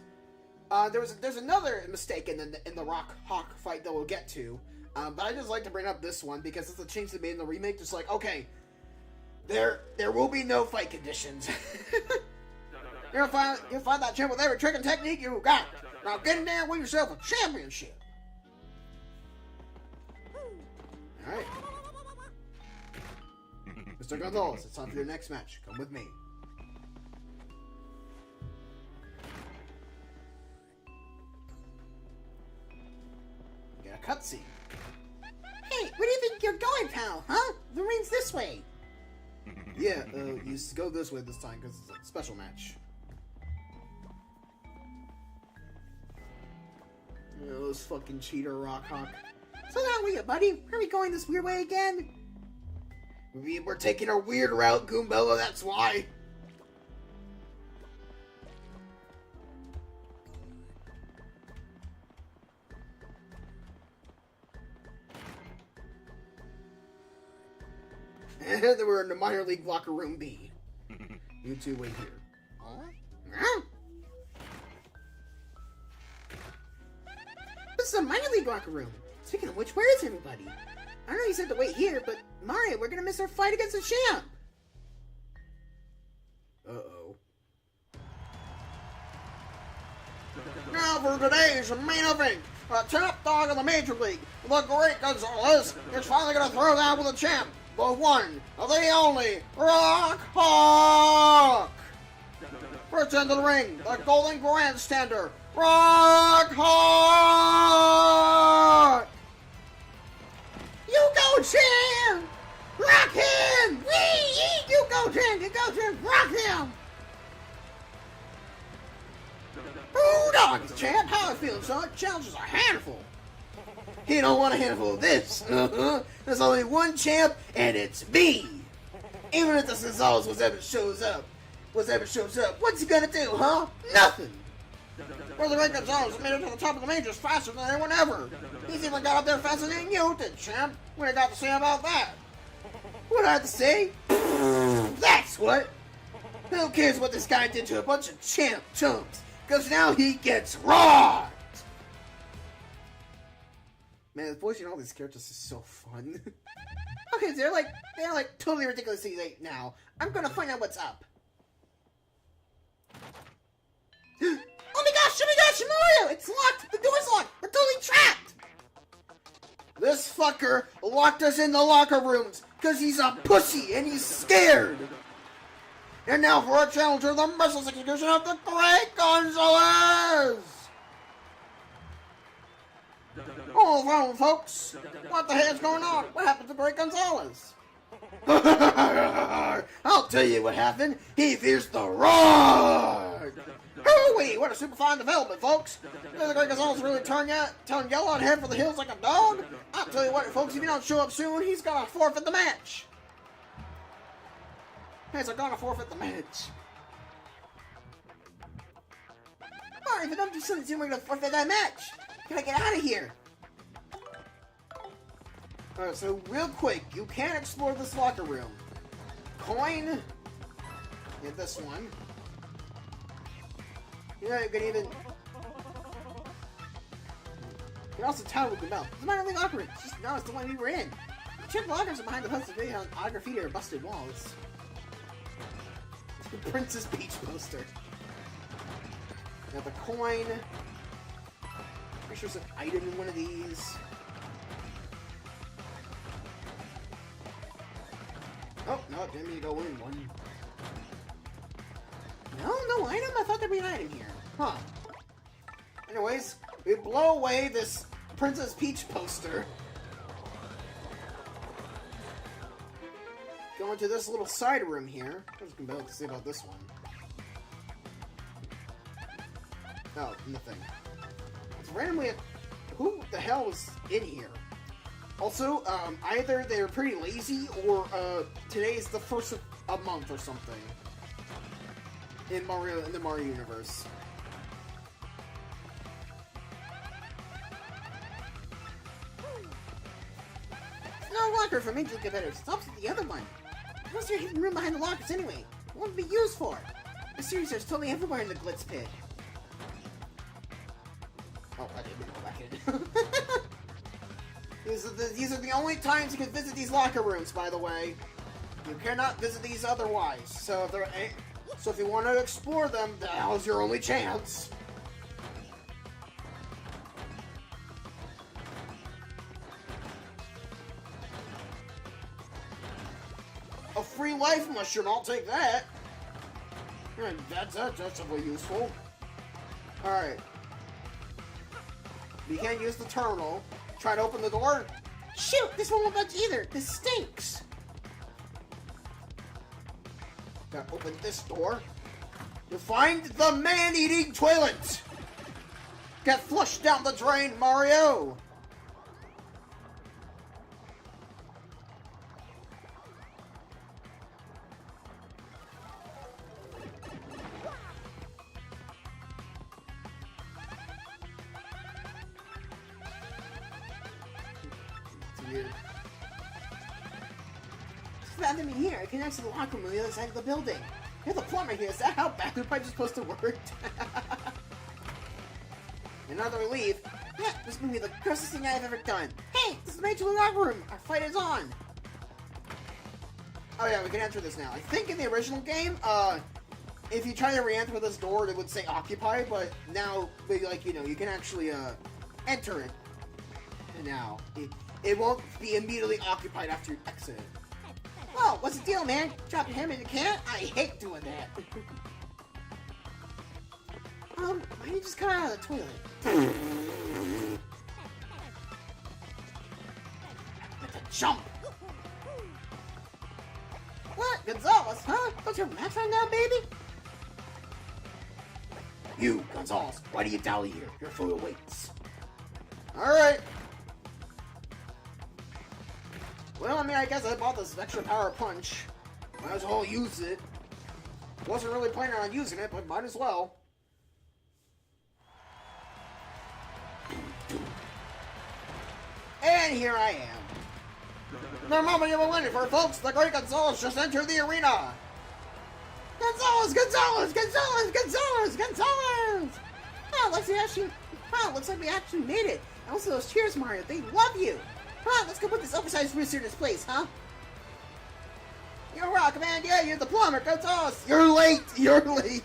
There's another mistake in the Rock Hawk fight that we'll get to, but I just like to bring up this one because it's a change they made in the remake. Just like, okay, there will be no fight conditions. You'll find that champ with every trick and technique you got. Now get in there and win yourself a championship. All right, Mr. Gonzalez, it's time for your next match. Come with me. Cutscene.
Hey, where do you think you're going, pal? Huh? The ring's this way.
Yeah, you go this way this time because it's a special match. Those fucking cheater Rock Hawk.
So now we, buddy. Are we going this weird way again?
We're taking a weird route, Goombella, that's why. They were in the minor league locker room B. You two wait here.
Huh? This is a minor league locker room. Speaking of which, where is everybody? I know you said to wait here, but Mario, we're gonna miss our fight against the champ.
Uh-oh. Now for today's main event, the top dog of the Major League, the Great Gonzalez, is finally gonna throw down with the champ. The one, the only, Rock Hawk! First into the ring, the Golden Grandstander, Rock Hawk!
You go, champ! Rock him! Wee! You go, champ! You go, champ! Rock him!
Ooh, dog, champ, how I feel, son? Challenges a handful. He don't want a handful of this. There's only one champ, and it's me. Even if the Gonzalez was ever shows up, what's he gonna do, huh? Nothing. Well, the Great Gonzalez made it to the top of the majors faster than anyone ever. He's even got up there faster than you did, champ. What do you got to say about that? What do I have to say? That's what. Who cares what this guy did to a bunch of champ chumps? Because now he gets rocked. Man, voicing all these characters is so fun. Okay, they're like totally ridiculously late now. I'm gonna find out what's up.
Oh my gosh, Mario! It's locked! The door's locked! We're totally trapped!
This fucker locked us in the locker rooms because he's a pussy and he's scared. And now for our challenger, the merciless execution of the Great Gonzalez! Oh, well, folks, what the hell's going on? What happened to Great Gonzalez? I'll tell you what happened. He fears the Rock! Hooey! What a super fine development, folks! Did the Great Gonzalez really turn yellow and head for the hills like a dog? I'll tell you what, folks, if you don't show up soon, he's gonna forfeit the match! He's gonna forfeit the match. Alright, if I don't do something soon, we're gonna forfeit that match! Gotta get out of here! Alright, so real quick, you can explore this locker room. Coin. Get this one. Yeah, you can even... You can also tell with the bell. It's minor league locker room. It's just, no, it's the one we were in. Check the lockers are behind the poster video on graffiti or busted walls. Princess Peach poster. Got the coin. Pretty sure there's an item in one of these. Oh, no, it didn't mean to go in one. No item? I thought there'd be an item here. Huh. Anyways, we blow away this Princess Peach poster. Go into this little side room here. I was going to say about this one. Oh, nothing. It's randomly... Who the hell is in here? Also, either they're pretty lazy, or today's the first of a month or something. In the Mario universe. No locker for major competitors. It's opposite the other one. What's your hidden room behind the lockers anyway? What would it be used for? The series is totally everywhere in the Glitz Pit. Oh, I didn't go back in. These are the only times you can visit these locker rooms, by the way. You cannot visit these otherwise. So if you want to explore them, now's your only chance. A free life mushroom, I'll take that. And that's really useful. Alright. You can't use the terminal. Try to open the door.
Shoot, this one won't budge either. This stinks.
Gotta open this door. You find the man-eating toilet. Get flushed down the drain, Mario. Weird.
Found them in here. I can access the locker room on the other side of the building. You're the plumber here. Is that how backup pipes are supposed to work?
Another relief.
Yeah, this may be the grossest thing I've ever done. Hey, this is the major locker room. Our fight is on.
Oh yeah, we can enter this now. I think in the original game, if you try to re-enter this door, it would say occupied, but now, like, you know, you can actually, enter it. Now. It won't be immediately occupied after you exit it.
Whoa, what's the deal, man? Dropping him in the can? I hate doing that. Why don't you just come out of the toilet?
With a jump!
What? Gonzalez, huh? Don't you have match right now, baby?
You, Gonzalez, why do you dally here? Your food awaits. Alright. Well, I mean, I guess I bought this extra power punch. Might as well use it. Wasn't really planning on using it, but might as well. And here I am. The moment you've been waiting for, folks. The great Gonzalez just entered the arena. Gonzalez, Gonzalez, Gonzalez, Gonzalez, Gonzalez!
Looks like we actually made it. And also those cheers, Mario. They love you. Come on, let's go put this oversized rooster in his place, huh?
You're rock, man. Yeah, you're the plumber. Gonzalez. You're late. You're late.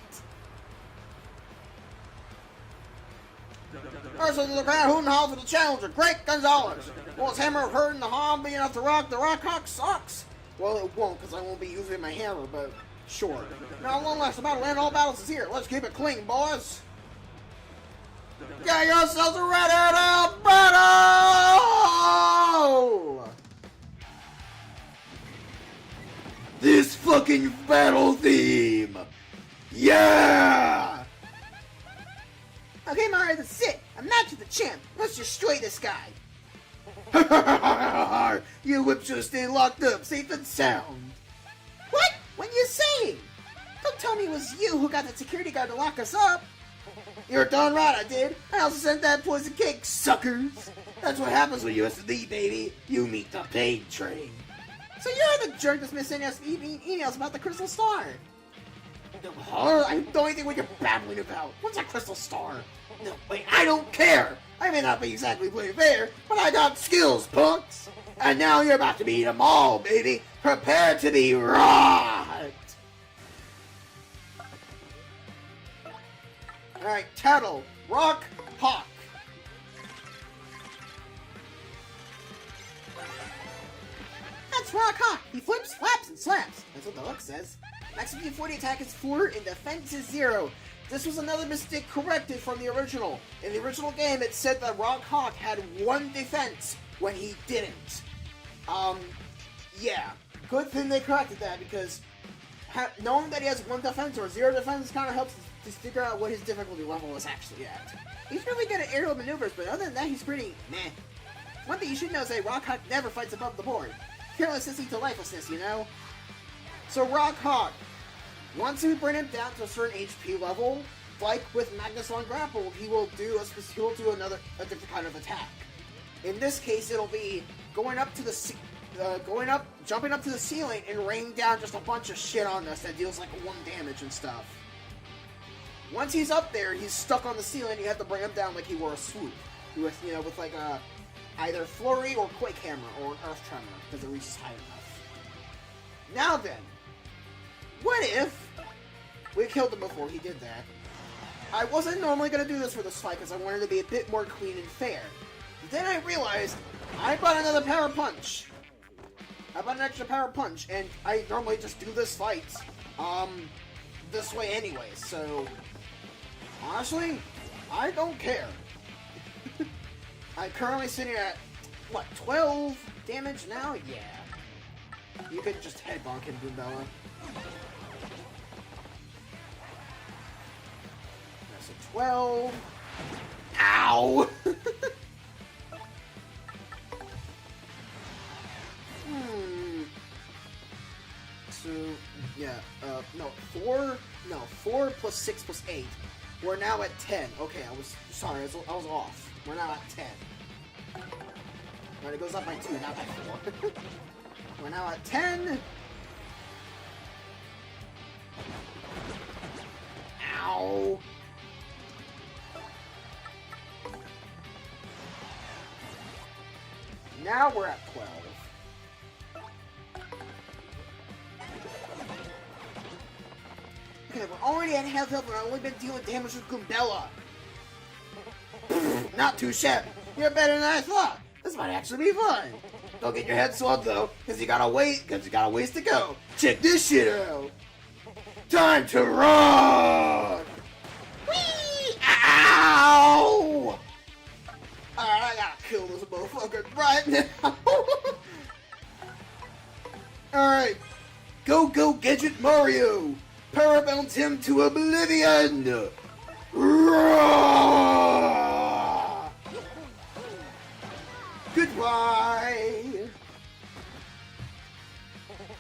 First to the crowd, hooting hall for the challenger, Great Gonzalez. Will his hammer hurt in the hall be enough to rock the rock hawk socks? Well, it won't, because I won't be using my hammer, but sure. Now, one last battle, and all battles is here. Let's keep it clean, boys. Get yourselves ready to battle! This fucking battle theme! Yeah!
Okay, Mario, that's it. A match with the champ. Let's destroy this guy.
You whips should stay locked up, safe and sound.
What? What are you saying? Don't tell me it was you who got the security guard to lock us up.
You're darn right I did. I also sent that poison cake, suckers. That's what happens when you SD, baby. You meet the paid train.
So you're the jerk that's been sending us emails about the crystal star.
The only thing we can babbling about. What's a crystal star? No, wait, I don't care. I may not be exactly playing fair, but I got skills, punks. And now you're about to meet them all, baby. Prepare to be rocked. Alright, Tattle, Rock, Hawk.
That's Rock Hawk. He flips, flaps, and slaps. That's what the look says. Maximum 40 attack is 4 and defense is 0. This was another mistake corrected from the original. In the original game, it said that Rock Hawk had 1 defense when he didn't. Yeah. Good thing they corrected that, because knowing that he has 1 defense or 0 defense kind of helps to figure out what his difficulty level is actually at. He's really good at aerial maneuvers, but other than that, he's pretty meh. One thing you should know is that Rock Hawk never fights above the board. Carelessness leads to lifelessness, you know? So Rock Hawk, once we bring him down to a certain HP level, like with Magnus on Grapple, he will do a different kind of attack. In this case, it'll be jumping up to the ceiling and raining down just a bunch of shit on us that deals like 1 damage and stuff.
Once he's up there, he's stuck on the ceiling. You have to bring him down like he were a swoop. With, you know, with like a either flurry or quake hammer or an earth tremor because it reaches high enough. Now then, what if we killed him before he did that? I wasn't normally going to do this for this fight because I wanted to be a bit more clean and fair. But then I realized I bought another power punch. I bought an extra power punch, and I normally just do this fight this way anyway, so honestly, I don't care. I'm currently sitting at, what, 12 damage now? Yeah. You could just headbonk him, Goombella. That's a 12. Ow! So, yeah, no, 4 plus 6 plus 8. We're now at 10. Okay, I was off. We're now at 10. Right, it goes up by 2, not by 4. We're now at 10. Ow. Now we're at 12. Okay, we're already at half health and I've only been dealing damage with Goombella. Not too shabby. You're better than I thought. This might actually be fun. Don't get your head swamped though, because you got a ways to go. Check this shit out. Time to run! Whee! Ow! Alright, I gotta kill this motherfucker right now. Alright. Go, Gadget Mario! Power bounce him to oblivion! Roar! Goodbye!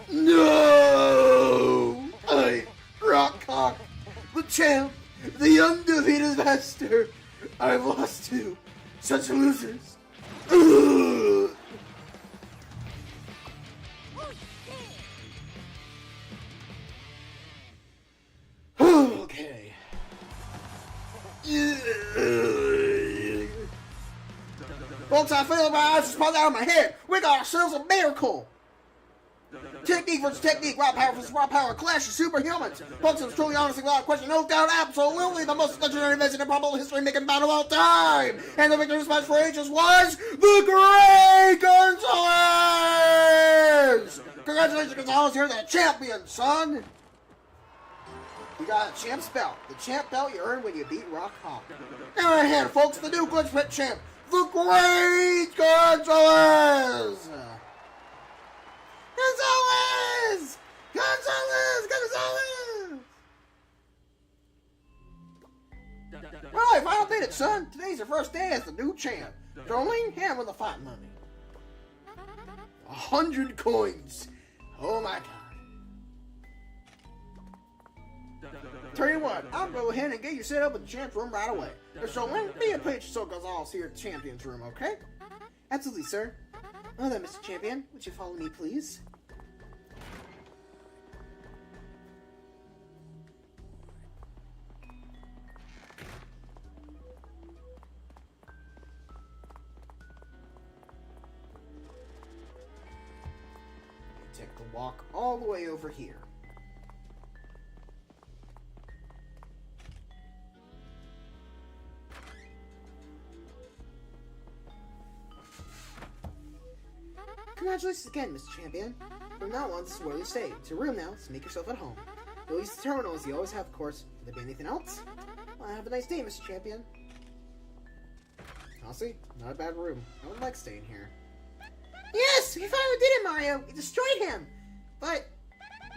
No! Rockcock, the champ, the undefeated master! I've lost to such losers! Ugh. Okay. Folks, I feel my eyes just popped out of my head. We got ourselves a miracle. Technique versus technique, raw power versus raw power, clash of superhumans. Folks, it's truly, honestly, without question, no doubt, absolutely the most legendary event in probable history-making battle of all time. And the victor's match for ages was the Great Gonzalez. Congratulations, Gonzalez, you're the champion, son. You got a champ's belt. The champ belt you earned when you beat Rock Hawk. In our hand, folks, the new Glitz Pit champ, the Great Gonzalez! Gonzalez! Gonzalez! Gonzalez! Well, I finally did it, son. Today's your first day as the new champ. Throwing hand with the fight money. 100 coins. Oh my god. Tell you what, I'll go ahead and get you set up in the champ's room right away. So let me page so Gonzalez here at the champion's room, okay? Absolutely, sir. Oh, then, Mr. Champion, would you follow me, please? Take the walk all the way over here. Congratulations again, Mr. Champion. From now on, this is where you stay. It's your room now, so make yourself at home. You'll use the terminal as you always have, of course. Could there be anything else? Well, have a nice day, Mr. Champion. Honestly, not a bad room. I would like staying here. Yes! We finally did it, Mario! We destroyed him! But,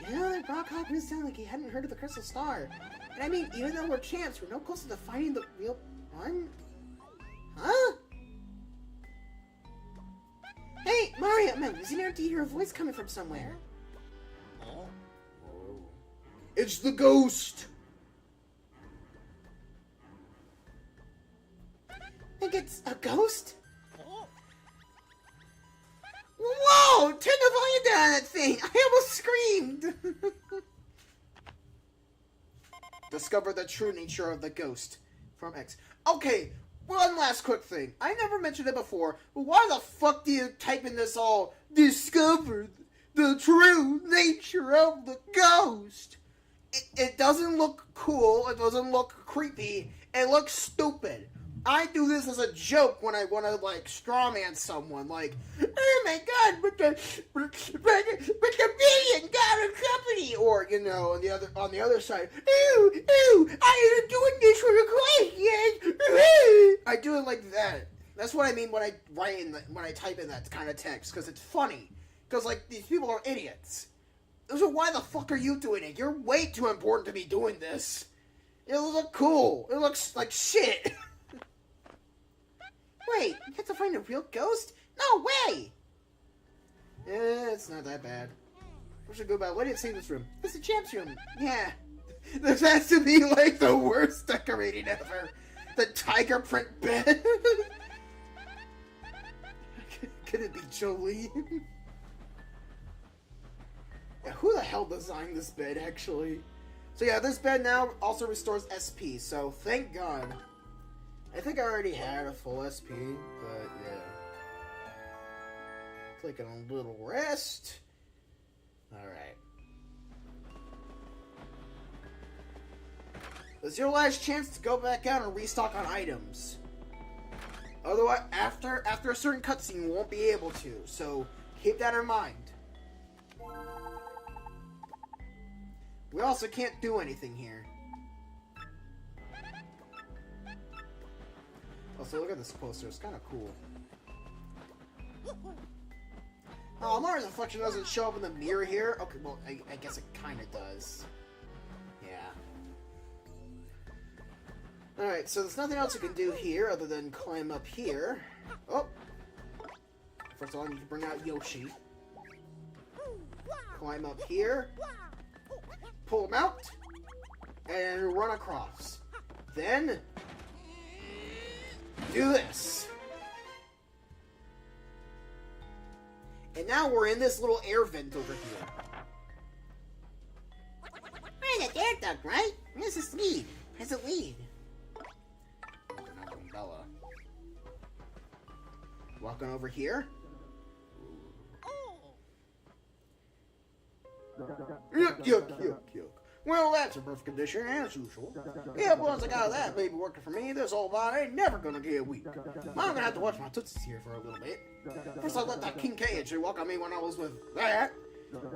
you know, that Rock Hawk didn't sound like he hadn't heard of the Crystal Star. And I mean, even though we're champs, we're no closer to finding the real one. Huh? Hey, Mario! I'm losing out to hear a voice coming from somewhere. Oh. It's the ghost! Think it's a ghost? Whoa! Turn the volume down on that thing! I almost screamed! Discover the true nature of the ghost. From X. Okay, one last quick thing. I never mentioned it before, but why the fuck do you type in this all, discover the true nature of the ghost? It doesn't look cool, it doesn't look creepy, it looks stupid. I do this as a joke when I want to, like, strawman someone, like, oh my god, but the billion dollar company, or, you know, on the other side, ooh, I am doing this for the question. I do it like that. That's what I mean when I when I type in that kind of text, because it's funny. Because, like, these people are idiots. So why the fuck are you doing it? You're way too important to be doing this. It looks cool. It looks like shit.
Wait, you have to find a real ghost? No way!
It's not that bad. We should go back. What did it say in this room?
It's the champ's room.
Yeah. This has to be like the worst decorating ever. The tiger print bed. Could it be Jolie? Yeah, who the hell designed this bed, actually? So yeah, this bed now also restores SP, so thank God. I think I already had a full SP, but yeah. Clicking on a little rest. Alright. This is your last chance to go back out and restock on items. Otherwise, after a certain cutscene, you won't be able to, so keep that in mind. We also can't do anything here. Also, look at this poster. It's kind of cool. Oh, Mars reflection doesn't show up in the mirror here. Okay, well, I guess it kind of does. Yeah. Alright, so there's nothing else you can do here other than climb up here. Oh! First of all, I need to bring out Yoshi. Climb up here. Pull him out. And run across. Then do this. And now we're in this little air vent over here.
We're in the air duct, right? This is lead. Has a lead.
Bella. Walking over here. Yuck. Well, that's a perfect condition, as usual. Yeah, once I got that baby working for me, this old body ain't never gonna get weak. I'm gonna have to watch my tootsies here for a little bit. First I let that King K walk on me when I was with that.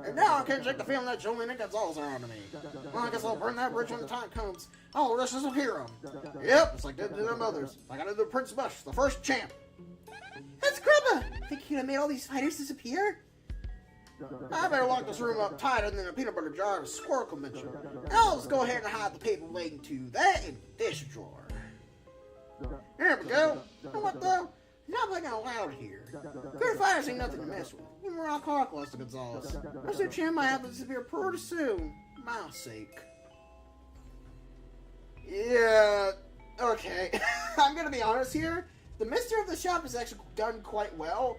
And now I can't shake the feeling that Jolene Gonzalez are onto me. Well, I guess I'll burn that bridge when the time comes. I'll disappear him. Yep, it's like they did to their mothers. Like I did to Prince Bush, the first champ.
That's Grubba! Think you made all these fighters disappear?
I better lock this room up tighter than a peanut butter jar of squirrel convention. Now let's go ahead and hide the paper relating to that in this drawer. There we go. You know what though? Not playing out loud here. Good fighters ain't nothing to mess with. Even Rock Hawk lost to Gonzalez. Mr. Chan might have to disappear pretty soon. My sake. Yeah, okay. I'm gonna be honest here. The mystery of the shop is actually done quite well.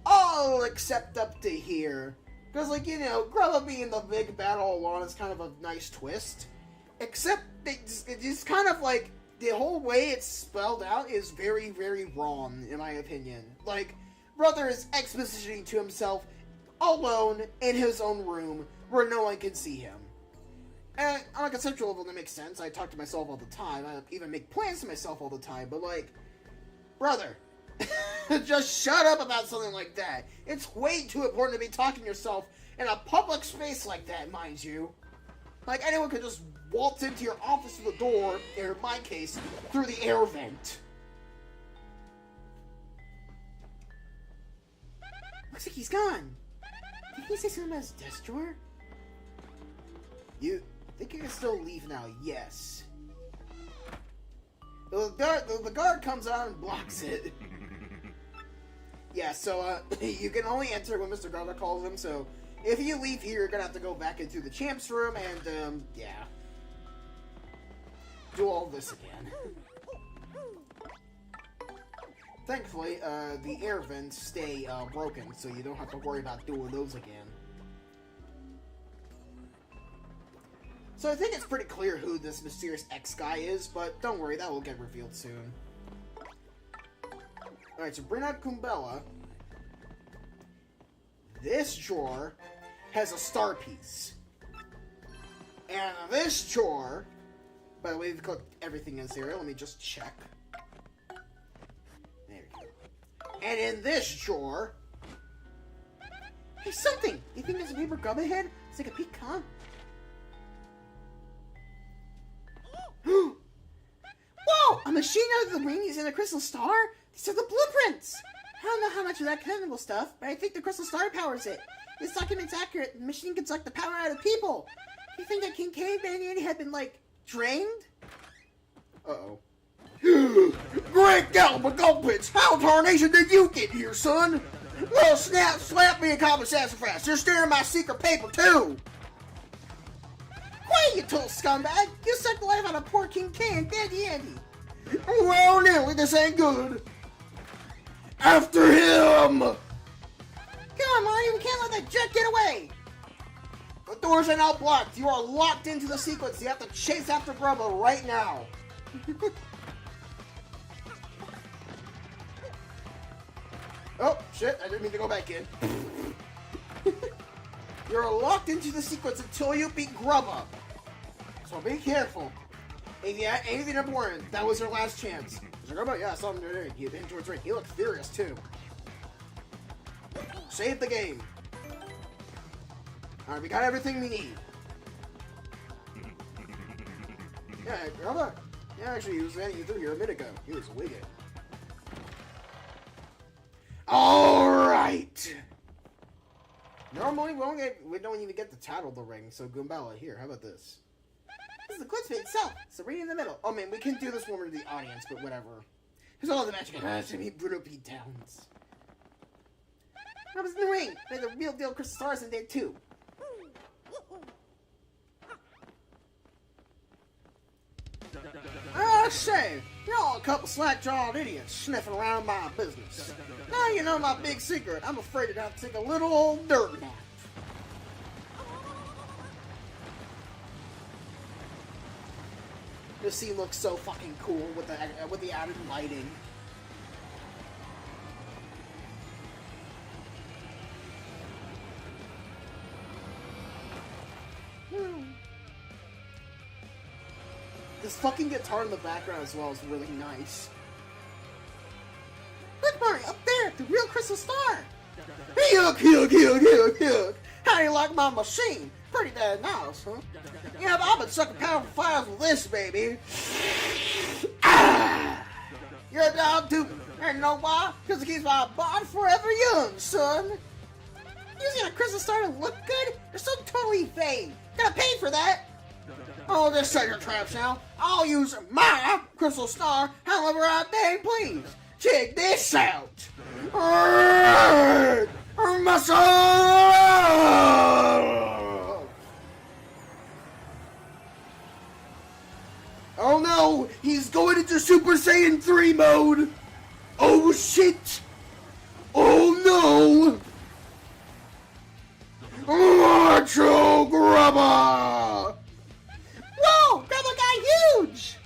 All except up to here. Because, like, you know, Grubba being the big bad all along is kind of a nice twist. Except, it's just kind of like, the whole way it's spelled out is very, very wrong, in my opinion. Like, Brother is expositioning to himself alone in his own room where no one can see him. And on a conceptual level, that makes sense. I talk to myself all the time. I even make plans to myself all the time. But, like, brother, just shut up about something like that. It's way too important to be talking to yourself in a public space like that, mind you. Like, anyone could just waltz into your office through the door, or in my case, through the air vent.
Looks like he's gone. Did he say something about his desk drawer?
You think you can still leave now? Yes. The guard comes out and blocks it. Yeah, so, you can only enter when Mr. Garber calls him, so if you leave here, you're gonna have to go back into the champ's room and, yeah. Do all this again. Thankfully, the air vents stay, broken, so you don't have to worry about doing those again. So I think it's pretty clear who this mysterious X guy is, but don't worry, that will get revealed soon. Alright, so bring out Goombella. This drawer has a star piece. And this drawer... By the way, we've got everything in zero. Let me just check. There we go. And in this drawer... Hey, something! You think there's a paper grub ahead? Let's take a peek, huh? Whoa! A machine out of the ring using a crystal star? These are the blueprints! I don't know how much of that chemical stuff, but I think the crystal star powers it. This document's accurate. The machine can suck the power out of people. You think that King Caveman had been, like, drained? Uh-oh. Great Galbagompits! How tarnation did you get here, son? Well, slap me a common sassafras. You're stealing my secret paper, too! Quiet, you total scumbag! You sucked the life out of poor King K and Dandy Andy! Well, Nelly, this ain't good! After him! Come on, Marty, we can't let that jet get away! The doors are now blocked. You are locked into the sequence. You have to chase after Grubba right now. Oh, shit, I didn't mean to go back in. You're locked into the sequence until you beat Grubba. So be careful. If you had anything important, that was your last chance. Is there Grubba? Yeah, I saw him there. He hit towards right. He looked furious, too. Save the game. Alright, we got everything we need. Yeah, Grubba. Yeah, actually, he was running you through here a minute ago. He was wicked. Alright! Normally, we don't even get the title of the ring, so Goombella, here, how about this? This is the Glitz Pit itself. It's right in the middle. Oh man, we can do this when we're the audience, but whatever. Here's all the magic to be Bruno P. Downs. I was in the ring, but the real deal Crystal Stars in there too. I say, you're all a couple slack-jawed idiots sniffing around my business. Now you know my big secret. I'm afraid to have to take a little old dirt nap. This scene looks so fucking cool with the added lighting. This fucking guitar in the background as well is really nice. Look, Mario, up there, the real crystal star! Yuck. How do you like my machine? Pretty damn nice, huh? Yeah, but I've been sucking powerful fires with this, baby. Ah! You're a dog too. And you know why? Because it keeps my body forever young, son. Using a crystal star to look good? You're so totally vain. Gotta pay for that. Oh, just set your traps now. I'll use my crystal star however I may please. Check this out. Muscle! Oh no, he's going into Super Saiyan 3 mode. Oh shit. Oh no. Macho Grubba. Whoa, Grubba got huge.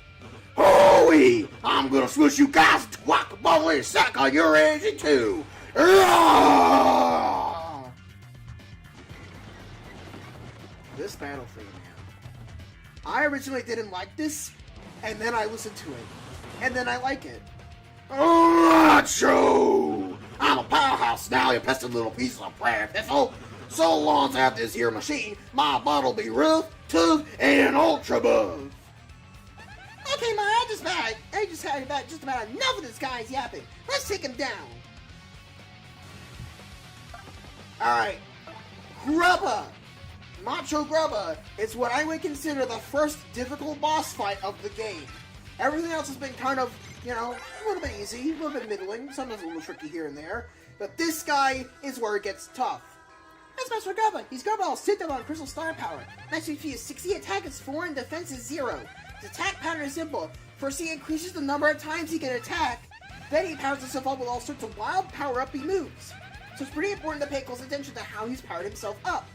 Holy, I'm gonna switch you guys to guacamole and sack on your engine too. This battle theme, man. I originally didn't like this, and then I listened to it, and then I like it. Macho! I'm a powerhouse now, you pested little piece of prayer piffle. So long as I have this here machine, my body'll be rough, tough, and ultra buff. Okay, man, I just had about enough of this guy's yapping. Let's take him down. Alright, Grubba. Macho Grubba is what I would consider the first difficult boss fight of the game. Everything else has been kind of, you know, a little bit easy, a little bit middling, sometimes a little tricky here and there. But this guy is where it gets tough. That's Master Grubba. He's Grubba all sit down on Crystal Star Power. Next HP is 60, attack is 4, and defense is 0. His attack pattern is simple. First he increases the number of times he can attack, then he powers himself up with all sorts of wild power-up he moves. So it's pretty important to pay close attention to how he's powered himself up.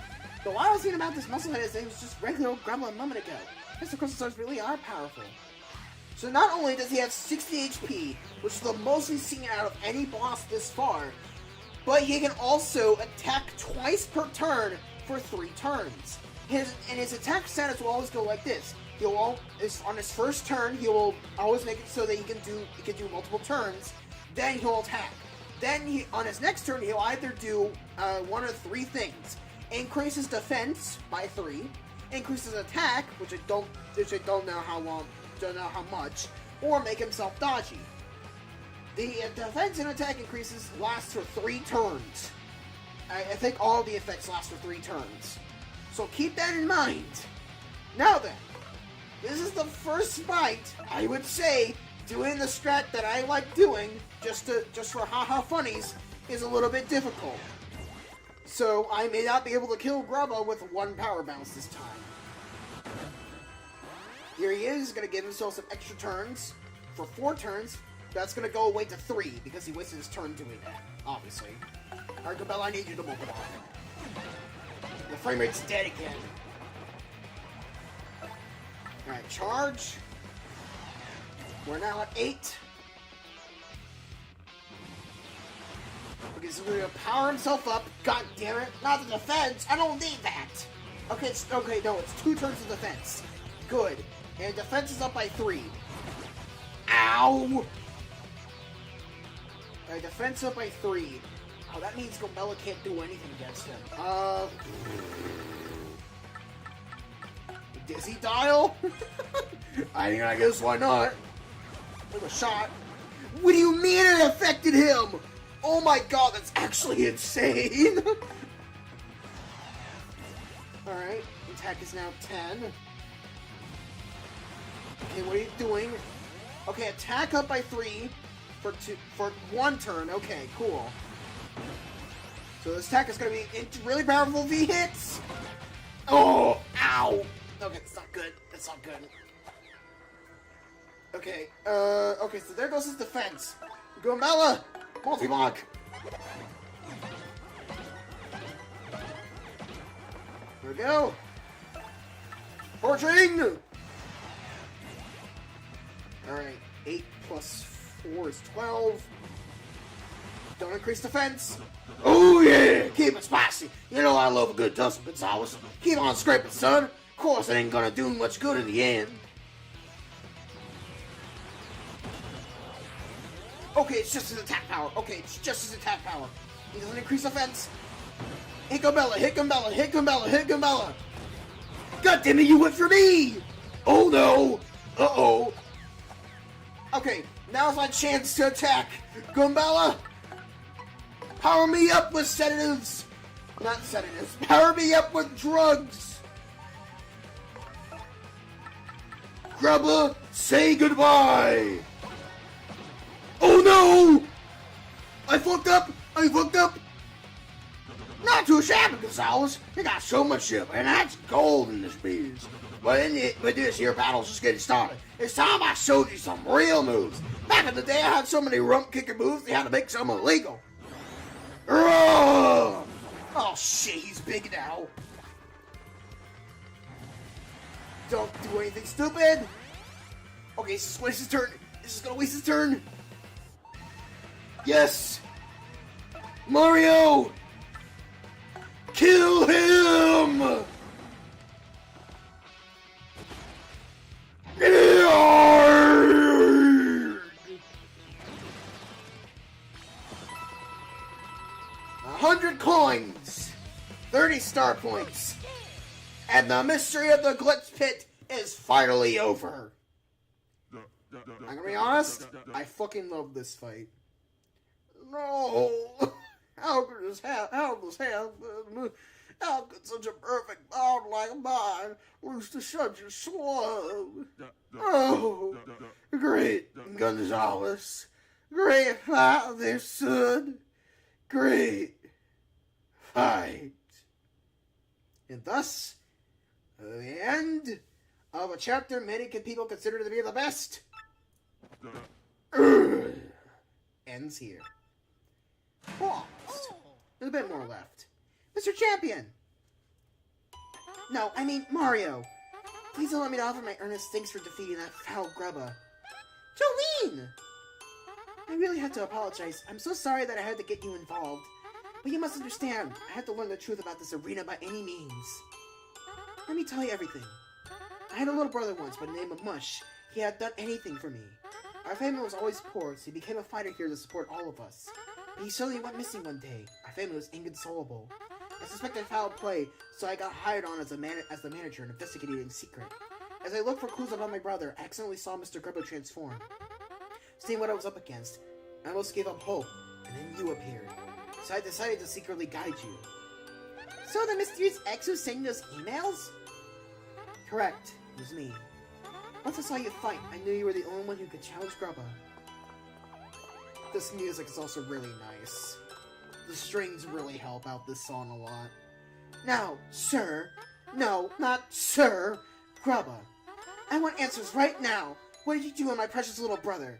But what I was thinking about this muscle head is it was just regular old Gremlin a moment ago. Mr. Crystal Stars really are powerful. So not only does he have 60 HP, which is the most we've seen out of any boss this far, but he can also attack twice per turn for 3 turns. His attack status will always go like this. On his first turn, he will always make it so that he can do multiple turns. Then he'll attack. Then on his next turn, he'll either do one of 3 things: increase his defense by 3, increase his attack, which I don't know how much, or make himself dodgy. The defense and attack increases last for 3 turns. I think all the effects last for 3 turns. So keep that in mind. Now then, this is the first fight, I would say, doing the strat that I like doing, just for haha funnies, is a little bit difficult. So I may not be able to kill Grubba with 1 power bounce this time. Here he is, gonna give himself some extra turns. For 4 turns, that's gonna go away to 3, because he wasted his turn doing that, obviously. Alright, Gabella, I need you to move it on. The frame rate's dead again. Alright, charge. We're now at 8. Okay, so we're gonna power himself up. God damn it. Not the defense. I don't need that. Okay, it's 2 turns of defense. Good. And defense is up by 3. Ow! Alright, defense up by 3. Oh, that means Gomella can't do anything against him. Dizzy dial? I guess why not? With a shot. What do you mean it affected him? Oh my god, that's actually insane! Alright, attack is now 10. Okay, what are you doing? Okay, attack up by 3 for 1 turn. Okay, cool. So this attack is going to be really powerful if he hits! Oh! Ow! Okay, that's not good. That's not good. Okay, okay, so there goes his defense. Gomella! Multi-block! There we go! Fortune! Alright, 8 plus 4 is 12. Don't increase defense. Oh yeah! Keep it spicy. You know I love a good Dustin Gonzalez. Keep on scraping, son. Of course, it ain't gonna do much good in the end. Okay, it's just his attack power. Okay, it's just his attack power. He doesn't increase offense. Hit Gomella, hit Gomella, hit Gomella, hit Gomella. God damn it, you went for me! Oh no! Uh-oh. Okay, now's my chance to attack. Gomella! Power me up with sedatives! Not sedatives. Power me up with drugs! Grubba, say goodbye! Oh no! I fucked up! I fucked up! Not too shabby, Gonzalez. You got so much ship, and that's gold in this biz. But this here battle's just getting started. It's time I showed you some real moves. Back in the day, I had so many rump-kicking moves, they had to make some illegal. Oh shit, he's big now. Don't do anything stupid. Okay, this is waste his turn. This is gonna waste his turn. Yes! Mario! Kill him! Coins, 30 star points, and the mystery of the Glitz Pit is finally over. I'm gonna be honest, I fucking love this fight. No, how could such a perfect bond like mine lose to such a slug? Oh, great Gonzalez, great father, son, great fight. And thus, the end of a chapter many people consider to be the best ends here. Paused. There's a bit more left. Mr. Champion,
No, I mean Mario. Please allow me to offer my earnest thanks for defeating that foul grubba. Jolene! I really have to apologize. I'm so sorry that I had to get you involved. But you must understand, I had to learn the truth about this arena by any means. Let me tell you everything. I had a little brother once by the name of Mush. He had done anything for me. Our family was always poor, so he became a fighter here to support all of us. But he suddenly went missing one day. Our family was inconsolable. I suspected foul play, so I got hired on as the manager and investigated in secret. As I looked for clues about my brother, I accidentally saw Mr. Grubba transform. Seeing what I was up against, I almost gave up hope, and then you appeared. So I decided to secretly guide you. So the mysterious X who sent those emails? Correct, it was me. Once I saw you fight, I knew you were the only one who could challenge Grubba. This music is also really nice. The strings really help out this song a lot. Now, sir, no, not sir, Grubba. I want answers right now. What did you do with my precious little brother?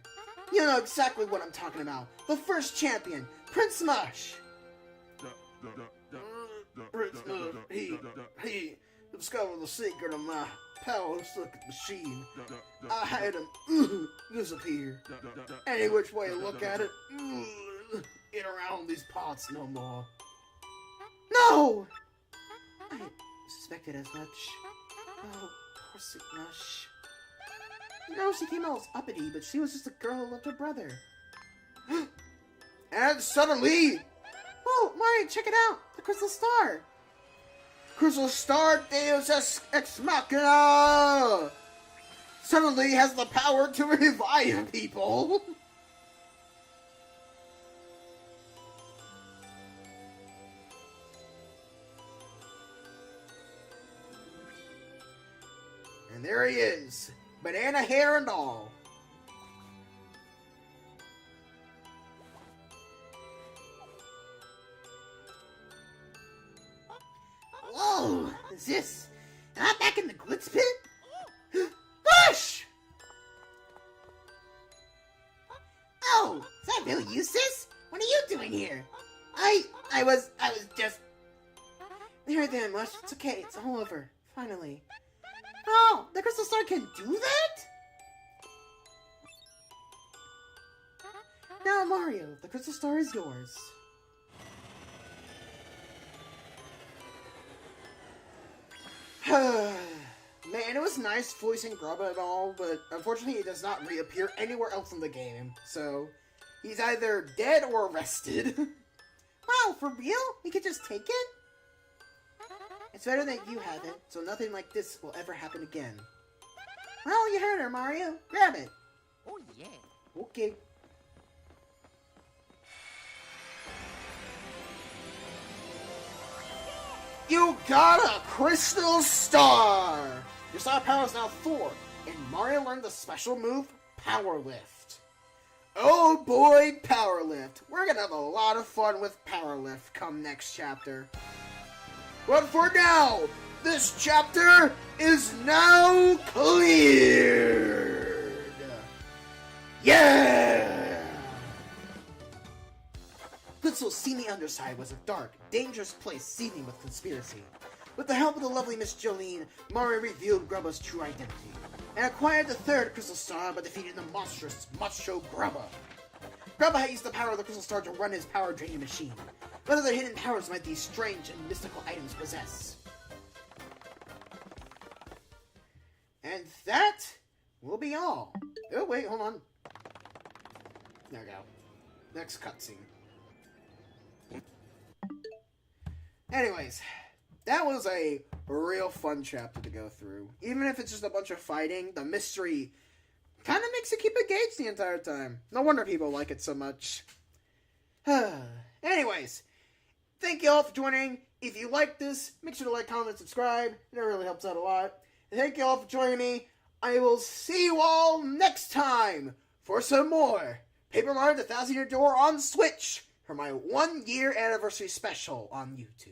You know exactly what I'm talking about. The first champion, Prince Mush.
Prince Mush, he discovered the secret of my power-sucking machine. I had him disappear. Any which way you look at it, get around these parts no more.
No! I suspected as much. Oh, poor sweet Mush. You know, she came all uppity, but she was just a girl who loved her brother.
And suddenly,
Oh, Mario, check it out! The Crystal Star!
Crystal Star Deus Ex Machina suddenly has the power to revive people. And there he is, banana hair and all.
Whoa! Is this? Am I back in the Glitz Pit? Mush! Oh, is that really you, sis? What are you doing here? I was just... There then, Mush. It's okay. It's all over. Finally. Oh, the Crystal Star can do that? Now, Mario, the Crystal Star is yours.
Man, it was nice voicing Grubba and all, but unfortunately he does not reappear anywhere else in the game, so he's either dead or arrested.
Wow, for real? We could just take it? It's better that you have it, so nothing like this will ever happen again. Well, you heard her, Mario. Grab it.
Oh, yeah.
Okay.
You got a Crystal Star! Your star power is now 4, and Mario learned the special move, Power Lift. Oh boy, Power Lift. We're gonna have a lot of fun with Power Lift come next chapter. But for now, this chapter is now cleared! Yeah!
Glitz's seamy underside was a dark, dangerous place seething with conspiracy. With the help of the lovely Miss Jolene, Mario revealed Grubba's true identity, and acquired the third Crystal Star by defeating the monstrous Macho Grubba. Grubba had used the power of the Crystal Star to run his power draining machine. What other hidden powers might these strange and mystical items possess?
And that will be all. Oh wait, hold on. There we go. Next cutscene. Anyways, that was a real fun chapter to go through. Even if it's just a bunch of fighting, the mystery kind of makes you keep engaged the entire time. No wonder people like it so much. Anyways, thank you all for joining. If you like this, make sure to like, comment, subscribe. It really helps out a lot. And thank you all for joining me. I will see you all next time for some more Paper Mario: The 1,000-Year Door on Switch for my 1-year anniversary special on YouTube.